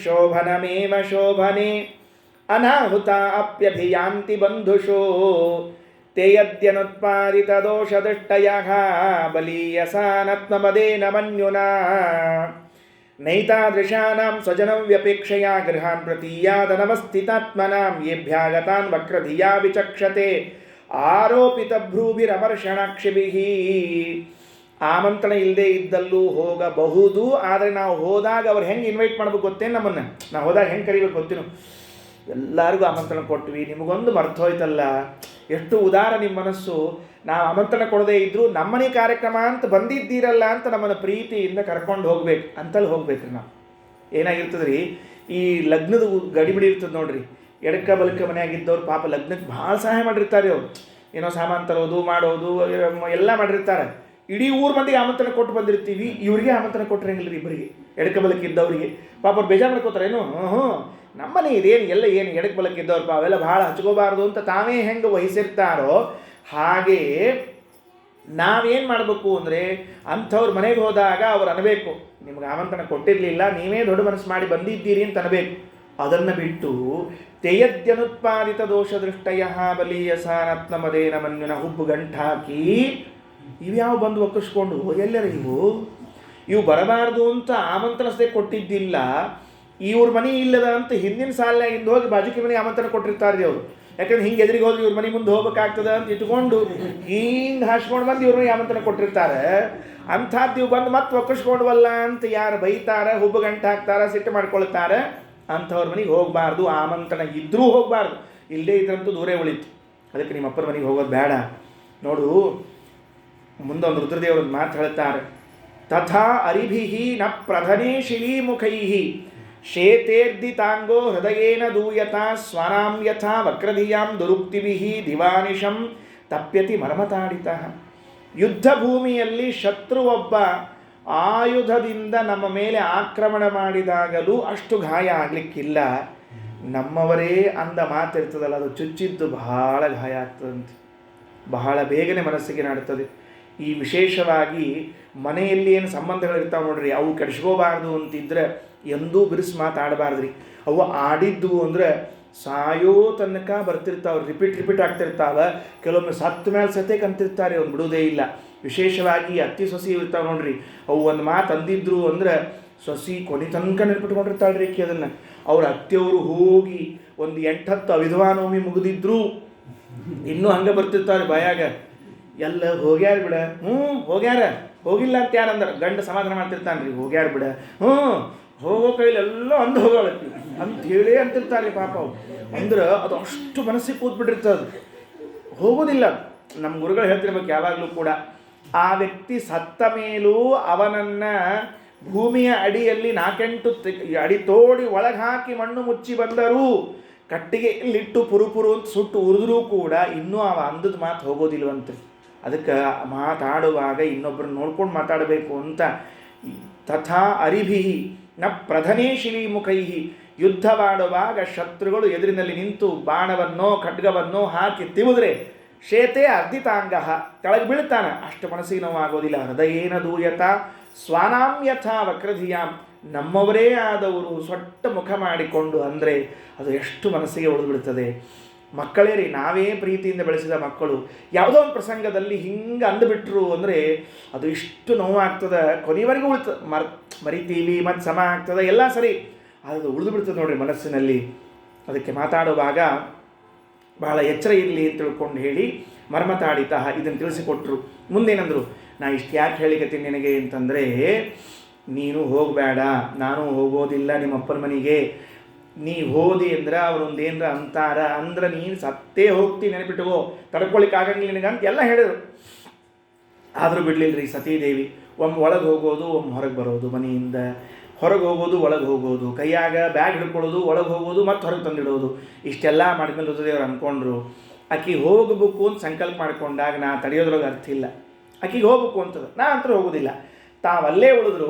ಶೋಭನಮೇವ ಶೋಭನೆ ಅನಾಹುತ ಅಪ್ಯಭಿಯಾಂತಿ ಬಂಧುಷೋ ತೇ ಯದ್ಯನುತ್ಪಾದಿತ ದೋಷದೃಷ್ಟಯಃ ಬಲೀಯಸಾನತ್ಮಮದೇನ ಮನ್ಯುನಾ ನೈತಾದೃಶಾನಾಂ ಸ್ವಜನಂ ವ್ಯಪೇಕ್ಷೆಯ ಗೃಹಾನ್ ಪ್ರತೀಯಾದನವಸ್ಥಿತಾತ್ಮನಾಂ ಯೇಭ್ಯಾಗತಾನ್ ವಕ್ರಧಿಯಾ ವಿಚಕ್ಷತೆ ಆರೋಪಿತ ಭ್ರೂಭಿರಮರ್ಷಣಾಕ್ಷಿಭಿಃ. ಆಮಂತ್ರಣ ಇಲ್ಲದೆ ಇದ್ದಲ್ಲೂ ಹೋಗಬಹುದು, ಆದರೆ ನಾವು ಹೋದಾಗ ಅವ್ರು ಹೆಂಗೆ ಇನ್ವೈಟ್ ಮಾಡ್ಬೇಕು ಗೊತ್ತೇನು? ನಮ್ಮನ್ನು ನಾವು ಹೋದಾಗ ಹೆಂಗೆ ಕರಿಬೇಕು ಗೊತ್ತೇನು? ಎಲ್ಲರಿಗೂ ಆಮಂತ್ರಣ ಕೊಟ್ವಿ, ನಿಮಗೊಂದು ಮರ್ತೋಯ್ತಲ್ಲ, ಎಷ್ಟು ಉದಾರ ನಿಮ್ಮ ಮನಸ್ಸು, ನಾವು ಆಮಂತ್ರಣ ಕೊಡದೇ ಇದ್ದರೂ ನಮ್ಮನೆ ಕಾರ್ಯಕ್ರಮ ಅಂತ ಬಂದಿದ್ದೀರಲ್ಲ ಅಂತ ನಮ್ಮನ್ನು ಪ್ರೀತಿಯಿಂದ ಕರ್ಕೊಂಡು ಹೋಗ್ಬೇಕು ಅಂತಲ್ಲಿ ಹೋಗ್ಬೇಕ್ರಿ ನಾವು. ಏನಾಗಿರ್ತದೆ ರೀ, ಈ ಲಗ್ನದ ಗಡಿಬಿಡಿ ಇರ್ತದೆ ನೋಡ್ರಿ, ಎಡಕ್ಕ ಬಲಕ್ಕ ಮನೆಯಾಗಿದ್ದವ್ರು ಪಾಪ ಲಗ್ನಕ್ಕೆ ಭಾಳ ಸಹಾಯ ಮಾಡಿರ್ತಾರೆ. ಅವ್ರು ಏನೋ ಸಾಮಾನು ತರೋದು ಮಾಡೋದು ಎಲ್ಲ ಮಾಡಿರ್ತಾರೆ. ಇಡೀ ಊರು ಮಂದಿಗೆ ಆಮಂತ್ರಣ ಕೊಟ್ಟು ಬಂದಿರ್ತೀವಿ, ಇವ್ರಿಗೆ ಆಮಂತ್ರಣ ಕೊಟ್ಟರೆ ಇಬ್ಬರಿಗೆ ಎಡಕ್ಕ ಬಲಕ್ಕೆ ಇದ್ದವರಿಗೆ ಪಾಪ ಅವ್ರು ಬೇಜಾರು ಮಾಡ್ಕೋತಾರೇನು? ನಮ್ಮನೆ ಇದೇನು ಎಲ್ಲ ಏನು ಎಡಕ್ಕೆ ಬಲಕ್ಕೆ ಇದ್ದವ್ರು ಅವೆಲ್ಲ ಭಾಳ ಹಚ್ಕೋಬಾರ್ದು ಅಂತ ತಾವೇ ಹೆಂಗೆ ವಹಿಸಿರ್ತಾರೋ ಹಾಗೇ ನಾವೇನು ಮಾಡಬೇಕು ಅಂದರೆ ಅಂಥವ್ರ ಮನೆಗೆ ಹೋದಾಗ ಅವ್ರು ಅನ್ನಬೇಕು, ನಿಮ್ಗೆ ಆಮಂತ್ರಣ ಕೊಟ್ಟಿರಲಿಲ್ಲ, ನೀವೇ ದೊಡ್ಡ ಮನಸ್ಸು ಮಾಡಿ ಬಂದಿದ್ದೀರಿ ಅಂತ ಅನ್ನಬೇಕು. ಅದನ್ನು ಬಿಟ್ಟು ತೆಯದ್ಯನುತ್ಪಾದಿತ ದೋಷದೃಷ್ಟಯ ಬಲೀಯಸಾನತ್ಮದೇನ ಮನ್ಯುನ ಹುಬ್ಬು ಗಂಟಾಕಿ ಇವ್ಯಾವ ಬಂದು ಒಕ್ಕಿಸ್ಕೊಂಡು ಎಲ್ಲರ ಇವು ಬರಬಾರ್ದು ಅಂತ ಆಮಂತ್ರಣಸದೆ ಕೊಟ್ಟಿದ್ದಿಲ್ಲ, ಇವ್ರ ಮನೆ ಇಲ್ಲದ ಅಂತ ಹಿಂದಿನ ಸಾಲಿನಾಗಿಂದ ಹೋಗಿ ಬಾಜುಕಿ ಮನೆಗೆ ಆಮಂತ್ರಣ ಕೊಟ್ಟಿರ್ತಾರೆ ಅವರು. ಯಾಕಂದ್ರೆ ಹಿಂಗೆ ಎದುರಿಗೆ ಹೋಗಿ ಇವ್ರ ಮನೆ ಮುಂದೆ ಹೋಗ್ಬೇಕಾಗ್ತದೆ ಅಂತ ಇಟ್ಕೊಂಡು ಹಿಂಗೆ ಹಾಸ್ಕೊಂಡು ಬಂದು ಇವ್ರ ಮನೆಗೆ ಆಮಂತ್ರಣ ಕೊಟ್ಟಿರ್ತಾರೆ. ಅಂಥದ್ದು ಇವು ಬಂದು ಮತ್ತೆ ಒಕ್ಕಿಸ್ಕೊಂಡ್ವಲ್ಲ ಅಂತ ಯಾರು ಬೈತಾರೆ, ಹುಬ್ಬು ಗಂಟು ಹಾಕ್ತಾರೆ, ಸಿಟ್ಟು ಮಾಡ್ಕೊಳ್ತಾರೆ, ಅಂಥವ್ರ ಮನೆಗೆ ಹೋಗಬಾರ್ದು. ಆಮಂತ್ರಣ ಇದ್ದರೂ ಹೋಗಬಾರ್ದು, ಇಲ್ಲದೇ ಇದ್ರಂತೂ ದೂರೇ ಉಳಿತು. ಅದಕ್ಕೆ ನಿಮ್ಮ ಅಪ್ಪರ ಮನೆಗೆ ಹೋಗೋದು ಬೇಡ. ನೋಡು, ಮುಂದೊಂದು ರುದ್ರದೇವರೊಂದು ಮಾತು ಹೇಳ್ತಾರೆ, ತಥಾ ಅರಿಭಿಃ ನ ಪ್ರಧನೇ ಶಿಲೀಮುಖೈಃ ಶೇತೇರ್ದಿತಾಂಗೋ ಹೃದಯೇನ ದೂಯತಾ ಸ್ವರಾಂ ಯಥಾ ವಕ್ರಧಿಯಾಂ ದುರುಕ್ತಿಭಿಃ ದಿವಾನಿಶಂ ತಪ್ಯತಿ ಮರ್ಮತಾಡಿತಃ. ಯುದ್ಧ ಭೂಮಿಯಲ್ಲಿ ಶತ್ರು ಒಬ್ಬ ಆಯುಧದಿಂದ ನಮ್ಮ ಮೇಲೆ ಆಕ್ರಮಣ ಮಾಡಿದಾಗಲೂ ಅಷ್ಟು ಗಾಯ ಆಗಲಿಕ್ಕಿಲ್ಲ. ನಮ್ಮವರೇ ಅಂದ ಮಾತಿರ್ತದಲ್ಲ, ಅದು ಚುಚ್ಚಿದ್ದು ಬಹಳ ಗಾಯ ಆಗ್ತದಂತೆ, ಬಹಳ ಬೇಗನೆ ಮನಸ್ಸಿಗೆ ನಾಡ್ತದೆ. ಈ ವಿಶೇಷವಾಗಿ ಮನೆಯಲ್ಲಿ ಏನು ಸಂಬಂಧಗಳಿರ್ತಾವೆ ನೋಡ್ರಿ, ಅವು ಕೆಡಿಸ್ಕೋಬಾರ್ದು ಅಂತಿದ್ರೆ ಎಂದೂ ಬಿರುಸು ಮಾತಾಡಬಾರ್ದ್ರಿ. ಅವು ಆಡಿದ್ದು ಅಂದರೆ ಸಾಯೋ ತನಕ ಬರ್ತಿರ್ತಾವೆ, ರಿಪೀಟ್ ಆಗ್ತಿರ್ತಾವೆ. ಕೆಲವೊಮ್ಮೆ ಸತ್ತ ಮೇಲೆ ಸತೇಕ್ ಅಂತಿರ್ತಾರೆ, ಅವ್ನು ಬಿಡೋದೇ ಇಲ್ಲ. ವಿಶೇಷವಾಗಿ ಅತ್ತಿ ಸೊಸಿ ಇರ್ತಾವೆ ನೋಡ್ರಿ, ಅವು ಒಂದು ಮಾತು ಅಂದಿದ್ರು ಅಂದರೆ ಸೊಸಿ ಕೊನೆ ತನಕ ನೆನಪಿಟ್ಕೊಂಡಿರ್ತಾಳೆ ರೀ. ಅದನ್ನು ಅವ್ರ ಅತ್ತೆಯವರು ಹೋಗಿ ಒಂದು 8-10 ಅವಿಧವಾ ನವಮಿ ಮುಗಿದಿದ್ರು ಇನ್ನೂ ಹಂಗೆ ಬರ್ತಿರ್ತಾರೆ ಬಾಯಾಗ, ಎಲ್ಲ ಹೋಗ್ಯಾರ ಬಿಡ, ಹೋಗ್ಯಾರ, ಹೋಗಿಲ್ಲ ಅಂತ ಯಾರಂದ್ರೆ ಗಂಡ ಸಮಾಧಾನ ಮಾಡ್ತಿರ್ತಾನೆ ರೀ, ಹೋಗ್ಯಾರ ಬಿಡ, ಹೋಗೋ ಕೈಲೆಲ್ಲ ಅಂದು ಹೋಗೋಳತ್ತಿ ಅಂತ ಹೇಳೇ ಅಂತಿರ್ತಾರೆ ಪಾಪ ಅವು. ಅಂದ್ರೆ ಅದು ಅಷ್ಟು ಮನಸ್ಸಿಗೆ ಕೂತ್ಬಿಟ್ಟಿರ್ತದೆ, ಹೋಗೋದಿಲ್ಲ. ನಮ್ಮ ಗುರುಗಳು ಹೇಳ್ತಿರ್ಬೇಕು ಯಾವಾಗಲೂ ಕೂಡ, ಆ ವ್ಯಕ್ತಿ ಸತ್ತ ಮೇಲೂ ಅವನನ್ನು ಭೂಮಿಯ ಅಡಿಯಲ್ಲಿ 4-8 ಅಡಿ ತೋಡಿ ಒಳಗೆ ಹಾಕಿ ಮಣ್ಣು ಮುಚ್ಚಿ ಬಂದರೂ ಕಟ್ಟಿಗೆಯಲ್ಲಿಟ್ಟು ಪುರುಪುರು ಅಂತ ಸುಟ್ಟು ಉರಿದ್ರೂ ಕೂಡ ಇನ್ನೂ ಅವ ಅಂದದ ಮಾತು ಹೋಗೋದಿಲ್ವಂತೆ. ಅದಕ್ಕೆ ಮಾತಾಡುವಾಗ ಇನ್ನೊಬ್ಬರು ನೋಡ್ಕೊಂಡು ಮಾತಾಡಬೇಕು ಅಂತ. ತಥಾ ಅರಿಭಿಃ ನ ಪ್ರಧನೇ ಶಿಲೀಮುಖೈಃ. ಯುದ್ಧವಾಡುವಾಗ ಶತ್ರುಗಳು ಎದುರಿನಲ್ಲಿ ನಿಂತು ಬಾಣವನ್ನೋ ಖಡ್ಗವನ್ನೋ ಹಾಕಿ ತಿವಿದ್ರೆ ಶೇತೆ ಅರ್ಧಿತಾಂಗ ಕೆಳಗೆ ಬೀಳ್ತಾನೆ, ಅಷ್ಟು ಮನಸ್ಸಿಗೆ ನೋವಾಗೋದಿಲ್ಲ. ಹೃದಯೇನ ದೂಯತ ಸ್ವಾನಾಂ ಯಥಾ ವಕ್ರಧಿಯಾಂ. ನಮ್ಮವರೇ ಆದವರು ಸೊಟ್ಟ ಮುಖ ಮಾಡಿಕೊಂಡು ಅಂದರೆ ಅದು ಎಷ್ಟು ಮನಸ್ಸಿಗೆ ಉಳಿದುಬಿಡ್ತದೆ. ಮಕ್ಕಳೇ ರೀ, ನಾವೇ ಪ್ರೀತಿಯಿಂದ ಬೆಳೆಸಿದ ಮಕ್ಕಳು ಯಾವುದೋ ಒಂದು ಪ್ರಸಂಗದಲ್ಲಿ ಹಿಂಗೆ ಅಂದುಬಿಟ್ರು ಅಂದರೆ ಅದು ಇಷ್ಟು ನೋವಾಗ್ತದೆ, ಕೊನೆಯವರೆಗೂ ಉಳಿತದೆ. ಮರಿತೀವಿ ಮತ್ತು ಸಮ ಆಗ್ತದೆ, ಎಲ್ಲ ಸರಿ, ಅದು ಉಳಿದು ಬಿಡ್ತದೆ ನೋಡ್ರಿ ಮನಸ್ಸಿನಲ್ಲಿ. ಅದಕ್ಕೆ ಮಾತಾಡುವಾಗ ಬಹಳ ಎಚ್ಚರ ಇರಲಿ ಅಂತ ತಿಳ್ಕೊಂಡು ಹೇಳಿ ಮರ್ಮತಾಡಿತ ಇದನ್ನು ತಿಳಿಸಿಕೊಟ್ರು. ಮುಂದೇನಂದರು, ನಾ ಇಷ್ಟು ಯಾಕೆ ಹೇಳಿಕತ್ತೀನಿ ನಿನಗೆ ಅಂತಂದರೆ, ನೀನು ಹೋಗಬೇಡ, ನಾನು ಹೋಗೋದಿಲ್ಲ ನಿಮ್ಮ ಅಪ್ಪನ ಮನೆಗೆ. ನೀ ಹೋದಿ ಅಂದ್ರೆ ಅವರೊಂದು ಏನರ ಅಂತಾರ ಅಂದ್ರೆ ನೀನು ಸತ್ತೇ ಹೋಗ್ತೀನಿ, ನೆನಪಿಟ್ಟುಕೋ, ತಡ್ಕೊಳಿಕ್ಕೆ ಆಗಂಗಿಲ್ಲ ನಿನಗೆ ಅಂತ ಎಲ್ಲ ಹೇಳಿದ್ರು. ಆದರೂ ಬಿಡಲಿಲ್ಲ ರೀ ಸತೀದೇವಿ. ಒಮ್ಮೆ ಒಳಗೆ ಹೋಗೋದು, ಒಮ್ಮೆ ಹೊರಗೆ ಬರೋದು, ಮನೆಯಿಂದ ಹೊರಗೆ ಹೋಗೋದು, ಒಳಗೆ ಹೋಗೋದು, ಕೈಯಾಗ ಬ್ಯಾಗ್ ಹಿಡ್ಕೊಳ್ಳೋದು, ಒಳಗೆ ಹೋಗೋದು, ಮತ್ತು ಹೊರಗೆ ತಂದಿಡೋದು. ಇಷ್ಟೆಲ್ಲ ಮಾಡಿದ್ಮೇಲೆ ರುದ್ರದೇವರು ಅಂದ್ಕೊಂಡ್ರು, ಆಕೆ ಹೋಗಬೇಕು ಅಂತ ಸಂಕಲ್ಪ ಮಾಡ್ಕೊಂಡಾಗ ನಾ ತಡೆಯೋದ್ರೊಳಗೆ ಅರ್ಥ ಇಲ್ಲ. ಆಕೆಗೆ ಹೋಗ್ಬೇಕು ಅಂತದ, ನಾ ಅಂತೂ ಹೋಗೋದಿಲ್ಲ. ತಾವಲ್ಲೇ ಉಳಿದ್ರು,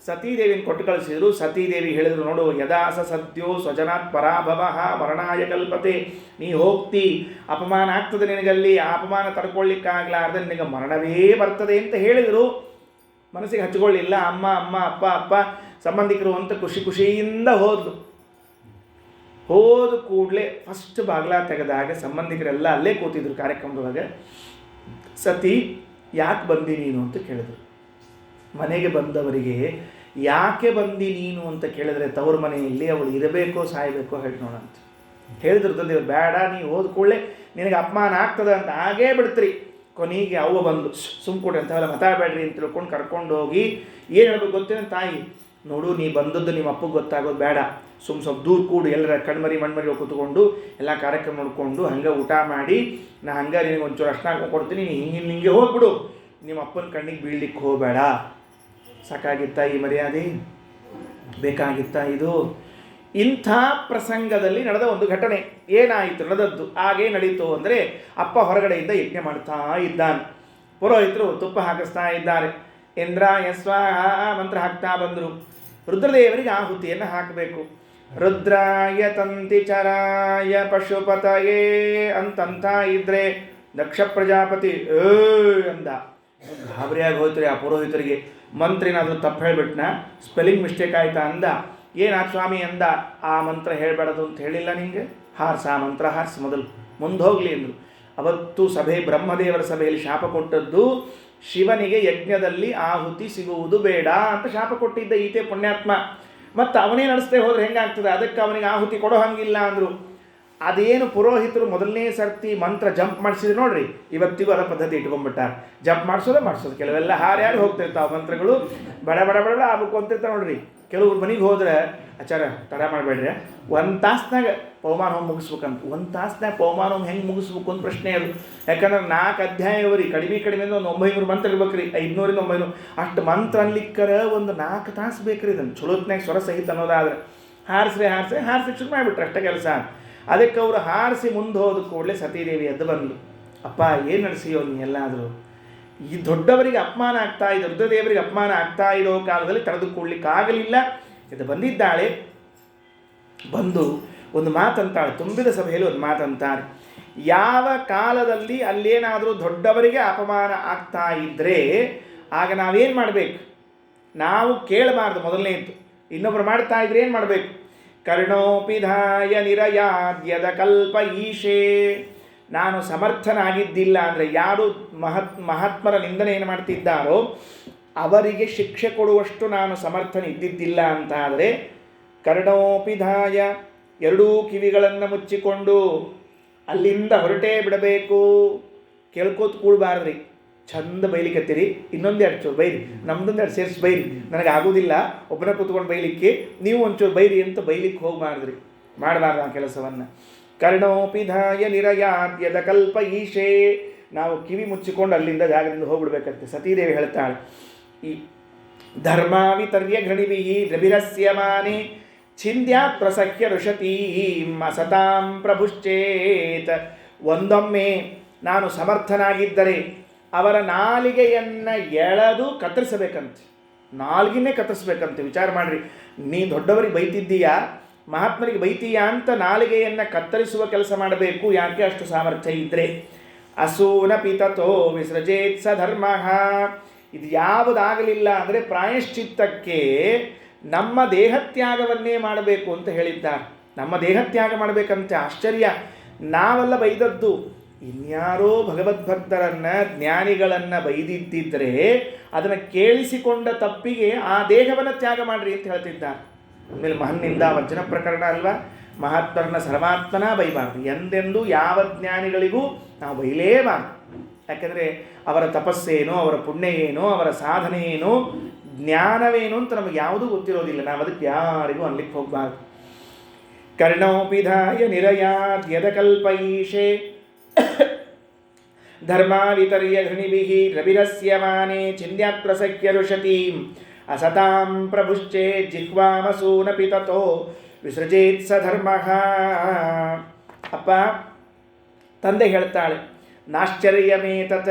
ಸತೀದೇವಿನ ಕೊಟ್ಟು ಕಳಿಸಿದ್ರು. ಸತೀದೇವಿ ಹೇಳಿದ್ರು, ನೋಡು, ಯದಾಸ ಸದ್ಯೋ ಸ್ವಜನಾತ್ ಪರಾಭವ ಮರಣಾಯ ಕಲ್ಪತೆ. ನೀ ಹೋಗ್ತಿ, ಅಪಮಾನ ಆಗ್ತದೆ ನಿನಗಲ್ಲಿ, ಆ ಅಪಮಾನ ತಡ್ಕೊಳ್ಳಿಕ್ಕಾಗಲಾರ್ದೆ ನಿನಗೆ ಮರಣವೇ ಬರ್ತದೆ ಅಂತ ಹೇಳಿದರು. ಮನಸ್ಸಿಗೆ ಹಚ್ಕೊಳ್ಳಿಲ್ಲ. ಅಮ್ಮ ಅಮ್ಮ, ಅಪ್ಪ ಅಪ್ಪ, ಸಂಬಂಧಿಕರು ಅಂತ ಖುಷಿಯಿಂದ ಹೋದ್ಲು. ಹೋದ ಕೂಡಲೇ ಫಸ್ಟ್ ಬಾಗ್ಲ ತೆಗೆದಾಗ ಸಂಬಂಧಿಕರೆಲ್ಲ ಅಲ್ಲೇ ಕೂತಿದ್ರು ಕಾರ್ಯಕ್ರಮದೊಳಗೆ. ಸತಿ ಯಾಕೆ ಬಂದಿ ನೀನು ಅಂತ ಕೇಳಿದ್ರು. ಮನೆಗೆ ಬಂದವರಿಗೆ ಯಾಕೆ ಬಂದಿ ನೀನು ಅಂತ ಕೇಳಿದ್ರೆ ತವ್ರ ಮನೆಯಲ್ಲಿ ಅವಳು ಇರಬೇಕೋ ಸಾಯಬೇಕೋ ಹೇಳಿ ನೋಡಂತ ಹೇಳಿದ್ರು. ತಂದೆಯವ್ರು ಬೇಡ, ನೀವು ಹೋದ ಕೂಡಲೇ ನಿನಗೆ ಅಪಮಾನ ಆಗ್ತದೆ ಅಂತ ಹಾಗೇ ಬಿಡ್ತೀರಿ. ಕೊನೆಗೆ ಅವ್ವ ಬಂದು ಸುಮ್ಕೊಡಿ ಅಂಥವೆಲ್ಲ ಮಾತಾಡಬೇಡ್ರಿ ಅಂತ ತಿಳ್ಕೊಂಡು ಕರ್ಕೊಂಡು ಹೋಗಿ ಏನು ಹೇಳ್ಬೇಕು ಗೊತ್ತೇನು, ತಾಯಿ ನೋಡು ನೀ ಬಂದದ್ದು ನಿಮ್ಮ ಅಪ್ಪಗೆ ಗೊತ್ತಾಗೋದು ಬೇಡ, ಸ್ವಲ್ಪ ದೂರ ಕೂಡು, ಎಲ್ಲರ ಕಣ್ಮರಿ ಮಣ್ಮರಿ ಕೂತ್ಕೊಂಡು ಎಲ್ಲ ಕಾರ್ಯಕ್ರಮ ನೋಡಿಕೊಂಡು ಹಂಗೆ ಊಟ ಮಾಡಿ ನಾ ಹಂಗೆ ನಿನಗೆ ಒಂಚೂರು ಅರ್ಶನ ಕೊಡ್ತೀನಿ, ನೀನು ಹಿಂಗೆ ಹೋಗ್ಬಿಡು, ನಿಮ್ಮ ಅಪ್ಪನ ಕಣ್ಣಿಗೆ ಬೀಳ್ಲಿಕ್ಕೆ ಹೋಗಬೇಡ. ಸಾಕಾಗಿತ್ತ ಈ ಮರ್ಯಾದೆ? ಬೇಕಾಗಿತ್ತ ಇದು? ಇಂಥ ಪ್ರಸಂಗದಲ್ಲಿ ನಡೆದ ಒಂದು ಘಟನೆ. ಏನಾಯಿತು ನಡೆದದ್ದು? ಹಾಗೇ ನಡೀತು ಅಂದರೆ ಅಪ್ಪ ಹೊರಗಡೆಯಿಂದ ಯಜ್ಞ ಮಾಡ್ತಾ ಇದ್ದಾನೆ. ಪುರೋಹಿತರು ತುಪ್ಪ ಹಾಕಿಸ್ತಾ ಇದ್ದಾರೆ. ಇಂದ್ರಾಯ ಸ್ವಾಹ ಮಂತ್ರ ಹಾಕ್ತಾ ಬಂದರು. ರುದ್ರದೇವರಿಗೆ ಆಹುತಿಯನ್ನು ಹಾಕಬೇಕು. ರುದ್ರಾಯ ತಂತಿಚರಾಯ ಪಶುಪತಯೇ ಅಂತಂತ ಇದ್ರೆ ದಕ್ಷ ಪ್ರಜಾಪತಿ ಅಂದ. ಗಾಬರಿಯಾಗಿ ಹೋಯ್ತು ಆ ಪುರೋಹಿತರಿಗೆ. ಮಂತ್ರಿನಾದರೂ ತಪ್ಪು ಹೇಳಿಬಿಟ್ನ, ಸ್ಪೆಲ್ಲಿಂಗ್ ಮಿಸ್ಟೇಕ್ ಆಯ್ತಾ ಅಂದ. ಏನಾಗ ಸ್ವಾಮಿ ಅಂದ. ಆ ಮಂತ್ರ ಹೇಳಬೇಡದು ಅಂತ ಹೇಳಿಲ್ಲ ನಿಂಗೆ? ಹಾರ್ಸ, ಆ ಮಂತ್ರ ಹಾರ್ಸ ಮೊದಲು, ಮುಂದೆ ಹೋಗಲಿ ಅಂದರು. ಅವತ್ತು ಸಭೆ, ಬ್ರಹ್ಮದೇವರ ಸಭೆಯಲ್ಲಿ ಶಾಪ ಕೊಟ್ಟದ್ದು ಶಿವನಿಗೆ ಯಜ್ಞದಲ್ಲಿ ಆಹುತಿ ಸಿಗುವುದು ಬೇಡ ಅಂತ ಶಾಪ ಕೊಟ್ಟಿದ್ದ ಈತೆ ಪುಣ್ಯಾತ್ಮ. ಮತ್ತು ಅವನೇ ನಡೆಸ್ದೇ ಹೋದ್ರೆ ಹೆಂಗಾಗ್ತದೆ? ಅದಕ್ಕೆ ಅವನಿಗೆ ಆಹುತಿ ಕೊಡೋ ಹಂಗಿಲ್ಲ ಅಂದರು. ಅದೇನು ಪುರೋಹಿತರು ಮೊದಲನೇ ಸರ್ತಿ ಮಂತ್ರ ಜಂಪ್ ಮಾಡಿಸಿದ್ರು ನೋಡ್ರಿ, ಇವತ್ತಿಗೂ ಅದರ ಪದ್ಧತಿ ಇಟ್ಕೊಂಡ್ಬಿಟ್ಟಾರೆ. ಜಂಪ್ ಮಾಡಿಸೋದು ಕೆಲವೆಲ್ಲ ಹಾರ್ಯಾರು ಹೋಗ್ತಿರ್ತಾವೆ ಮಂತ್ರಗಳು, ಬಡ ಬಡ ಬಡ ಆಗ್ಬೇಕು ಅಂತಿರ್ತಾವೆ ನೋಡ್ರಿ. ಕೆಲವ್ರು ಮನೆಗೆ ಹೋದ್ರೆ ಆಚಾರ ತಡ ಮಾಡಬೇಡ್ರಿ, ಒಂದು ತಾಸ್ನಾಗ ಪವಮಾನ ಹೋಮ್ ಮುಗಿಸ್ಬೇಕಂತ. ಒಂದು ತಾಸ್ನಾಗ ಪವಮಾನ ಹೋಮ್ ಹೆಂಗೆ ಮುಗಿಸ್ಬೇಕು ಅಂತ ಪ್ರಶ್ನೆ ಅದು. ಯಾಕಂದ್ರೆ 4 ಅಧ್ಯಾಯವರಿ ಕಡಿಮೆ ಒಂದು 900 ಮಂತ್ರ ಇರ್ಬೇಕ್ರಿ, 500ರಿಂದ 900 ಅಷ್ಟು ಮಂತ್ರ ಅನ್ಲಿಕ್ಕರ ಒಂದು 4 ತಾಸು ಬೇಕ್ರಿ. ಇದನ್ನು ಚಲೋತ್ನಾಗ ಸ್ವರ ಸಹಿತ ಅನ್ನೋದಾದ್ರೆ ಹಾರಿಸಿ ಶುರು ಮಾಡಿಬಿಟ್ರೆ ಅಷ್ಟೇ ಕೆಲಸ. ಅದಕ್ಕೆ ಅವರು ಹಾರಿಸಿ ಮುಂದೆ ಹೋದ ಕೂಡಲೇ ಸತೀದೇವಿ ಎದ್ದು ಬಂದು, ಅಪ್ಪ ಏನು ನಡೆಸಿಯೋ ನೀ ಎಲ್ಲಾದರೂ? ಈ ದೊಡ್ಡವರಿಗೆ ಅಪಮಾನ ಆಗ್ತಾ ಇದೆ, ರುದ್ರದೇವರಿಗೆ ಅಪಮಾನ ಆಗ್ತಾ ಇರೋ ಕಾಲದಲ್ಲಿ ತಡೆದುಕೊಳ್ಳಿಕ್ಕಾಗಲಿಲ್ಲ. ಇದು ಬಂದಿದ್ದಾಳೆ. ಬಂದು ಒಂದು ಮಾತಂತಾಳೆ, ತುಂಬಿದ ಸಭೆಯಲ್ಲಿ ಒಂದು ಮಾತಂತಾಳೆ. ಯಾವ ಕಾಲದಲ್ಲಿ ಅಲ್ಲೇನಾದರೂ ದೊಡ್ಡವರಿಗೆ ಅಪಮಾನ ಆಗ್ತಾ ಇದ್ದರೆ ಆಗ ನಾವೇನು ಮಾಡಬೇಕು? ನಾವು ಕೇಳಬಾರ್ದು. ಮೊದಲನೇದು, ಇನ್ನೊಬ್ಬರು ಮಾಡ್ತಾ ಇದ್ರೆ ಏನು ಮಾಡಬೇಕು? ಕರ್ಣೋಪಿಧಾಯ ನಿರಯಾದ್ಯದ ಕಲ್ಪ ಈಶೇ. ನಾನು ಸಮರ್ಥನಾಗಿದ್ದಿಲ್ಲ ಅಂದರೆ ಯಾರು ಮಹಾತ್ಮರ ನಿಂದನೆ ಏನು ಮಾಡ್ತಿದ್ದಾರೋ ಅವರಿಗೆ ಶಿಕ್ಷೆ ಕೊಡುವಷ್ಟು ನಾನು ಸಮರ್ಥನ ಇದ್ದಿದ್ದಿಲ್ಲ ಅಂತ ಆದರೆ, ಕರ್ಣೋಪಿಧಾಯ, ಎರಡೂ ಕಿವಿಗಳನ್ನು ಮುಚ್ಚಿಕೊಂಡು ಅಲ್ಲಿಂದ ಹೊರಟೇ ಬಿಡಬೇಕು. ಕೇಳ್ಕೋತ ಕೂಡಬಾರ್ದ್ರಿ. ಚಂದ ಬೈಲಿಕತ್ತೀರಿ, ಇನ್ನೊಂದು 2 ಚೂರು ಬೈರಿ, ನಮ್ದೊಂದು 2 ಸೇರಿಸಿ ಬೈರಿ, ನನಗೆ ಆಗೋದಿಲ್ಲ ಒಬ್ಬನೇ ಕೂತ್ಕೊಂಡು ಬೈಲಿಕ್ಕೆ, ನೀವು ಒಂಚೂರು ಬೈರಿ ಅಂತ ಬೈಲಿಕ್ಕೆ ಹೋಗಬಾರ್ದ್ರಿ. ಮಾಡಬಾರ್ದು ಆ ಕೆಲಸವನ್ನು. ಕರ್ಣೋಪಿಧಾಯ ನಿರಯಾದ್ಯದ ಕಲ್ಪ ಈಶೇ. ನಾವು ಕಿವಿ ಮುಚ್ಚಿಕೊಂಡು ಅಲ್ಲಿಂದ ಜಾಗದಿಂದ ಹೋಗ್ಬಿಡ್ಬೇಕಂತೆ. ಸತೀದೇವಿ ಹೇಳ್ತಾಳೆ, ಈ ಧರ್ಮಾವಿತರ್ಯ ಘಣಿಭಿಹಿ ರಭಿರಸ್ಯಮಾನೆ ಛಿಂದ್ಯಾತ್ ಪ್ರಸಖ್ಯ ಋಷತೀ ಅಸತಾಂ ಪ್ರಭುಶ್ಚೇತ್. ಒಂದೊಮ್ಮೆ ನಾನು ಸಮರ್ಥನಾಗಿದ್ದರೆ ಅವರ ನಾಲಿಗೆಯನ್ನು ಎಳೆದು ಕತ್ತರಿಸಬೇಕಂತೆ. ನಾಲ್ಗಿನೇ ಕತ್ತರಿಸ್ಬೇಕಂತೆ. ವಿಚಾರ ಮಾಡಿರಿ, ನೀ ದೊಡ್ಡವರಿಗೆ ಬೈತಿದ್ದೀಯಾ, ಮಹಾತ್ಮರಿಗೆ ಬೈತೀಯಾ ಅಂತ ನಾಲಿಗೆಯನ್ನು ಕತ್ತರಿಸುವ ಕೆಲಸ ಮಾಡಬೇಕು. ಯಾಕೆ? ಅಷ್ಟು ಸಾಮರ್ಥ್ಯ ಇದ್ದರೆ. ಅಸೂನ ಪಿತತೋ ವಿಸೃಜೇತ್ ಸ ಧರ್ಮ. ಇದು ಯಾವುದಾಗಲಿಲ್ಲ ಅಂದರೆ ಪ್ರಾಯಶ್ಚಿತ್ತಕ್ಕೆ ನಮ್ಮ ದೇಹತ್ಯಾಗವನ್ನೇ ಮಾಡಬೇಕು ಅಂತ ಹೇಳಿದ್ದಾರೆ. ನಮ್ಮ ದೇಹತ್ಯಾಗ ಮಾಡಬೇಕಂತೆ. ಆಶ್ಚರ್ಯ, ನಾವೆಲ್ಲ ಬೈದದ್ದು. ಇನ್ಯಾರೋ ಭಗವದ್ಭಕ್ತರನ್ನು, ಜ್ಞಾನಿಗಳನ್ನು ಬೈದಿದ್ದರೆ ಅದನ್ನು ಕೇಳಿಸಿಕೊಂಡ ತಪ್ಪಿಗೆ ಆ ದೇಹವನ್ನು ತ್ಯಾಗ ಮಾಡಿರಿ ಅಂತ ಹೇಳ್ತಿದ್ದಾರೆ. ಆಮೇಲೆ ಮಹನ್ನಿಂದ ವರ್ಜನ ಪ್ರಕರಣ ಅಲ್ವಾ? ಮಹಾತ್ಮರನ್ನ ಸರ್ವಾತ್ಮನ ಬೈಬಾರ್ದು. ಎಂದೆಂದೂ ಯಾವ ಜ್ಞಾನಿಗಳಿಗೂ ನಾವು ಬೈಲೇಬಾರ್ದು. ಯಾಕೆಂದರೆ ಅವರ ತಪಸ್ಸೇನೋ, ಅವರ ಪುಣ್ಯ ಏನೋ, ಅವರ ಸಾಧನೆ ಏನೋ, ಜ್ಞಾನವೇನು ಅಂತ ನಮಗೆ ಯಾವುದೂ ಗೊತ್ತಿರೋದಿಲ್ಲ. ನಾವು ಅದಕ್ಕೆ ಯಾರಿಗೂ ಅನ್ಲಿಕ್ಕೆ ಹೋಗಬಾರ್ದು. ಕರ್ಣೋಪಿಧಾಯ ನಿರಯಾದ್ಯದ ಕಲ್ಪೈಷೆ ಧರ್ಮಾವಿತರ್ಯ ಘೃಣಿಭಿಃ ರವಿರಸ್ಯಮಾನೆ ಛಿಂದ್ಯಾತ್ ಪ್ರಸಖ್ಯ ಋಷತೀಂ ಅಸತಾಂ ಪ್ರಭುಶ್ಚೇ ಜಿಹ್ವಾಮಸೂನ ಪಿತತೋ ವಿಸೃಜೇತ್ ಸ ಧರ್ಮಃ. ಅಪ್ಪ, ತಂದೆ ಹೇಳ್ತಾಳೆ, ನಾಶ್ಚರ್ಯಮೇತತ.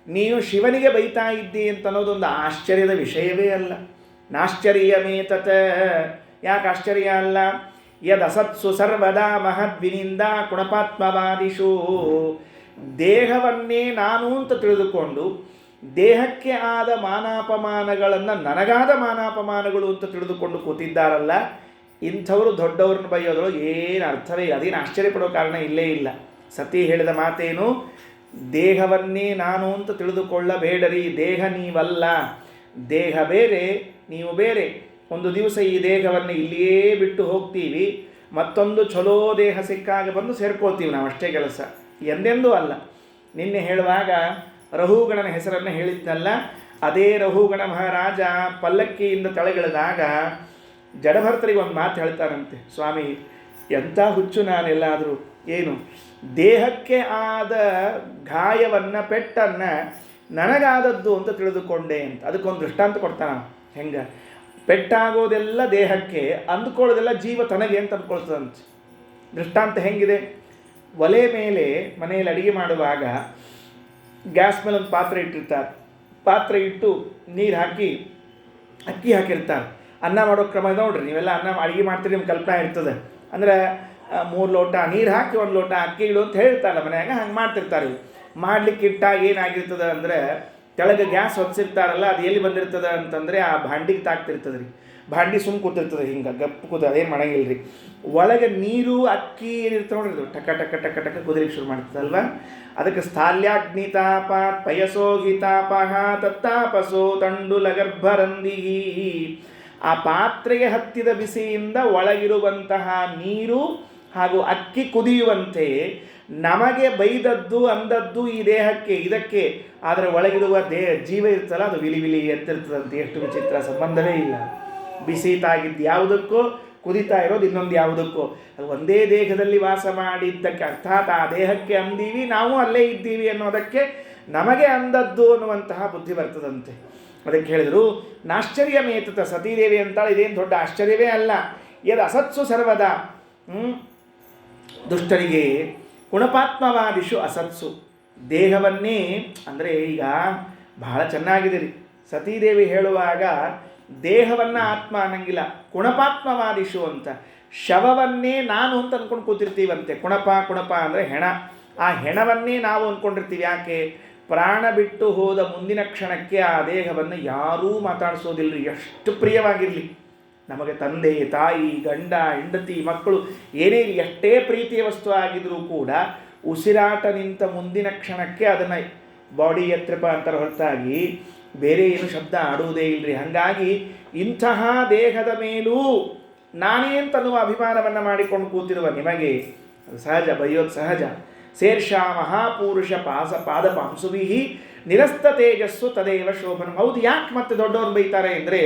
ನೀನು ಶಿವನಿಗೆ ಬೈತಾ ಇದ್ದಿ ಅಂತ ಅನ್ನೋದೊಂದು ಆಶ್ಚರ್ಯದ ವಿಷಯವೇ ಅಲ್ಲ. ನಾಶ್ಚರ್ಯಮೇತತ. ಯಾಕೆ ಆಶ್ಚರ್ಯ ಅಲ್ಲ? ಯದಸತ್ಸು ಸರ್ವದಾ ಮಹದ್ವಿನಿಂದ ಕುಣಪಾತ್ಮವಾದಿಷು. ದೇಹವನ್ನೇ ನಾನು ಅಂತ ತಿಳಿದುಕೊಂಡು ದೇಹಕ್ಕೆ ಆದ ಮಾನಾಪಮಾನಗಳನ್ನು ನನಗಾದ ಮಾನಾಪಮಾನಗಳು ಅಂತ ತಿಳಿದುಕೊಂಡು ಕೂತಿದ್ದಾರಲ್ಲ, ಇಂಥವರು ದೊಡ್ಡವ್ರನ್ನ ಬೈಯೋದ್ರು ಏನು ಅರ್ಥವೇ ಇಲ್ಲ, ಅದೇನು ಆಶ್ಚರ್ಯಪಡೋ ಕಾರಣ ಇಲ್ಲೇ ಇಲ್ಲ. ಸತಿ ಹೇಳಿದ ಮಾತೇನು, ದೇಹವನ್ನೇ ನಾನು ಅಂತ ತಿಳಿದುಕೊಳ್ಳಬೇಡರಿ, ದೇಹ ನೀವಲ್ಲ, ದೇಹ ಬೇರೆ ನೀವು ಬೇರೆ. ಒಂದು ದಿವಸ ಈ ದೇಹವನ್ನು ಇಲ್ಲಿಯೇ ಬಿಟ್ಟು ಹೋಗ್ತೀವಿ, ಮತ್ತೊಂದು ಚಲೋ ದೇಹ ಸಿಕ್ಕಾಗ ಬಂದು ಸೇರ್ಕೊಳ್ತೀವಿ ನಾವು, ಅಷ್ಟೇ ಕೆಲಸ, ಎಂದೆಂದೂ ಅಲ್ಲ. ನಿನ್ನೆ ಹೇಳುವಾಗ ರಹುಗಣನ ಹೆಸರನ್ನು ಹೇಳಿದ್ನಲ್ಲ, ಅದೇ ರಹುಗಣ ಮಹಾರಾಜ ಪಲ್ಲಕ್ಕಿಯಿಂದ ಕೆಳಗಿಳಿದಾಗ ಜಡಭರ್ತರಿಗೆ ಒಂದು ಮಾತು ಹೇಳ್ತಾರಂತೆ, ಸ್ವಾಮಿ ಎಂಥ ಹುಚ್ಚು ನಾನೆಲ್ಲಾದರೂ, ಏನು ದೇಹಕ್ಕೆ ಆದ ಗಾಯವನ್ನು ಪೆಟ್ಟನ್ನು ನನಗಾದದ್ದು ಅಂತ ತಿಳಿದುಕೊಂಡೆ ಅಂತ. ಅದಕ್ಕೊಂದು ದೃಷ್ಟಾಂತ ಕೊಡ್ತಾನೆ. ಹೆಂಗೆ ಪೆಟ್ಟಾಗೋದೆಲ್ಲ ದೇಹಕ್ಕೆ, ಅಂದ್ಕೊಳ್ಳೋದೆಲ್ಲ ಜೀವ ತನಗೆ ಅಂತ ಅಂದ್ಕೊಳ್ತದಂತೆ. ದೃಷ್ಟಾಂತ ಹೆಂಗಿದೆ, ಒಲೆ ಮೇಲೆ ಮನೆಯಲ್ಲಿ ಅಡುಗೆ ಮಾಡುವಾಗ ಗ್ಯಾಸ್ ಮೇಲೆ ಒಂದು ಪಾತ್ರೆ ಇಟ್ಟಿರ್ತಾರೆ, ಪಾತ್ರೆ ಇಟ್ಟು ನೀರು ಹಾಕಿ ಅಕ್ಕಿ ಹಾಕಿರ್ತಾರೆ. ಅನ್ನ ಮಾಡೋ ಕ್ರಮ ನೋಡ್ರಿ, ನೀವೆಲ್ಲ ಅನ್ನ ಅಡುಗೆ ಮಾಡ್ತೀರಿ, ನಿಮ್ಮ ಕಲ್ಪನೆ ಇರ್ತದೆ. ಅಂದರೆ 3 ಲೋಟ ನೀರು ಹಾಕಿ 1 ಲೋಟ ಅಕ್ಕಿ ಇಡು ಅಂತ ಹೇಳ್ತಾರಲ್ಲ ಮನ್ಯಾಗ, ಹಂಗೆ ಮಾಡ್ತಿರ್ತಾರೆ. ಮಾಡ್ಲಿಕ್ಕೆ ಇಟ್ಟಾಗ ಏನಾಗಿರ್ತದೆ ಅಂದರೆ, ಕೆಳಗೆ ಗ್ಯಾಸ್ ಹೊತ್ತಿರ್ತಾರಲ್ಲ, ಅದು ಎಲ್ಲಿ ಬಂದಿರ್ತದೆ ಅಂತಂದರೆ ಆ ಭಾಂಡಿಗೆ ತಾಕ್ತಿರ್ತದೆ ರೀ. ಭಾಂಡಿ ಸುಮ್ಮ ಕೂತಿರ್ತದೆ, ಹಿಂಗೆ ಗಪ್ಪು ಕೂತ, ಅದೇನು ಮಾಡಂಗಿಲ್ಲ ರೀ. ಒಳಗೆ ನೀರು ಅಕ್ಕಿ ಏನಿರ್ತದೆ ನೋಡ್ರಿ, ಅದು ಟಕ ಟಕ ಟಕ ಟಕ ಕುದುರೆಗೆ ಶುರು ಮಾಡ್ತದಲ್ವ. ಅದಕ್ಕೆ ಸ್ಥಾಲ್ಯಾಗ್ನಿತಾಪ ಪಯಸೋಹಿತಾಪಹ ತತ್ತಾಪಸೋ ತಂಡುಲಗರ್ಭರಂದಿಹಿ. ಆ ಪಾತ್ರೆಗೆ ಹತ್ತಿದ ಬಿಸಿಯಿಂದ ಒಳಗಿರುವಂತಹ ನೀರು ಹಾಗೂ ಅಕ್ಕಿ ಕುದಿಯುವಂತೆ ನಮಗೆ ಬೈದದ್ದು ಅಂದದ್ದು ಈ ದೇಹಕ್ಕೆ, ಇದಕ್ಕೆ. ಆದರೆ ಒಳಗಿರುವ ಜೀವ ಇರ್ತಲ್ಲ, ಅದು ವಿಲಿ ವಿಲಿ ಎತ್ತಿರ್ತದಂತೆ. ಎಷ್ಟು ವಿಚಿತ್ರ, ಸಂಬಂಧವೇ ಇಲ್ಲ. ಬಿಸಿ ತಾಗಿದ್ದು ಯಾವುದಕ್ಕೋ, ಕುದಿತಾ ಇರೋದು ಇನ್ನೊಂದು ಯಾವುದಕ್ಕೋ. ಅದು ಒಂದೇ ದೇಹದಲ್ಲಿ ವಾಸ ಮಾಡಿದ್ದಕ್ಕೆ, ಅರ್ಥಾತ್ ಆ ದೇಹಕ್ಕೆ ಅಂದೀವಿ, ನಾವು ಅಲ್ಲೇ ಇದ್ದೀವಿ ಅನ್ನೋದಕ್ಕೆ ನಮಗೆ ಅಂದದ್ದು ಅನ್ನುವಂತಹ ಬುದ್ಧಿ ಬರ್ತದಂತೆ. ಅದಕ್ಕೆ ಹೇಳಿದರು, ನಾಶ್ಚರ್ಯಮೇತತ ಸತೀದೇವಿ ಅಂತಾಳೆ, ಇದೇನು ದೊಡ್ಡ ಆಶ್ಚರ್ಯವೇ ಅಲ್ಲ. ಯದ್ ಅಸತ್ಸು ಸರ್ವದ, ದುಷ್ಟರಿಗೆ ಗುಣಪಾತ್ಮವಾದಿಷು ಅಸತ್ಸು. ದೇಹವನ್ನೇ ಅಂದರೆ ಈಗ ಬಹಳ ಚೆನ್ನಾಗಿದೆ ರೀ, ಸತೀದೇವಿ ಹೇಳುವಾಗ ದೇಹವನ್ನು ಆತ್ಮ ಅನ್ನಂಗಿಲ್ಲ, ಗುಣಪಾತ್ಮವಾದಿಷು ಅಂತ. ಶವವನ್ನೇ ನಾನು ಅಂತ ಅಂದ್ಕೊಂಡು ಕೂತಿರ್ತೀವಂತೆ. ಕುಣಪ ಅಂದರೆ ಹೆಣ, ಆ ಹೆಣವನ್ನೇ ನಾವು ಅಂದ್ಕೊಂಡಿರ್ತೀವಿ. ಯಾಕೆ? ಪ್ರಾಣ ಬಿಟ್ಟು ಹೋದ ಮುಂದಿನ ಕ್ಷಣಕ್ಕೆ ಆ ದೇಹವನ್ನು ಯಾರೂ ಮಾತಾಡಿಸೋದಿಲ್ಲ, ಎಷ್ಟು ಪ್ರಿಯವಾಗಿರಲಿ. ನಮಗೆ ತಂದೆ ತಾಯಿ ಗಂಡ ಹೆಂಡತಿ ಮಕ್ಕಳು ಏನೇ ಎಷ್ಟೇ ಪ್ರೀತಿಯ ವಸ್ತು ಆಗಿದ್ರೂ ಕೂಡ ಉಸಿರಾಟ ನಿಂತ ಮುಂದಿನ ಕ್ಷಣಕ್ಕೆ ಅದನ್ನು ಬಾಡಿ ಎತ್ರಪ ಅಂತಾರೆ ಹೊರತಾಗಿ ಬೇರೆ ಏನು ಶಬ್ದ ಆಡುವುದೇ ಇಲ್ಲರಿ. ಹಾಗಾಗಿ ಇಂತಹ ದೇಹದ ಮೇಲೂ ನಾನೇ ಅಂತನ್ನುವ ಅಭಿಮಾನವನ್ನು ಮಾಡಿಕೊಂಡು ಕೂತಿರುವ ನಿಮಗೆ ಸಹಜ, ಬೈಯೋದು ಸಹಜ. ಶೇರ್ಷಾ ಮಹಾಪುರುಷ ಪಾದ ಪಾಂಸುವಿಹಿ ನಿರಸ್ತ ತೇಜಸ್ಸು ತದೇವ ಶೋಭನ. ಹೌದು, ಯಾಕೆ ಮತ್ತೆ ದೊಡ್ಡವರು ಬೈತಾರೆ ಅಂದರೆ,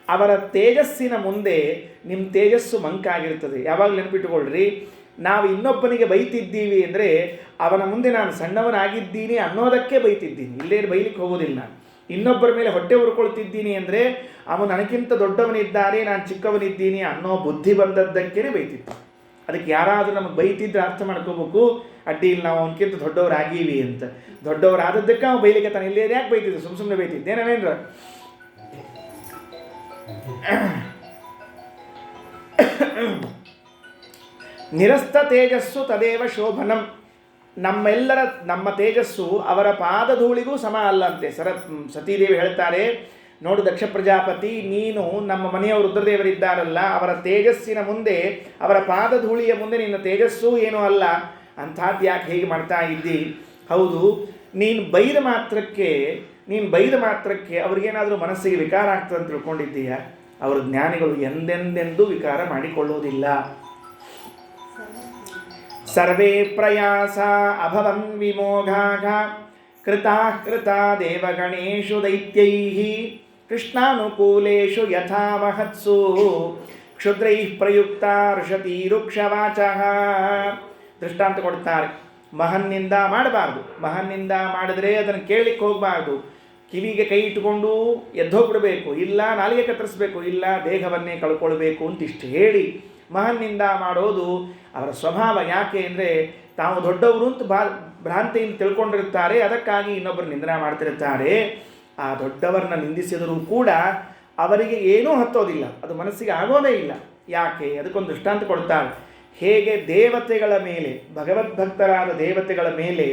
ಅವರ ತೇಜಸ್ಸಿನ ಮುಂದೆ ನಿಮ್ಮ ತೇಜಸ್ಸು ಮಂಕಾಗಿರ್ತದೆ. ಯಾವಾಗಲೂ ನೆನಪಿಟ್ಟುಕೊಳ್ಳ್ರಿ, ನಾವು ಇನ್ನೊಬ್ಬನಿಗೆ ಬೈತಿದ್ದೀವಿ ಅಂದರೆ ಅವನ ಮುಂದೆ ನಾನು ಸಣ್ಣವನಾಗಿದ್ದೀನಿ ಅನ್ನೋದಕ್ಕೆ ಬೈತಿದ್ದೀನಿ, ಇಲ್ಲೇ ಬೈಲಿಕ್ಕೆ ಹೋಗೋದಿಲ್ಲ. ಇನ್ನೊಬ್ಬರ ಮೇಲೆ ಹೊಟ್ಟೆ ಉರ್ಕೊಳ್ತಿದ್ದೀನಿ ಅಂದರೆ ಅವನು ನನಗಿಂತ ದೊಡ್ಡವನಿದ್ದಾನೆ, ನಾನು ಚಿಕ್ಕವನಿದ್ದೀನಿ ಅನ್ನೋ ಬುದ್ಧಿ ಬಂದದ್ದಕ್ಕೇ ಬೈತಿದ್ದ. ಅದಕ್ಕೆ ಯಾರಾದರೂ ನಮಗೆ ಬೈತಿದ್ರೆ ಅರ್ಥ ಮಾಡ್ಕೋಬೇಕು, ಅಡ್ಡಿ ಇಲ್ಲ, ನಾವು ಅವನಕ್ಕಿಂತ ದೊಡ್ಡವರಾಗೀವಿ ಅಂತ. ದೊಡ್ಡವರಾದದ್ದಕ್ಕೆ ಅವನು ಬೈಲಿಕ್ಕೆ ತಾನು, ಇಲ್ಲೇ ಯಾಕೆ ಬೈತಿದ್ದೆ, ಸುಮ್ಮನೆ ಬೈತಿದ್ದೆ ನಾವೇನ್ರ. ನಿರಸ್ತ ತೇಜಸ್ಸು ತದೇವ ಶೋಭನಂ. ನಮ್ಮ ತೇಜಸ್ಸು ಅವರ ಪಾದಧೂಳಿಗೂ ಸಮ ಅಲ್ಲಂತೆ. ಸತೀದೇವಿ ಹೇಳ್ತಾರೆ, ನೋಡು ದಕ್ಷ ಪ್ರಜಾಪತಿ, ನೀನು ನಮ್ಮ ಮನೆಯವರು ರುದ್ರದೇವರಿದ್ದಾರಲ್ಲ, ಅವರ ತೇಜಸ್ಸಿನ ಮುಂದೆ, ಅವರ ಪಾದಧೂಳಿಯ ಮುಂದೆ ನಿನ್ನ ತೇಜಸ್ಸು ಏನೂ ಅಲ್ಲ. ಅಂಥದ್ದು ಯಾಕೆ ಹೇಗೆ ಮಾಡ್ತಾ ಇದ್ದಿ? ಹೌದು, ನೀನು ಬೈದ ಮಾತ್ರಕ್ಕೆ ಅವ್ರಿಗೇನಾದರೂ ಮನಸ್ಸಿಗೆ ವಿಕಾರ ಆಗ್ತದೆ ಅಂತ ತಿಳ್ಕೊಂಡಿದ್ದೀಯ? ಅವರ ಜ್ಞಾನಿಗಳು ಎಂದೆಂದೆಂದೂ ವಿಕಾರ ಮಾಡಿಕೊಳ್ಳುವುದಿಲ್ಲ. ಸರ್ವೇ ಪ್ರಯಾಸ ಅಭವನ್ ವಿಮೋಘಾಘ ಕೃತಾ ದೇವಗಣೇಶು ದೈತ್ಯೈಃ ಕೃಷ್ಣಾನುಕೂಲೇಶು ಯಥಾ ಮಹತ್ಸು ಕ್ಷುದ್ರೈಃ ಪ್ರಯುಕ್ತ ಋಷತೀರುಕ್ಷವಾಚಃ. ದೃಷ್ಟಾಂತ ಕೊಡ್ತಾರೆ. ಮಹನ್ನಿಂದ ಮಾಡಬಾರ್ದು, ಮಹನ್ನಿಂದ ಮಾಡಿದ್ರೆ ಅದನ್ನು ಕೇಳಲಿಕ್ಕೆ ಹೋಗಬಾರ್ದು. ಕಿವಿಗೆ ಕೈ ಇಟ್ಟುಕೊಂಡು ಎದ್ದೋಗ್ಬಿಡಬೇಕು, ಇಲ್ಲ ನಾಲಿಗೆ ಕತ್ತರಿಸಬೇಕು, ಇಲ್ಲ ದೇಹವನ್ನೇ ಕಳ್ಕೊಳ್ಬೇಕು ಅಂತ ಇಷ್ಟು ಹೇಳಿ ಮಹನ್ನಿಂದ ಮಾಡೋದು ಅವರ ಸ್ವಭಾವ. ಯಾಕೆ ಅಂದರೆ ತಾವು ದೊಡ್ಡವರು ಅಂತ ಭ್ರಾಂತಿಯಿಂದ ತಿಳ್ಕೊಂಡಿರ್ತಾರೆ, ಅದಕ್ಕಾಗಿ ಇನ್ನೊಬ್ಬರು ನಿಂದನೆ ಮಾಡ್ತಿರ್ತಾರೆ. ಆ ದೊಡ್ಡವರನ್ನ ನಿಂದಿಸಿದರೂ ಕೂಡ ಅವರಿಗೆ ಏನೂ ಹತ್ತೋದಿಲ್ಲ, ಅದು ಮನಸ್ಸಿಗೆ ಆಗೋದೇ ಇಲ್ಲ. ಯಾಕೆ? ಅದಕ್ಕೊಂದು ದೃಷ್ಟಾಂತ ಕೊಡ್ತಾರೆ. ಹೇಗೆ ದೇವತೆಗಳ ಮೇಲೆ, ಭಗವದ್ಭಕ್ತರಾದ ದೇವತೆಗಳ ಮೇಲೆ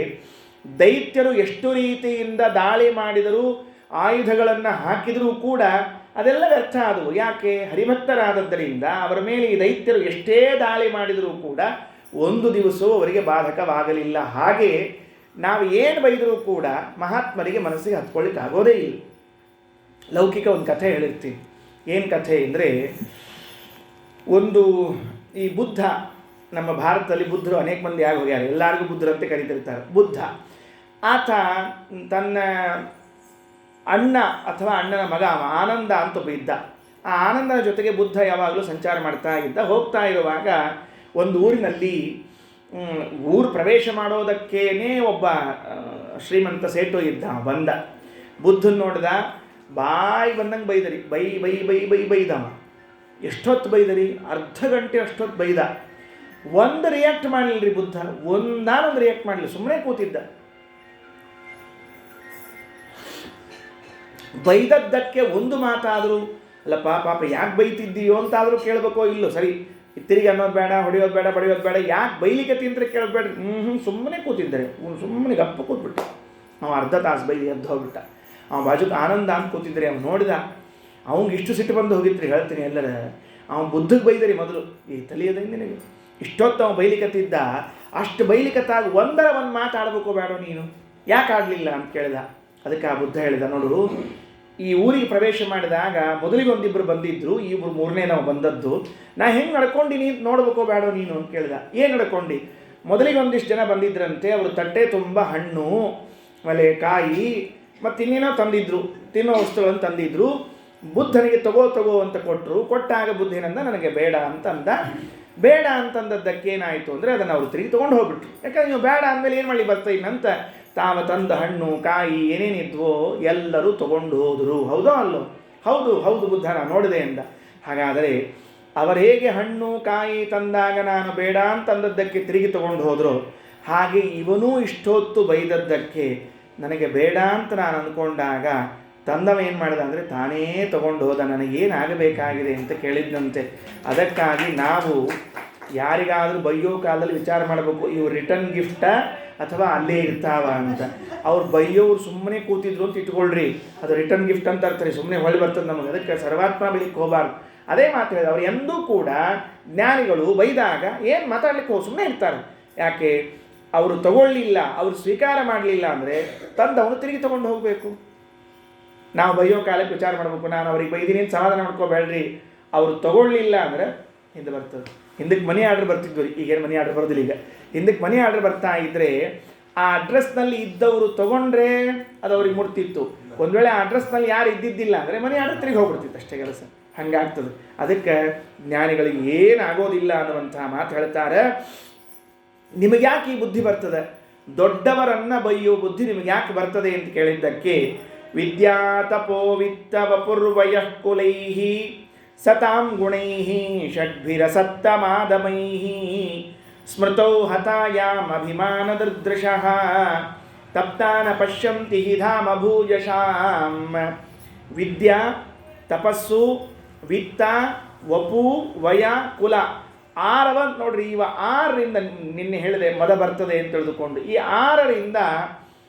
ದೈತ್ಯರು ಎಷ್ಟು ರೀತಿಯಿಂದ ದಾಳಿ ಮಾಡಿದರೂ, ಆಯುಧಗಳನ್ನು ಹಾಕಿದರೂ ಕೂಡ ಅದೆಲ್ಲ ವ್ಯರ್ಥ ಆದವು. ಯಾಕೆ? ಹರಿಭಕ್ತರಾದದ್ದರಿಂದ ಅವರ ಮೇಲೆ ಈ ದೈತ್ಯರು ಎಷ್ಟೇ ದಾಳಿ ಮಾಡಿದರೂ ಕೂಡ ಒಂದು ದಿವಸವೂ ಅವರಿಗೆ ಬಾಧಕವಾಗಲಿಲ್ಲ. ಹಾಗೆ ನಾವು ಏನು ಬೈದರೂ ಕೂಡ ಮಹಾತ್ಮರಿಗೆ ಮನಸ್ಸಿಗೆ ಹತ್ಕೊಳ್ಳಿಕ್ಕೆ ಆಗೋದೇ ಇಲ್ಲ. ಲೌಕಿಕ ಒಂದು ಕಥೆ ಹೇಳಿರ್ತೀನಿ. ಏನು ಕಥೆ ಅಂದರೆ, ಈ ಬುದ್ಧ, ನಮ್ಮ ಭಾರತದಲ್ಲಿ ಬುದ್ಧರು ಅನೇಕ ಮಂದಿ ಆಗಿ ಹೋಗ್ಯಾರೆ, ಎಲ್ಲರಿಗೂ ಬುದ್ಧರಂತೆ ಕರೀತಿರ್ತಾರೆ. ಬುದ್ಧ ಆತ ತನ್ನ ಅಣ್ಣ ಅಥವಾ ಅಣ್ಣನ ಮಗ ಆನಂದ ಅಂತ ಒಬ್ಬ ಇದ್ದ. ಆ ಆನಂದನ ಜೊತೆಗೆ ಬುದ್ಧ ಯಾವಾಗಲೂ ಸಂಚಾರ ಮಾಡ್ತಾ ಇದ್ದ. ಹೋಗ್ತಾ ಇರುವಾಗ ಒಂದು ಊರಿನಲ್ಲಿ ಊರು ಪ್ರವೇಶ ಮಾಡೋದಕ್ಕೇನೆ ಒಬ್ಬ ಶ್ರೀಮಂತ ಸೇಟು ಇದ್ದ. ಬಂದ, ಬುದ್ಧನ ನೋಡ್ದ, ಬಾಯಿ ಬಂದಂಗೆ ಬೈದರಿ, ಬೈ ಬೈ ಬೈ ಬೈ ಬೈದವ. ಎಷ್ಟೊತ್ತು ಬೈದರಿ? ಅರ್ಧ ಗಂಟೆ ಅಷ್ಟೊತ್ತು ಬೈದ. ಒಂದು ರಿಯಾಕ್ಟ್ ಮಾಡಲಿಲ್ಲ ರೀ ಬುದ್ಧ, ಒಂದಾನೊಂದು ರಿಯಾಕ್ಟ್ ಮಾಡಲಿಲ್ಲ, ಸುಮ್ಮನೆ ಕೂತಿದ್ದ. ಬೈದದ್ದಕ್ಕೆ ಒಂದು ಮಾತಾದರೂ, ಅಲ್ಲಪ್ಪ ಪಾಪ ಯಾಕೆ ಬೈತಿದ್ದೀಯೋ ಅಂತಾದರೂ ಕೇಳಬೇಕೋ ಇಲ್ಲೋ, ಸರಿ ತಿರುಗಿ ಅನ್ನೋದು ಬೇಡ, ಹೊಡೆಯೋದು ಬೇಡ, ಬಡಿಯೋದು ಬೇಡ, ಯಾಕೆ ಬೈಲಿಕ್ಕೆ ತಿಂದರೆ ಕೇಳಬೇಡ. ಸುಮ್ಮನೆ ಕೂತಿದ್ದಾರೆ, ಸುಮ್ಮನೆ ಗಪ್ಪ ಕೂತ್ಬಿಟ್ಟು ಅವ ಅರ್ಧ ತಾಸು ಬೈದು ಎದ್ದು ಹೋಗ್ಬಿಟ್ಟ. ಅವ ಬಾಜುಕ್ ಆನಂದ ಅಂತ ಕೂತಿದ್ರೆ ಅವ್ನು ನೋಡಿದ, ಅವ್ನಿಗೆ ಇಷ್ಟು ಸಿಟ್ಟು ಬಂದು ಹೋಗಿತ್ರಿ. ಹೇಳ್ತೀನಿ ಎಲ್ಲರ, ಅವನು ಬುದ್ಧಗೆ ಬೈದರಿ ಮೊದಲು. ಈ ತಲೆಯದಿಂದ ನಿನಗೆ ಇಷ್ಟೊತ್ತು ಅವನು ಬೈಲಿಕತ್ತಿದ್ದ, ಅಷ್ಟು ಬೈಲಿಕತ್ತಾಗ ಒಂದರ ಒಂದು ಮಾತಾಡಬೇಕು ಬೇಡ ನೀನು, ಯಾಕೆ ಆಗಲಿಲ್ಲ ಅಂತ ಕೇಳಿದ. ಅದಕ್ಕೆ ಆ ಬುದ್ಧ ಹೇಳಿದ, ನೋಡು, ಈ ಊರಿಗೆ ಪ್ರವೇಶ ಮಾಡಿದಾಗ ಮೊದಲಿಗೆ ಒಂದಿಬ್ಬರು ಬಂದಿದ್ದರು, ಇಬ್ಬರು ಮೂರನೇ ನಾವು ಬಂದದ್ದು, ನಾ ಹೆಂಗೆ ನಡ್ಕೊಂಡಿನಿ ನೋಡ್ಬೇಕೋ ಬೇಡ ನೀನು ಅಂತ ಕೇಳಿದ. ಏನು ನಡ್ಕೊಂಡು? ಮೊದಲಿಗೆ ಒಂದಿಷ್ಟು ಜನ ಬಂದಿದ್ರಂತೆ, ಅವರು ತಟ್ಟೆ ತುಂಬ ಹಣ್ಣು, ಆಮೇಲೆ ಕಾಯಿ ಮತ್ತು ಇನ್ನೇನೋ ತಂದಿದ್ರು, ತಿನ್ನೋ ವಸ್ತುಗಳನ್ನು ತಂದಿದ್ರು. ಬುದ್ಧನಿಗೆ ತಗೋ ಅಂತ ಕೊಟ್ಟರು. ಕೊಟ್ಟಾಗ ಬುದ್ಧ ಏನಂದ, ನನಗೆ ಬೇಡ ಅಂತಂದ. ಬೇಡ ಅಂತಂದದ್ದಕ್ಕೇನಾಯಿತು ಅಂದರೆ ಅದನ್ನು ಅವರು ತಿರುಗಿ ತೊಗೊಂಡು ಹೋಗ್ಬಿಟ್ರು. ಯಾಕಂದ್ರೆ ನೀವು ಬೇಡ ಅಂದಮೇಲೆ ಏನು ಮಾಡಲಿ ಬರ್ತಾ ಇನ್ನಂತ ತಾವ ತಂದ ಹಣ್ಣು ಕಾಯಿ ಏನೇನಿದ್ವೋ ಎಲ್ಲರೂ ತಗೊಂಡು ಹೋದರು. ಹೌದೋ ಅಲ್ಲೋ? ಹೌದು ಹೌದು ಬುದ್ಧ, ನಾನು ನೋಡಿದೆ ಎಂದ. ಹಾಗಾದರೆ ಅವರು ಹೇಗೆ ಹಣ್ಣು ಕಾಯಿ ತಂದಾಗ ನಾನು ಬೇಡ ಅಂತಂದದ್ದಕ್ಕೆ ತಿರುಗಿ ತಗೊಂಡು ಹೋದರು, ಹಾಗೆ ಇವನೂ ಇಷ್ಟೊತ್ತು ಬೈದದ್ದಕ್ಕೆ ನನಗೆ ಬೇಡ ಅಂತ ನಾನು ಅಂದ್ಕೊಂಡಾಗ ತಂದವ ಏನು ಮಾಡಿದ ಅಂದರೆ ತಾನೇ ತಗೊಂಡು ಹೋದ, ನನಗೇನಾಗಬೇಕಾಗಿದೆ ಅಂತ ಕೇಳಿದ್ದಂತೆ. ಅದಕ್ಕಾಗಿ ನಾವು ಯಾರಿಗಾದರೂ ಬೈಯೋ ಕಾಲದಲ್ಲಿ ವಿಚಾರ ಮಾಡಬೇಕು, ಇವು ರಿಟರ್ನ್ ಗಿಫ್ಟಾ ಅಥವಾ ಅಲ್ಲೇ ಇರ್ತಾವ ಅಂತ. ಅವ್ರು ಬೈಯೋರು ಸುಮ್ಮನೆ ಕೂತಿದ್ರು ಅಂತ ಇಟ್ಕೊಳ್ರಿ, ಅದು ರಿಟರ್ನ್ ಗಿಫ್ಟ್ ಅಂತ ಇರ್ತಾರೆ, ಸುಮ್ಮನೆ ಹೊಳ್ಳಿ ಬರ್ತದೆ ನಮಗೆ. ಅದಕ್ಕೆ ಸರ್ವಾತ್ಮ ಬೈಲಿಕ್ಕೆ ಹೋಗಬಾರ್ದು. ಅದೇ ಮಾತು ಹೇಳಿದ, ಅವ್ರು ಎಂದೂ ಕೂಡ ಜ್ಞಾನಿಗಳು ಬೈದಾಗ ಏನು ಮಾತಾಡ್ಲಿಕ್ಕೆ ಸುಮ್ಮನೆ ಇರ್ತಾರೆ. ಯಾಕೆ? ಅವರು ತಗೊಳ್ಳಿಲ್ಲ, ಅವರು ಸ್ವೀಕಾರ ಮಾಡಲಿಲ್ಲ ಅಂದರೆ ತಂದವನು ತಿರುಗಿ ತೊಗೊಂಡು ಹೋಗಬೇಕು. ನಾವು ಬೈಯೋ ಕಾಲಕ್ಕೆ ವಿಚಾರ ಮಾಡಬೇಕು, ನಾನು ಅವ್ರಿಗೆ ಬೈದಿನಿ ಅಂತ ಸಮಾಧಾನ ಮಾಡ್ಕೋಬೇಡ್ರಿ. ಅವರು ತಗೊಳ್ಳಿಲ್ಲ ಅಂದರೆ ಹಿಂದೆ ಬರ್ತದೆ. ಹಿಂದಕ್ಕೆ ಮನಿ ಆರ್ಡ್ರ್ ಬರ್ತಿದ್ವು ರೀ, ಈಗೇನು ಮನಿ ಆರ್ಡ್ರ್ ಬರೋದಿಲ್ಲ. ಈಗ ಹಿಂದಕ್ಕೆ ಮನಿ ಆರ್ಡ್ರ್ ಬರ್ತಾ ಇದ್ದರೆ ಆ ಅಡ್ರೆಸ್ನಲ್ಲಿ ಇದ್ದವರು ತೊಗೊಂಡ್ರೆ ಅದು ಅವ್ರಿಗೆ ಮುಟ್ತಿತ್ತು. ಒಂದು ವೇಳೆ ಆ ಅಡ್ರೆಸ್ನಲ್ಲಿ ಯಾರು ಇದ್ದಿದ್ದಿಲ್ಲ ಅಂದರೆ ಮನಿ ಆರ್ಡ್ರ್ ತಿರುಗಿ ಹೋಗ್ಬಿಡ್ತಿತ್ತು, ಅಷ್ಟೇ ಕೆಲಸ. ಹಂಗಾಗ್ತದೆ. ಅದಕ್ಕೆ ಜ್ಞಾನಿಗಳಿಗೆ ಏನಾಗೋದಿಲ್ಲ ಅನ್ನುವಂತಹ ಮಾತು ಹೇಳ್ತಾರೆ. ನಿಮಗೆ ಯಾಕೆ ಈ ಬುದ್ಧಿ ಬರ್ತದೆ? ದೊಡ್ಡವರನ್ನು ಬೈಯೋ ಬುದ್ಧಿ ನಿಮಗೆ ಯಾಕೆ ಬರ್ತದೆ ಅಂತ ಕೇಳಿದ್ದಕ್ಕೆ, ವಿದ್ಯಾ ತಪೋ ವಿತ್ತ ವಪುರ್ವಯಃ ಕುಲೈಃ ಸತಾಂ ಗುಣೈಃ ಷಡ್ಭಿರಸತ್ತಮಾದಮೈಃ ಸ್ಮೃತೌ ಹತಾಯಾಮ್ ಅಭಿಮಾನದೃದೃಶಃ ತಪ್ತಾನ ಪಶ್ಯಂತಿ ಹಿ ಧಾಮ ಭೂಯಶಾಂ. ವಿದ್ಯಾ, ತಪಸ್ಸು, ವಿತ್ತ, ವಪು, ವಯ, ಕುಲ, 6 ನೋಡ್ರಿ. ಇವ 6ರಿಂದ ನಿನ್ನೆ ಹೇಳಿದೆ ಮದ ಬರ್ತದೆ ಅಂತ ತಿಳಿದುಕೊಂಡು, ಈ 6ರಿಂದ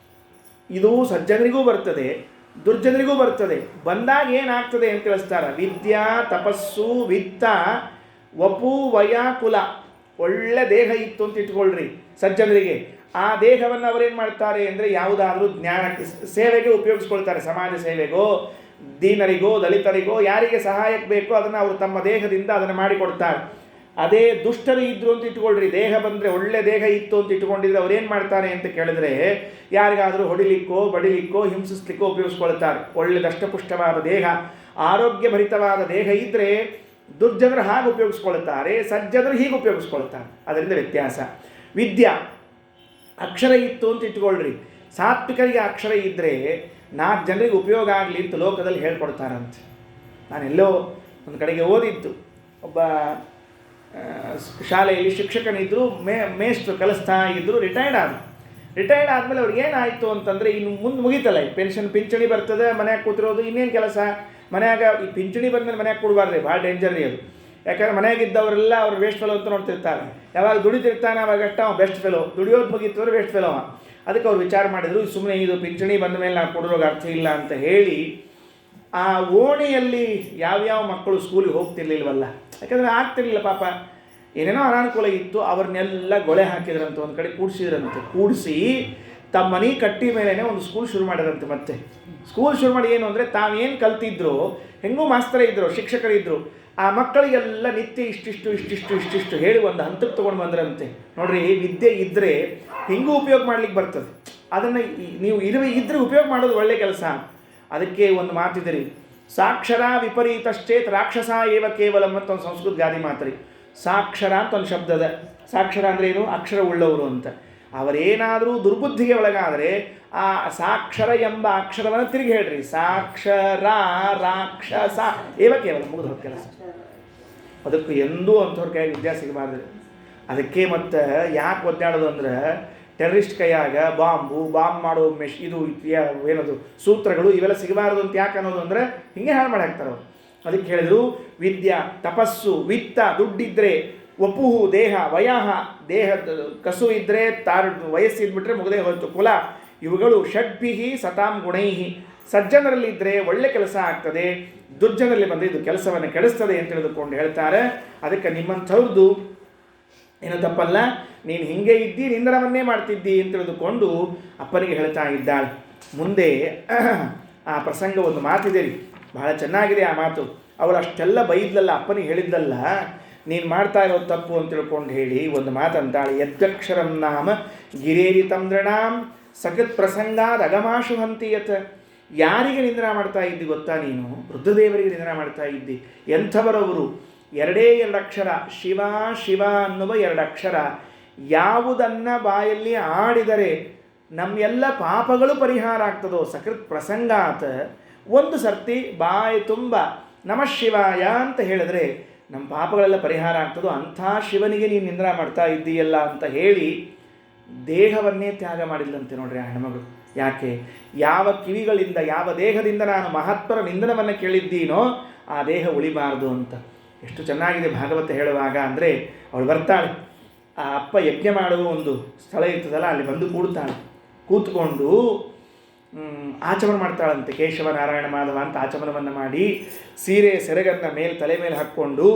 ಇದು ಸಜ್ಜನರಿಗೂ ಬರ್ತದೆ, ದುರ್ಜನರಿಗೂ ಬರ್ತದೆ. ಬಂದಾಗ ಏನಾಗ್ತದೆ ಅಂತ ತಿಳಿಸ್ತಾರೆ. ವಿದ್ಯಾ, ತಪಸ್ಸು, ವಿತ್ತ, ವಪು, ವಯ, ಕುಲ. ಒಳ್ಳೆ ದೇಹ ಇತ್ತು ಅಂತ ಇಟ್ಕೊಳ್ರಿ ಸಜ್ಜನರಿಗೆ. ಆ ದೇಹವನ್ನು ಅವರೇನು ಮಾಡ್ತಾರೆ ಅಂದರೆ ಯಾವುದಾದ್ರೂ ಜ್ಞಾನಕ್ಕೆ ಸೇವೆಗೆ ಉಪಯೋಗಿಸ್ಕೊಳ್ತಾರೆ. ಸಮಾಜ ಸೇವೆಗೋ, ದೀನರಿಗೋ, ದಲಿತರಿಗೋ, ಯಾರಿಗೆ ಸಹಾಯಕ್ಕೆ ಬೇಕೋ ಅದನ್ನು ಅವರು ತಮ್ಮ ದೇಹದಿಂದ ಅದನ್ನು ಮಾಡಿಕೊಡ್ತಾರೆ. ಅದೇ ದುಷ್ಟರು ಇದ್ರು ಅಂತ ಇಟ್ಕೊಳ್ರಿ, ದೇಹ ಬಂದರೆ ಒಳ್ಳೆ ದೇಹ ಇತ್ತು ಅಂತ ಇಟ್ಕೊಂಡಿದ್ರೆ ಅವ್ರೇನು ಮಾಡ್ತಾರೆ ಅಂತ ಕೇಳಿದ್ರೆ ಯಾರಿಗಾದರೂ ಹೊಡಿಲಿಕ್ಕೋ ಬಡಿಲಿಕ್ಕೋ ಹಿಂಸಿಸ್ಲಿಕ್ಕೋ ಉಪಯೋಗಿಸ್ಕೊಳ್ತಾರೆ. ಒಳ್ಳೆ ದಷ್ಟಪುಷ್ಟವಾದ ದೇಹ, ಆರೋಗ್ಯಭರಿತವಾದ ದೇಹ ಇದ್ದರೆ ದುರ್ಜನರು ಹಾಗೆ ಉಪಯೋಗಿಸ್ಕೊಳ್ತಾರೆ, ಸಜ್ಜನರು ಹೀಗೆ ಉಪಯೋಗಿಸ್ಕೊಳ್ತಾರೆ. ಅದರಿಂದ ವ್ಯತ್ಯಾಸ. ವಿದ್ಯಾ, ಅಕ್ಷರ ಇತ್ತು ಅಂತ ಇಟ್ಕೊಳ್ರಿ, ಸಾತ್ವಿಕರಿಗೆ ಅಕ್ಷರ ಇದ್ದರೆ 4 ಜನರಿಗೆ ಉಪಯೋಗ ಆಗಲಿ ಅಂತ ಲೋಕದಲ್ಲಿ ಹೇಳ್ಕೊಡ್ತಾರಂತೆ. ನಾನೆಲ್ಲೋ ಒಂದು ಕಡೆಗೆ ಓದಿದ್ದು, ಒಬ್ಬ ಶಾಲೆಯಲ್ಲಿ ಶಿಕ್ಷಕನಿದ್ದರು, ಮೇಷ್ಟ್ರು ಕಲಿಸ್ತಾ ಇದ್ದರು, ರಿಟೈರ್ಡ್ ಆದಮೇಲೆ ಅವ್ರಿಗೆ ಏನಾಯಿತು ಅಂತಂದರೆ, ಇನ್ನು ಮುಂದೆ ಮುಗೀತಲ್ಲ, ಈ ಪಿಂಚಣಿ ಬರ್ತದೆ, ಮನ್ಯಾಗ ಕೂತಿರೋದು, ಇನ್ನೇನು ಕೆಲಸ ಮನ್ಯಾಗ. ಈ ಪಿಂಚಣಿ ಬಂದಮೇಲೆ ಮನ್ಯಾಗ ಕೊಡಬಾರ್ದು, ಭಾಳ ಡೇಂಜರ್ ರೀ ಅದು. ಯಾಕಂದ್ರೆ ಮನೆಯಾಗಿದ್ದವರೆಲ್ಲ ಅವ್ರು ವೇಸ್ಟ್ ಫೆಲೋ ಅಂತ ನೋಡ್ತಿರ್ತಾರೆ. ಯಾವಾಗ ದುಡಿತಿರ್ತಾನೆ ಅವಾಗಷ್ಟ ಅವ್ನು ಬೆಸ್ಟ್ ಫೆಲೋ, ದುಡಿಯೋದು ಮುಗೀತು ಅಂದರೆ ವೇಸ್ಟ್ ಫೆಲೋ. ಅದಕ್ಕೆ ಅವ್ರು ವಿಚಾರ ಮಾಡಿದರು, ಸುಮ್ಮನೆ ಇದು ಪಿಂಚಣಿ ಬಂದ ಮೇಲೆ ನಾವು ಕೊಡೋರಿಗೆ ಅರ್ಥ ಇಲ್ಲ ಅಂತ ಹೇಳಿ ಆ ಓಣಿಯಲ್ಲಿ ಯಾವ್ಯಾವ ಮಕ್ಕಳು ಸ್ಕೂಲಿಗೆ ಹೋಗ್ತಿರ್ಲಿಲ್ವಲ್ಲ, ಯಾಕಂದರೆ ಆಗ್ತಿರ್ಲಿಲ್ಲ ಪಾಪ, ಏನೇನೋ ಅನಾನುಕೂಲ ಇತ್ತು, ಅವ್ರನ್ನೆಲ್ಲ ಗೊಳೆ ಹಾಕಿದ್ರಂತೆ, ಒಂದು ಕಡೆ ಕೂಡಿಸಿ ತಮ್ಮ ಮನೆ ಕಟ್ಟಿ ಮೇಲೇ ಒಂದು ಸ್ಕೂಲ್ ಶುರು ಮಾಡಿದ್ರಂತೆ. ಮತ್ತೆ ಸ್ಕೂಲ್ ಶುರು ಮಾಡಿ ಏನು ಅಂದರೆ ತಾವೇನು ಕಲ್ತಿದ್ರು, ಹೆಂಗೂ ಮಾಸ್ತರೇ ಇದ್ದರು, ಶಿಕ್ಷಕರಿದ್ದರು, ಆ ಮಕ್ಕಳಿಗೆಲ್ಲ ನಿತ್ಯ ಇಷ್ಟಿಷ್ಟು ಹೇಳಿ ಒಂದು ಹಂತಕ್ಕೆ ತೊಗೊಂಡು ಬಂದ್ರಂತೆ. ನೋಡ್ರಿ, ವಿದ್ಯೆ ಇದ್ದರೆ ಹಿಂಗೂ ಉಪಯೋಗ ಮಾಡ್ಲಿಕ್ಕೆ ಬರ್ತದೆ, ಅದನ್ನು ನೀವು ಇದ್ರೆ ಉಪಯೋಗ ಮಾಡೋದು ಒಳ್ಳೆ ಕೆಲಸ. ಅದಕ್ಕೆ ಒಂದು ಮಾತಿದ್ರಿ, ಸಾಕ್ಷರ ವಿಪರೀತಶ್ಚೇತ್ ರಾಕ್ಷಸ ಏವ ಕೇವಲಂ ಅಂತ ಒಂದು ಸಂಸ್ಕೃತ ಗಾದಿ ಮಾತ್ರಿ. ಸಾಕ್ಷರ ಅಂತ ಒಂದು ಶಬ್ದದ, ಸಾಕ್ಷರ ಅಂದರೆ ಏನು, ಅಕ್ಷರ ಉಳ್ಳವರು ಅಂತ. ಅವರೇನಾದರೂ ದುರ್ಬುದ್ಧಿಗೆ ಒಳಗಾದರೆ ಆ ಸಾಕ್ಷರ ಎಂಬ ಅಕ್ಷರವನ್ನು ತಿರುಗಿ ಹೇಳ್ರಿ, ಸಾಕ್ಷರ ರಾಕ್ಷಸ ಏವ ಕೇವಲ, ಮುಗಿದು ಹೋದ ಕೆಲಸ. ಅದಕ್ಕೂ ಎಂದೂ ಅಂಥವ್ರ ಕೈಯಾಗ ವಿದ್ಯೆ ಸಿಗಬಾರ್ದು. ಅದಕ್ಕೆ ಮತ್ತು ಯಾಕೆ ಒದ್ದಾಡೋದು ಅಂದ್ರೆ, ಟೆರರಿಸ್ಟ್ ಕೈಯಾಗ ಬಾಂಬ್ ಮಾಡೋ ಇದು ಏನದು ಸೂತ್ರಗಳು ಇವೆಲ್ಲ ಸಿಗಬಾರ್ದು ಅಂತ ಯಾಕೆ ಅನ್ನೋದು ಅಂದರೆ ಹಿಂಗೆ ಹಾಳು ಮಾಡಿ ಹಾಕ್ತಾರೆ ಅವರು. ಅದಕ್ಕೆ ಹೇಳಿದ್ರು, ವಿದ್ಯಾ ತಪಸ್ಸು ವಿತ್ತ, ದುಡ್ಡಿದ್ರೆ ವಪುಹು ದೇಹ ವಯಃ, ದೇಹದ ಕಸು ಇದ್ದರೆ ವಯಸ್ಸಿದ್ಬಿಟ್ರೆ ಮುಗದೇ ಹೋಯ್ತು ಕುಲ, ಇವುಗಳು ಷಡ್ಭಿಹಿ ಸತಾಂ ಗುಣೈಹಿ, ಸಜ್ಜನರಲ್ಲಿದ್ದರೆ ಒಳ್ಳೆ ಕೆಲಸ ಆಗ್ತದೆ, ದುರ್ಜನರಲ್ಲಿ ಬಂದರೆ ಇದು ಕೆಲಸವನ್ನು ಕೆಡಿಸ್ತದೆ ಅಂತ ತಿಳಿದುಕೊಂಡು ಹೇಳ್ತಾರೆ. ಅದಕ್ಕೆ ನಿಮ್ಮಂಥವ್ರದ್ದು ಏನು ತಪ್ಪಲ್ಲ, ನೀನು ಹಿಂಗೆ ಇದ್ದಿ, ನಿಂದನವನ್ನೇ ಮಾಡ್ತಿದ್ದಿ ಅಂತ ತಿಳಿದುಕೊಂಡು ಅಪ್ಪನಿಗೆ ಹೇಳ್ತಾ ಇದ್ದಾಳೆ. ಮುಂದೆ ಆ ಪ್ರಸಂಗ ಒಂದು ಮಾತಿದೆ ರೀ, ಬಹಳ ಚೆನ್ನಾಗಿದೆ ಆ ಮಾತು. ಅವಳು ಅಷ್ಟೆಲ್ಲ ಬೈದ್ಲಲ್ಲ, ಅಪ್ಪನಿಗೆ ಹೇಳಿದ್ದಲ್ಲ, ನೀನು ಮಾಡ್ತಾ ಇರೋದು ತಪ್ಪು ಅಂತ ತಿಳ್ಕೊಂಡು ಹೇಳಿ ಒಂದು ಮಾತಂತಾಳೆ. ಯದ್ಯಕ್ಷರಂ ನಾಮ ಗಿರೇರಿ ತಂದ್ರಣಾಂ ಸಕೃತ್ ಪ್ರಸಂಗಾದ ಅಗಮಾಶು ಹಂತಿಯತ್. ಯಾರಿಗೆ ನಿಂದನ ಮಾಡ್ತಾ ಇದ್ದಿ ಗೊತ್ತಾ ನೀನು? ವೃದ್ಧದೇವರಿಗೆ ನಿಂದನ ಮಾಡ್ತಾ ಇದ್ದಿ. ಎಂಥವರವರು? ಎರಡೇ ಎರಡು ಅಕ್ಷರ, ಶಿವ ಶಿವ ಅನ್ನುವ ಎರಡು ಅಕ್ಷರ. ಯಾವುದನ್ನು ಬಾಯಲ್ಲಿ ಆಡಿದರೆ ನಮ್ಮೆಲ್ಲ ಪಾಪಗಳು ಪರಿಹಾರ ಆಗ್ತದೋ, ಸಕೃತ್ ಪ್ರಸಂಗಾತ್, ಒಂದು ಸರ್ತಿ ಬಾಯಿ ತುಂಬ ನಮಃ ಶಿವಾಯ ಅಂತ ಹೇಳಿದ್ರೆ ನಮ್ಮ ಪಾಪಗಳೆಲ್ಲ ಪರಿಹಾರ ಆಗ್ತದೋ ಅಂಥ ಶಿವನಿಗೆ ನೀನು ನಿಂದನ ಮಾಡ್ತಾ ಇದ್ದೀಯಲ್ಲ ಅಂತ ಹೇಳಿ ದೇಹವನ್ನೇ ತ್ಯಾಗ ಮಾಡಿಲ್ಲಂತೆ. ನೋಡ್ರಿ ಆ ಹೆಣ್ಮಗಳು. ಯಾಕೆ? ಯಾವ ಕಿವಿಗಳಿಂದ, ಯಾವ ದೇಹದಿಂದ ನಾನು ಮಹತ್ವರ ನಿಂದನವನ್ನು ಕೇಳಿದ್ದೀನೋ ಆ ದೇಹ ಉಳಿಬಾರ್ದು ಅಂತ. ಎಷ್ಟು ಚೆನ್ನಾಗಿದೆ ಭಾಗವತ ಹೇಳುವಾಗ ಅಂದರೆ, ಅವಳು ಬರ್ತಾಳೆ, ಆ ಅಪ್ಪ ಯಜ್ಞ ಮಾಡುವ ಒಂದು ಸ್ಥಳ ಇರ್ತದಲ್ಲ, ಅಲ್ಲಿ ಬಂದು ಕೂತ್ಕೊಂಡು ಆಚಮನ ಮಾಡ್ತಾಳಂತೆ. ಕೇಶವ ನಾರಾಯಣ ಮಾಧವ ಅಂತ ಆಚಮನವನ್ನು ಮಾಡಿ ಸೀರೆ ಸೆರಗನ್ನು ತಲೆ ಮೇಲೆ ಹಾಕ್ಕೊಂಡು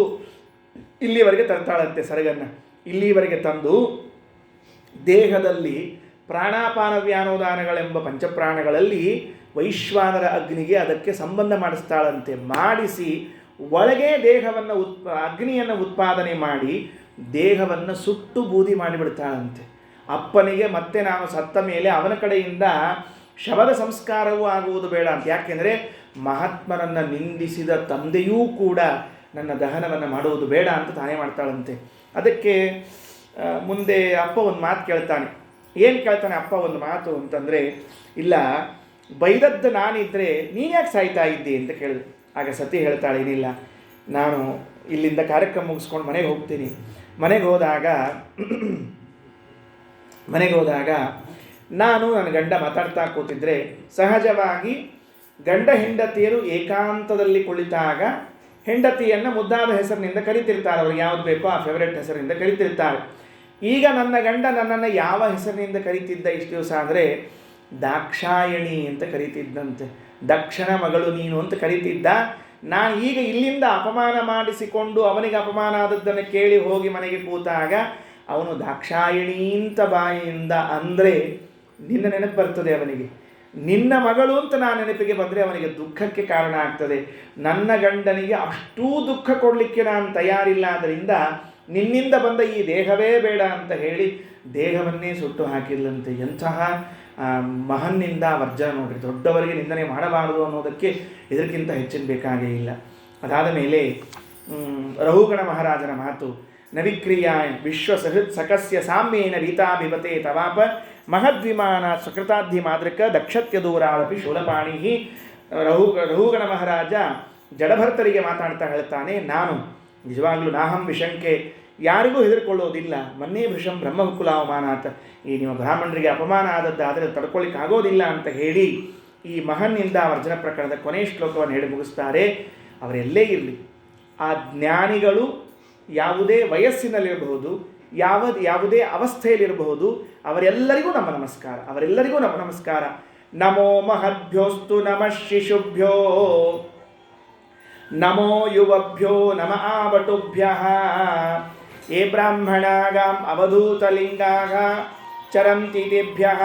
ಇಲ್ಲಿವರೆಗೆ ತರ್ತಾಳಂತೆ. ಸೆರಗನ್ನು ಇಲ್ಲಿವರೆಗೆ ತಂದು ದೇಹದಲ್ಲಿ ಪ್ರಾಣಾಪಾನ ವ್ಯಾನೋದಾನಗಳೆಂಬ ಪಂಚಪ್ರಾಣಗಳಲ್ಲಿ ವೈಶ್ವಾನರ ಅಗ್ನಿಗೆ ಅದಕ್ಕೆ ಸಂಬಂಧ ಮಾಡಿಸ್ತಾಳಂತೆ. ಮಾಡಿಸಿ ಒಳಗೆ ದೇಹವನ್ನು ಅಗ್ನಿಯನ್ನು ಉತ್ಪಾದನೆ ಮಾಡಿ ದೇಹವನ್ನು ಸುಟ್ಟು ಬೂದಿ ಮಾಡಿಬಿಡ್ತಾಳಂತೆ. ಅಪ್ಪನಿಗೆ ಮತ್ತೆ ನಾನು ಸತ್ತ ಮೇಲೆ ಅವನ ಕಡೆಯಿಂದ ಶವದ ಸಂಸ್ಕಾರವೂ ಆಗುವುದು ಬೇಡ ಅಂತ. ಯಾಕೆಂದರೆ ಮಹಾತ್ಮರನ್ನು ನಿಂದಿಸಿದ ತಂದೆಯೂ ಕೂಡ ನನ್ನ ದಹನವನ್ನು ಮಾಡುವುದು ಬೇಡ ಅಂತ ತಾನೇ ಮಾಡ್ತಾಳಂತೆ. ಅದಕ್ಕೆ ಮುಂದೆ ಅಪ್ಪ ಒಂದು ಮಾತು ಕೇಳ್ತಾನೆ. ಏನು ಕೇಳ್ತಾನೆ ಅಪ್ಪ ಒಂದು ಮಾತು ಅಂತಂದರೆ, ಇಲ್ಲ ಬೈದದ್ದು ನಾನಿದ್ದರೆ ನೀನು ಯಾಕೆ ಸಾಯ್ತಾ ಇದ್ದಿ ಅಂತ ಕೇಳಿದ್ರು. ಆಗ ಸತಿ ಹೇಳ್ತಾಳೆ, ಏನಿಲ್ಲ, ನಾನು ಇಲ್ಲಿಂದ ಕಾರ್ಯಕ್ರಮ ಮುಗಿಸ್ಕೊಂಡು ಮನೆಗೆ ಹೋಗ್ತೀನಿ. ಮನೆಗೆ ಹೋದಾಗ ನಾನು ನನ್ನ ಗಂಡ ಮಾತಾಡ್ತಾ ಕೂತಿದ್ರೆ ಸಹಜವಾಗಿ ಗಂಡ ಹೆಂಡತಿಯರು ಏಕಾಂತದಲ್ಲಿ ಕುಳಿತಾಗ ಹೆಂಡತಿಯನ್ನು ಮುದ್ದಾದ ಹೆಸರಿನಿಂದ ಕರಿತಿರ್ತಾರೆ. ಅವ್ರಿಗೆ ಯಾವುದು ಬೇಕೋ ಆ ಫೇವರೆಟ್ ಹೆಸರಿನಿಂದ ಕರಿತಿರ್ತಾರೆ. ಈಗ ನನ್ನ ಗಂಡ ನನ್ನನ್ನು ಯಾವ ಹೆಸರಿನಿಂದ ಕರಿತಿದ್ದ ಇಷ್ಟು ದಿವಸ ಅಂದರೆ ದಾಕ್ಷಾಯಣಿ ಅಂತ ಕರಿತಿದ್ದಂತೆ. ದಕ್ಷನ ಮಗಳು ನೀನು ಅಂತ ಕರಿತಿದ್ದ. ನಾನು ಈಗ ಇಲ್ಲಿಂದ ಅಪಮಾನ ಮಾಡಿಸಿಕೊಂಡು ಅವನಿಗೆ ಅಪಮಾನ ಆದದ್ದನ್ನು ಕೇಳಿ ಹೋಗಿ ಮನೆಗೆ ಕೂತಾಗ ಅವನು ದಾಕ್ಷಾಯಣಿ ಅಂತ ಬಾಯಿಯಿಂದ ಅಂದರೆ ನಿನ್ನ ನೆನಪು ಬರ್ತದೆ ಅವನಿಗೆ. ನಿನ್ನ ಮಗಳು ಅಂತ ನಾನು ನೆನಪಿಗೆ ಬಂದರೆ ಅವನಿಗೆ ದುಃಖಕ್ಕೆ ಕಾರಣ ಆಗ್ತದೆ. ನನ್ನ ಗಂಡನಿಗೆ ಅಷ್ಟೂ ದುಃಖ ಕೊಡಲಿಕ್ಕೆ ನಾನು ತಯಾರಿಲ್ಲ, ಆದ್ದರಿಂದ ನಿನ್ನಿಂದ ಬಂದ ಈ ದೇಹವೇ ಬೇಡ ಅಂತ ಹೇಳಿ ದೇಹವನ್ನೇ ಸುಟ್ಟು ಹಾಕಿಲ್ಲಂತೆ. ಎಂತಹ ಮಹನ್ನಿಂದ ವರ್ಜನ ನೋಡ್ರಿ. ದೊಡ್ಡವರಿಗೆ ನಿಂದನೆ ಮಾಡಬಾರದು ಅನ್ನೋದಕ್ಕೆ ಇದಕ್ಕಿಂತ ಹೆಚ್ಚಿನ ಬೇಕಾಗೇ ಇಲ್ಲ. ಅದಾದ ಮೇಲೆ ರಹುಗಣ ಮಹಾರಾಜನ ಮಾತು, ನವಿಕ್ರಿಯಾಯ ವಿಶ್ವಸಹೃತ್ ಸಕಸ್ಯ ಸಾಮ್ಯೇನ ರೀತಾಭಿವತೆ ತವಾಪ ಮಹದ್ವಿಮಾನ ಸ್ವಕೃತಾಧಿ ಮಾದೃಕ ದಕ್ಷತ್ಯ ದೂರಾಳಪಿ ಶೂಲಪಾಣಿ. ರಹುಗಣ ಮಹಾರಾಜ ಜಡಭರ್ತರಿಗೆ ಮಾತಾಡ್ತಾ ಹೇಳ್ತಾನೆ, ನಾನು ನಿಜವಾಗ್ಲೂ ನಾಹಂ ವಿಶಂಕೆ, ಯಾರಿಗೂ ಹೆದರ್ಕೊಳ್ಳೋದಿಲ್ಲ. ಮನ್ನೇ ಭೃಶಂ ಬ್ರಹ್ಮಕುಲ ಅವಮಾನಾತ್, ಈ ನಿಮ್ಮ ಬ್ರಾಹ್ಮಣರಿಗೆ ಅಪಮಾನ ಆದದ್ದಾದರೆ ತಡ್ಕೊಳ್ಳಿಕ್ಕೆ ಆಗೋದಿಲ್ಲ ಅಂತ ಹೇಳಿ ಈ ಮಹನ್ನಿಂದ ವರ್ಜನ ಪ್ರಕರಣದ ಕೊನೆಯ ಶ್ಲೋಕವನ್ನು ಹೇಳಿ ಮುಗಿಸ್ತಾರೆ. ಅವರೆಲ್ಲೇ ಇರಲಿ, ಆ ಜ್ಞಾನಿಗಳು ಯಾವುದೇ ವಯಸ್ಸಿನಲ್ಲಿರಬಹುದು, ಯಾವುದೇ ಅವಸ್ಥೆಯಲ್ಲಿರಬಹುದು, ಅವರೆಲ್ಲರಿಗೂ ನಮ್ಮ ನಮಸ್ಕಾರ. ನಮೋ ಮಹದ್ಭ್ಯೋಸ್ತು ನಮಃ ಶಿಶುಭ್ಯೋ ನಮೋ ಯುವಭ್ಯೋ ನಮ ಆವಟುಭ್ಯಃ ಯೇ ಬ್ರಾಹ್ಮಣಾಗಾಂ ಅವಧೂತಲಿಂಗಾಃ ಚರಂತಿ ತೇಭ್ಯಃ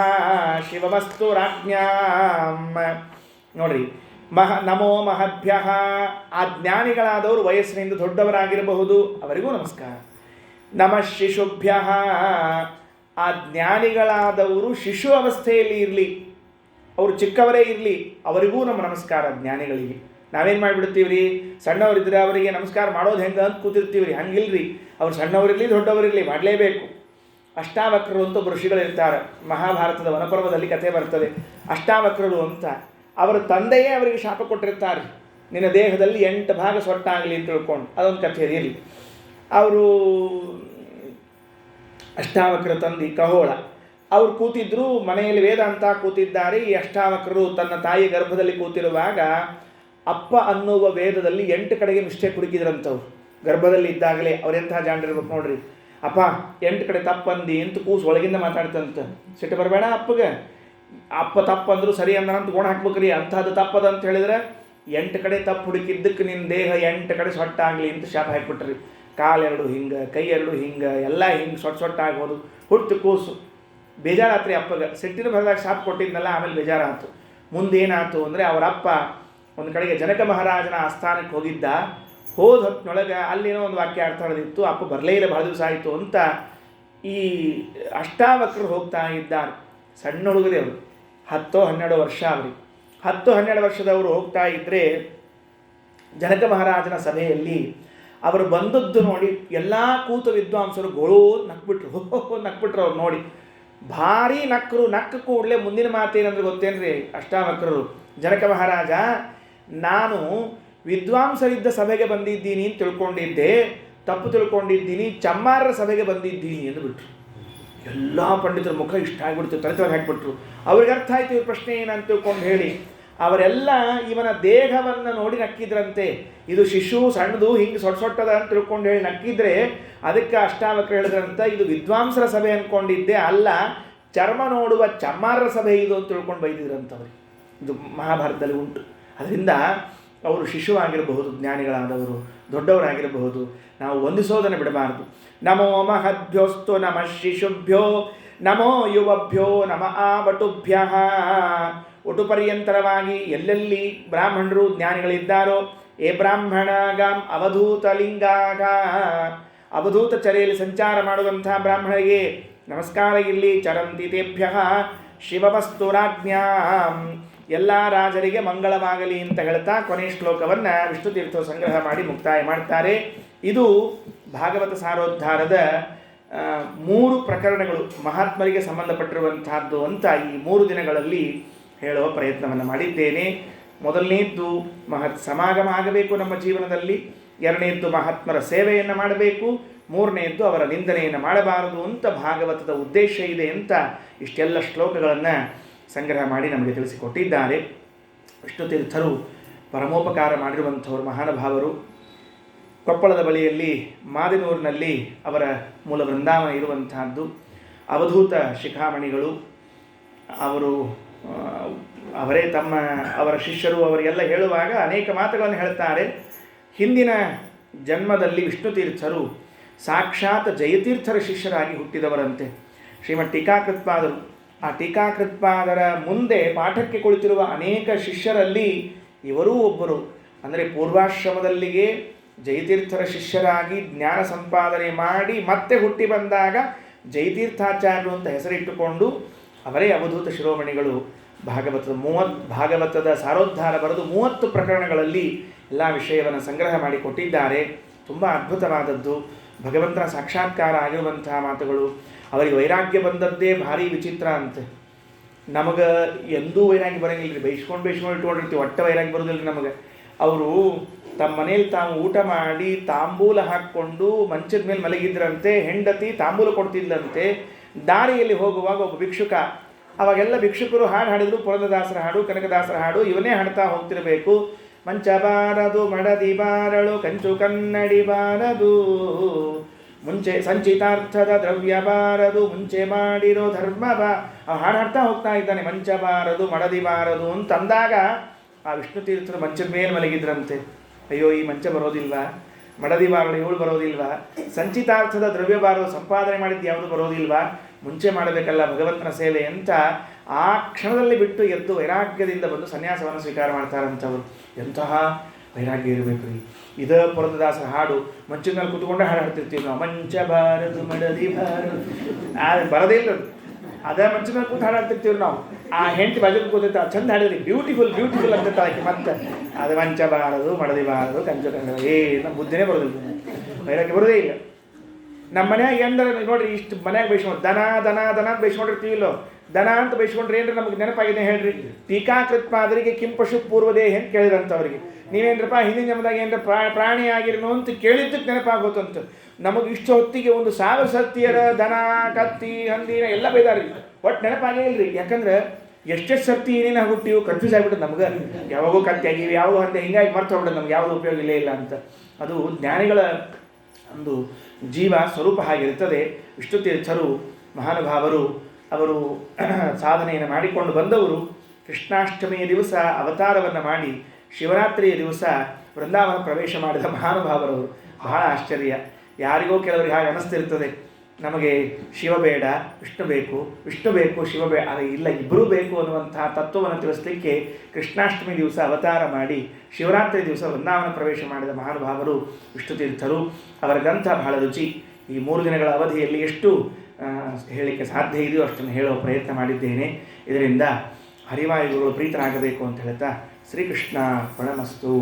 ಶಿವಮಸ್ತು ರಾಜ್ಞಾಂ. ನೋಡ್ರಿ, ನಮೋ ಮಹದ್ಭ್ಯಃ, ಆ ಜ್ಞಾನಿಗಳಾದವರು ವಯಸ್ಸಿನಿಂದ ದೊಡ್ಡವರಾಗಿರಬಹುದು, ಅವರಿಗೂ ನಮಸ್ಕಾರ. ನಮಃ ಶಿಶುಭ್ಯಃ, ಆ ಜ್ಞಾನಿಗಳಾದವರು ಶಿಶು ಅವಸ್ಥೆಯಲ್ಲಿ ಇರಲಿ, ಅವರು ಚಿಕ್ಕವರೇ ಇರಲಿ, ಅವರಿಗೂ ನಮ್ಮ ನಮಸ್ಕಾರ. ಜ್ಞಾನಿಗಳಿಗೆ ನಾವೇನು ಮಾಡಿಬಿಡ್ತೀವಿ ರೀ, ಸಣ್ಣವರಿದ್ದರೆ ಅವರಿಗೆ ನಮಸ್ಕಾರ ಮಾಡೋದು ಹೆಂಗೆ ಅಂತ ಕೂತಿರ್ತೀವಿ ರೀ. ಹಂಗಿಲ್ರಿ, ಅವ್ರು ಸಣ್ಣವರಿರಲಿ ದೊಡ್ಡವರಿರಲಿ ಮಾಡಲೇಬೇಕು. ಅಷ್ಟಾವಕ್ರರು ಅಂತ ಒಬ್ಬರು ಋಷಿಗಳಿರ್ತಾರೆ. ಮಹಾಭಾರತದ ವನಪರ್ವದಲ್ಲಿ ಕಥೆ ಬರ್ತದೆ. ಅಷ್ಟಾವಕ್ರರು ಅಂತ ಅವರ ತಂದೆಯೇ ಅವರಿಗೆ ಶಾಪ ಕೊಟ್ಟಿರ್ತಾರೆ, ನಿನ್ನ ದೇಹದಲ್ಲಿ 8 ಭಾಗ ಸೊಟ್ಟಾಗಲಿ ಅಂತ ತಿಳ್ಕೊಂಡು. ಅದೊಂದು ಕಥೆ ಇರಲಿ. ಅವರು ಅಷ್ಟಾವಕ್ರ ತಂದೆ ಕಹೋಳ, ಅವ್ರು ಕೂತಿದ್ರು ಮನೆಯಲ್ಲಿ ವೇದಾಂತ ಕೂತಿದ್ದಾರೆ. ಈ ಅಷ್ಟಾವಕ್ರರು ತನ್ನ ತಾಯಿ ಗರ್ಭದಲ್ಲಿ ಕೂತಿರುವಾಗ ಅಪ್ಪ ಅನ್ನುವ ವೇದದಲ್ಲಿ 8 ಕಡೆಗೆ ಮಿಸ್ಟೇಕ್ ಹುಡುಕಿದ್ರಂಥವ್ರು. ಗರ್ಭದಲ್ಲಿ ಇದ್ದಾಗಲೇ ಅವರೆಂಥ ಜಾಂಡಿರ್ಬೇಕು ನೋಡ್ರಿ. ಅಪ್ಪ 8 ಕಡೆ ತಪ್ಪಂದಿ ಅಂತ ಕೂಸು ಒಳಗಿಂದ ಮಾತಾಡ್ತಂತ. ಸಿಟ್ಟು ಬರಬೇಡ ಅಪ್ಪಗೆ, ಅಪ್ಪ ತಪ್ಪಂದ್ರು ಸರಿ ಅಂದಂತ ಗುಣ ಹಾಕ್ಬೇಕ್ರಿ. ಅಂಥದ್ದು ತಪ್ಪದ ಅಂತ ಹೇಳಿದ್ರೆ 8 ಕಡೆ ತಪ್ಪು ಹುಡುಕಿದ್ದಕ್ಕೆ ನಿನ್ನ ದೇಹ 8 ಕಡೆ ಸೊಟ್ಟಾಗಲಿ ಅಂತ ಶಾಪ ಹಾಕಿಬಿಟ್ರಿ. ಕಾಲೆರಡು ಹಿಂಗೆ, ಕೈ ಎರಡು ಹಿಂಗೆ, ಎಲ್ಲ ಹಿಂಗೆ ಸೊಟ್ಟಾಗೋದು. ಹುಟ್ಟು ಕೂಸು ಬೇಜಾರಾತ್ರಿ ಅಪ್ಪಗೆ. ಸಿಟ್ಟಿನ ಭರದಾಗ ಶಾಪ ಕೊಟ್ಟಿದ್ನಲ್ಲ, ಆಮೇಲೆ ಬೇಜಾರಾಯ್ತು. ಮುಂದೇನಾಯ್ತು ಅಂದರೆ ಅವರಪ್ಪ ಒಂದು ಕಡೆಗೆ ಜನಕ ಮಹಾರಾಜನ ಆಸ್ಥಾನಕ್ಕೆ ಹೋಗಿದ್ದ. ಹೋದ ಹೊತ್ತಿನೊಳಗೆ ಅಲ್ಲೇನೋ ಒಂದು ವಾಕ್ಯ ಅರ್ಥ ಹೊಡೆದಿತ್ತು. ಅಪ್ಪ ಬರಲೇ ಇಲ್ಲ, ಬಹಳ ದಿವಸ ಆಯಿತು ಅಂತ ಈ ಅಷ್ಟಾವಕ್ರರು ಹೋಗ್ತಾ ಇದ್ದಾರೆ. ಸಣ್ಣ ಹುಡುಗರೇ ಅವರು, 10-12 ವರ್ಷ ಅವ್ರಿಗೆ. 10-12 ವರ್ಷದವರು ಹೋಗ್ತಾ ಇದ್ದರೆ ಜನಕ ಮಹಾರಾಜನ ಸಭೆಯಲ್ಲಿ ಅವರು ಬಂದದ್ದು ನೋಡಿ ಎಲ್ಲ ಕೂತ ವಿದ್ವಾಂಸರು ಗೋಳು ನಕ್ಬಿಟ್ರು. ನಕ್ಬಿಟ್ರು ಅವ್ರು ನೋಡಿ. ಭಾರಿ ನಕ್ಕರು. ನಕ್ಕ ಕೂಡಲೇ ಮುಂದಿನ ಮಾತೇನಂದ್ರೆ ಗೊತ್ತೇನ್ರಿ ಅಷ್ಟಾವಕ್ರರು, ಜನಕ ಮಹಾರಾಜ ನಾನು ವಿದ್ವಾಂಸರಿದ್ದ ಸಭೆಗೆ ಬಂದಿದ್ದೀನಿ ಅಂತ ತಿಳ್ಕೊಂಡಿದ್ದೆ, ತಪ್ಪು ತಿಳ್ಕೊಂಡಿದ್ದೀನಿ, ಚಮ್ಮಾರರ ಸಭೆಗೆ ಬಂದಿದ್ದೀನಿ ಎಂದುಬಿಟ್ರು. ಎಲ್ಲ ಪಂಡಿತರ ಮುಖ ಇಷ್ಟ ಆಗಿಬಿಡ್ತು, ತಲೆ ಹಾಕಿಬಿಟ್ರು. ಅವ್ರಿಗೆ ಅರ್ಥ ಆಯ್ತು ಇವ್ರ ಪ್ರಶ್ನೆ ಏನಂತ ತಿಳ್ಕೊಂಡು ಹೇಳಿ. ಅವರೆಲ್ಲ ಇವನ ದೇಹವನ್ನು ನೋಡಿ ನಕ್ಕಿದ್ರಂತೆ. ಇದು ಶಿಶು ಸಣ್ಣದು ಹಿಂಗೆ ಸೊಟ್ಟದ ಅಂತ ತಿಳ್ಕೊಂಡು ಹೇಳಿ ನಕ್ಕಿದ್ರೆ ಅದಕ್ಕೆ ಅಷ್ಟಾವಕ್ರ ಹೇಳಿದ್ರಂತ, ಇದು ವಿದ್ವಾಂಸರ ಸಭೆ ಅಂದ್ಕೊಂಡಿದ್ದೆ, ಅಲ್ಲ ಚರ್ಮ ನೋಡುವ ಚಮ್ಮಾರರ ಸಭೆ ಇದು ಅಂತ ತಿಳ್ಕೊಂಡು ಬೈದಿದ್ರಂಥವ್ರಿಗೆ. ಇದು ಮಹಾಭಾರತದಲ್ಲಿ ಉಂಟು. ಅದರಿಂದ ಅವರು ಶಿಶುವಾಗಿರಬಹುದು, ಜ್ಞಾನಿಗಳಾದವರು ದೊಡ್ಡವರಾಗಿರಬಹುದು, ನಾವು ವಂದಿಸೋದನ್ನು ಬಿಡಬಾರದು. ನಮೋ ಮಹದ್ಭ್ಯೋಸ್ತು ನಮಃ ಶಿಶುಭ್ಯೋ ನಮೋ ಯುವಭ್ಯೋ ನಮ ಆವಟುಭ್ಯಃ. ಒಟುಪರ್ಯಂತರವಾಗಿ ಎಲ್ಲೆಲ್ಲಿ ಬ್ರಾಹ್ಮಣರು ಜ್ಞಾನಿಗಳಿದ್ದಾರೋ, ಏ ಬ್ರಾಹ್ಮಣಾಗಾಂ ಅವಧೂತಲಿಂಗಾಗ, ಅವಧೂತ ಚರೆಯಲ್ಲಿ ಸಂಚಾರ ಮಾಡುವಂಥ ಬ್ರಾಹ್ಮಣರಿಗೆ ನಮಸ್ಕಾರ ಇರಲಿ. ಚರಂತಿ ತೇಭ್ಯಃ ಶಿವಮಸ್ತು ರಾಜ್ಞಾಂ. ಎಲ್ಲ ರಾಜರಿಗೆ ಮಂಗಳವಾಗಲಿ ಅಂತ ಹೇಳ್ತಾ ಕೊನೆಯ ಶ್ಲೋಕವನ್ನು ವಿಷ್ಣು ತೀರ್ಥ ಸಂಗ್ರಹ ಮಾಡಿ ಮುಕ್ತಾಯ ಮಾಡ್ತಾರೆ. ಇದು ಭಾಗವತ ಸಾರೋದ್ಧಾರದ 3 ಪ್ರಕರಣಗಳು ಮಹಾತ್ಮರಿಗೆ ಸಂಬಂಧಪಟ್ಟಿರುವಂತಹದ್ದು ಅಂತ ಈ 3 ದಿನಗಳಲ್ಲಿ ಹೇಳುವ ಪ್ರಯತ್ನವನ್ನು ಮಾಡಿದ್ದೇನೆ. ಮೊದಲನೇದ್ದು ಮಹತ್ ಸಮಾಗಮ ಆಗಬೇಕು ನಮ್ಮ ಜೀವನದಲ್ಲಿ, ಎರಡನೇದ್ದು ಮಹಾತ್ಮರ ಸೇವೆಯನ್ನು ಮಾಡಬೇಕು, ಮೂರನೆಯದ್ದು ಅವರ ನಿಂದನೆಯನ್ನು ಮಾಡಬಾರದು ಅಂತ ಭಾಗವತದ ಉದ್ದೇಶ ಇದೆ ಅಂತ ಇಷ್ಟೆಲ್ಲ ಶ್ಲೋಕಗಳನ್ನು ಸಂಗ್ರಹ ಮಾಡಿ ನಮಗೆ ತಿಳಿಸಿಕೊಟ್ಟಿದ್ದಾರೆ. ವಿಷ್ಣು ತೀರ್ಥರು ಪರಮೋಪಕಾರ ಮಾಡಿರುವಂಥವರು ಮಹಾನುಭಾವರು. ಕೊಪ್ಪಳದ ಬಳಿಯಲ್ಲಿ ಮಾದಿನೂರಿನಲ್ಲಿ ಅವರ ಮೂಲ ವೃಂದಾವನ ಇರುವಂತಹದ್ದು. ಅವಧೂತ ಶಿಖಾಮಣಿಗಳು. ಅವರು ಅವರೇ ಅವರ ಶಿಷ್ಯರು ಅವರಿಗೆಲ್ಲ ಹೇಳುವಾಗ ಅನೇಕ ಮಾತುಗಳನ್ನು ಹೇಳ್ತಾರೆ. ಹಿಂದಿನ ಜನ್ಮದಲ್ಲಿ ವಿಷ್ಣು ತೀರ್ಥರು ಸಾಕ್ಷಾತ್ ಜಯತೀರ್ಥರ ಶಿಷ್ಯರಾಗಿ ಹುಟ್ಟಿದವರಂತೆ. ಶ್ರೀಮದ್ ಟೀಕಾಕೃತ್ಪಾದರು. ಆ ಟೀಕಾಕೃತ್ಪಾದರ ಮುಂದೆ ಪಾಠಕ್ಕೆ ಕುಳಿತಿರುವ ಅನೇಕ ಶಿಷ್ಯರಲ್ಲಿ ಇವರೂ ಒಬ್ಬರು. ಅಂದರೆ ಪೂರ್ವಾಶ್ರಮದಲ್ಲಿಗೆ ಜಯತೀರ್ಥರ ಶಿಷ್ಯರಾಗಿ ಜ್ಞಾನ ಸಂಪಾದನೆ ಮಾಡಿ ಮತ್ತೆ ಹುಟ್ಟಿ ಬಂದಾಗ ಜಯತೀರ್ಥಾಚಾರ್ಯರು ಅಂತ ಹೆಸರಿಟ್ಟುಕೊಂಡು ಅವರೇ ಅವಧೂತ ಶಿರೋಮಣಿಗಳು. ಭಾಗವತದ ಸಾರೋದ್ಧಾರ ಬರೆದು 30 ಪ್ರಕರಣಗಳಲ್ಲಿ ಎಲ್ಲ ವಿಷಯವನ್ನು ಸಂಗ್ರಹ ಮಾಡಿ ಕೊಟ್ಟಿದ್ದಾರೆ. ತುಂಬ ಅದ್ಭುತವಾದದ್ದು. ಭಗವಂತನ ಸಾಕ್ಷಾತ್ಕಾರ ಆಗಿರುವಂತಹ ಮಾತುಗಳು. ಅವರಿಗೆ ವೈರಾಗ್ಯ ಬಂದದ್ದೇ ಭಾರಿ ವಿಚಿತ್ರ ಅಂತೆ. ನಮಗೆ ಎಂದೂ ವೈರಾಗ್ಯ ಬರೋಂಗಿಲ್ಲ ರೀ. ಬೈಸ್ಕೊಂಡು ಇಟ್ಕೊಂಡಿರ್ತೀವಿ, ಒಟ್ಟ ವೈರಾಗ್ಯ ಬರೋದಿಲ್ಲ ನಮಗೆ. ಅವರು ತಮ್ಮ ಮನೇಲಿ ತಾವು ಊಟ ಮಾಡಿ ತಾಂಬೂಲ ಹಾಕ್ಕೊಂಡು ಮಂಚದ ಮೇಲೆ ಮಲಗಿದ್ರಂತೆ. ಹೆಂಡತಿ ತಾಂಬೂಲ ಕೊಡ್ತಿದ್ಲಂತೆ. ದಾರಿಯಲ್ಲಿ ಹೋಗುವಾಗ ಒಬ್ಬ ಭಿಕ್ಷುಕ, ಅವಾಗೆಲ್ಲ ಭಿಕ್ಷುಕರು ಹಾಡು ಹಾಡಿದ್ರು, ಪುರಂದರದಾಸರ ಹಾಡು, ಕನಕದಾಸರ ಹಾಡು ಇವನ್ನೇ ಹಾಡ್ತಾ ಹೋಗ್ತಿರಬೇಕು. ಮಂಚ ಬಾರದು ಮಡದಿ ಬಾರಳು ಕಂಚು ಕನ್ನಡಿ ಬಾರದು, ಮುಂಚೆ ಸಂಚಿತಾರ್ಥದ ದ್ರವ್ಯ ಬಾರದು ಮುಂಚೆ ಮಾಡಿರೋ ಧರ್ಮ ಹಾಡು ಹಾಡ್ತಾ ಹೋಗ್ತಾ ಇದ್ದಾನೆ. ಮಂಚ ಬಾರದು ಮಡದಿ ಬಾರದು ಅಂತ ಅಂದಾಗ ಆ ವಿಷ್ಣು ತೀರ್ಥರು ಮಂಚದ ಮೇಲೆ ಮಲಗಿದ್ರಂತೆ. ಅಯ್ಯೋ ಈ ಮಂಚ ಬರೋದಿಲ್ವಾ, ಮಡದಿ ಬಾರದು ಇವಳು ಬರೋದಿಲ್ವಾ, ಸಂಚಿತಾರ್ಥದ ದ್ರವ್ಯ ಬಾರದು ಸಂಪಾದನೆ ಮಾಡಿದ್ದು ಯಾವುದು ಬರೋದಿಲ್ವಾ, ಮುಂಚೆ ಮಾಡಬೇಕಲ್ಲ ಭಗವಂತನ ಸೇವೆ ಅಂತ ಆ ಕ್ಷಣದಲ್ಲಿ ಬಿಟ್ಟು ಎದ್ದು ವೈರಾಗ್ಯದಿಂದ ಬಂದು ಸನ್ಯಾಸವನ್ನು ಸ್ವೀಕಾರ ಮಾಡ್ತಾರಂಥವ್ರು. ಎಂತಹ ವೈರಾಗ್ಯ ಇರಬೇಕು ರೀ. ಇದ ಪುರಂದರದಾಸರ ಹಾಡು ಮಂಚದ ಮೇಲೆ ಕೂತ್ಕೊಂಡೆ ಹಾಡು ಹಾಡ್ತಿರ್ತೀವಿ ನಾವು. ಮಂಚ ಬಾರದು ಮಡದಿ ಬಾರದು ಬರದೇ ಇಲ್ಲ ಅದ ಮಂಚದ ಮೇಲೆ ಕೂತು ಹಾಡಾಡ್ತಿರ್ತೀವಿ ನಾವು. ಆ ಹೆಂಡತಿ ಬಾಜು ಕೂತಿರ್ತಾವೆ ಚಂದ ಹಾಡಿದ್ರಿ ಬ್ಯೂಟಿಫುಲ್ ಬ್ಯೂಟಿಫುಲ್ ಅಂತ ಆಕೆ ಮತ್ತೆ ಅದು ಮಂಚ ಬಾರದು ಮಡದಿ ಬಾರದು ಕಂಚ ಕಂಡ ನಮ್ಮ ಬುದ್ಧಿನೇ ಬರೋದಿಲ್ಲ, ವೈರಾಗ್ಯ ಬರೋದೇ ಇಲ್ಲ. ನಮ್ಮ ಮನ್ಯಾಗ ಎಂದ್ರೆ ನೋಡ್ರಿ ಇಷ್ಟು ಮನ್ಯಾಗ ಬೈಸ್ಕೊಂಡು ದನ ದನ ದನ ಅಂತ ಬೈಸ್ಕೊಂಡಿರ್ತೀವಿಲ್ಲೋ. ದನ ಅಂತ ಬೈಸ್ಕೊಂಡ್ರೆ ಏನ್ರಿ ನಮಗೆ ನೆನಪಾಗಿದೆ ಹೇಳ್ರಿ. ಟೀಕಾಕೃತ್ ಮಾದರಿಗೆ ಕಿಂ ಪಶು ಪೂರ್ವದೇಹ ಅಂತ ಕೇಳಿದ್ರಂಥವ್ರಿಗೆ. ನೀವೇನ್ರಪ್ಪ ಹಿಂದಿನ ಜನ್ಮದಾಗ ಏನರ ಪ್ರಾಣಿ ಆಗಿರನು ಅಂತ ಕೇಳಿದ್ದಕ್ಕೆ ನೆನಪಾಗೋತಂತ. ನಮಗೆ ಇಷ್ಟು ಹೊತ್ತಿಗೆ ಒಂದು 1000 ಸರ್ತಿಯರ ದನ ಕತ್ತಿ ಹಂದಿನ ಎಲ್ಲ ಬೈದಾರಿ, ಒಟ್ಟು ನೆನಪಾಗೇ ಇಲ್ರಿ. ಯಾಕಂದ್ರೆ ಎಷ್ಟೆಷ್ಟು ಸರ್ತಿ ಏನೇನು ಹುಟ್ಟಿವು ಕನ್ಫ್ಯೂಸ್ ಆಗಿಬಿಟ್ಟು ನಮ್ಗೆ. ಯಾವಾಗೂ ಕತ್ತಿ ಆಗಿವಿ ಯಾವಾಗ ಹಂದೆ ಹಿಂಗಾಗಿ ಮರ್ತು ಹೋಗ್ಬಿಟ್ಟು ನಮ್ಗೆ ಯಾವುದು ಉಪಯೋಗ ಇಲ್ಲೇ ಇಲ್ಲ ಅಂತ. ಅದು ಜ್ಞಾನಿಗಳ ಒಂದು ಜೀವ ಸ್ವರೂಪ ಹಾಗಿರ್ತದೆ. ವಿಷ್ಣು ತೀರ್ಥರು ಮಹಾನುಭಾವರು, ಅವರು ಸಾಧನೆಯನ್ನು ಮಾಡಿಕೊಂಡು ಬಂದವರು. ಕೃಷ್ಣಾಷ್ಟಮಿಯ ದಿವಸ ಅವತಾರವನ್ನು ಮಾಡಿ ಶಿವರಾತ್ರಿಯ ದಿವಸ ವೃಂದಾವನ ಪ್ರವೇಶ ಮಾಡಿದ ಮಹಾನುಭಾವರವರು. ಬಹಳ ಆಶ್ಚರ್ಯ. ಯಾರಿಗೋ ಕೆಲವರಿಗೆ ಹಾಗೆ ಅನ್ನಿಸ್ತಿರ್ತದೆ, ನಮಗೆ ಶಿವ ಬೇಡ ವಿಷ್ಣು ಬೇಕು, ವಿಷ್ಣು ಬೇಕು ಶಿವ ಬೇಡ, ಆದರೆ ಇಲ್ಲ ಇಬ್ಬರೂ ಬೇಕು ಅನ್ನುವಂತಹ ತತ್ವವನ್ನು ತಿಳಿಸಲಿಕ್ಕೆ ಕೃಷ್ಣಾಷ್ಟಮಿ ದಿವಸ ಅವತಾರ ಮಾಡಿ ಶಿವರಾತ್ರಿ ದಿವಸ ವೃಂದಾವನ ಪ್ರವೇಶ ಮಾಡಿದ ಮಹಾನುಭಾವರು ವಿಷ್ಣು ತೀರ್ಥರು. ಅವರ ಗ್ರಂಥ ಬಹಳ ರುಚಿ. ಈ 3 ದಿನಗಳ ಅವಧಿಯಲ್ಲಿ ಎಷ್ಟು ಹೇಳಲಿಕ್ಕೆ ಸಾಧ್ಯ ಇದೆಯೋ ಅಷ್ಟನ್ನು ಹೇಳುವ ಪ್ರಯತ್ನ ಮಾಡಿದ್ದೇನೆ. ಇದರಿಂದ ಹರಿವಾಯುಗಳು ಪ್ರೀತರಾಗಬೇಕು ಅಂತ ಹೇಳ್ತಾ ಶ್ರೀಕೃಷ್ಣ ಪರಮಸ್ತು.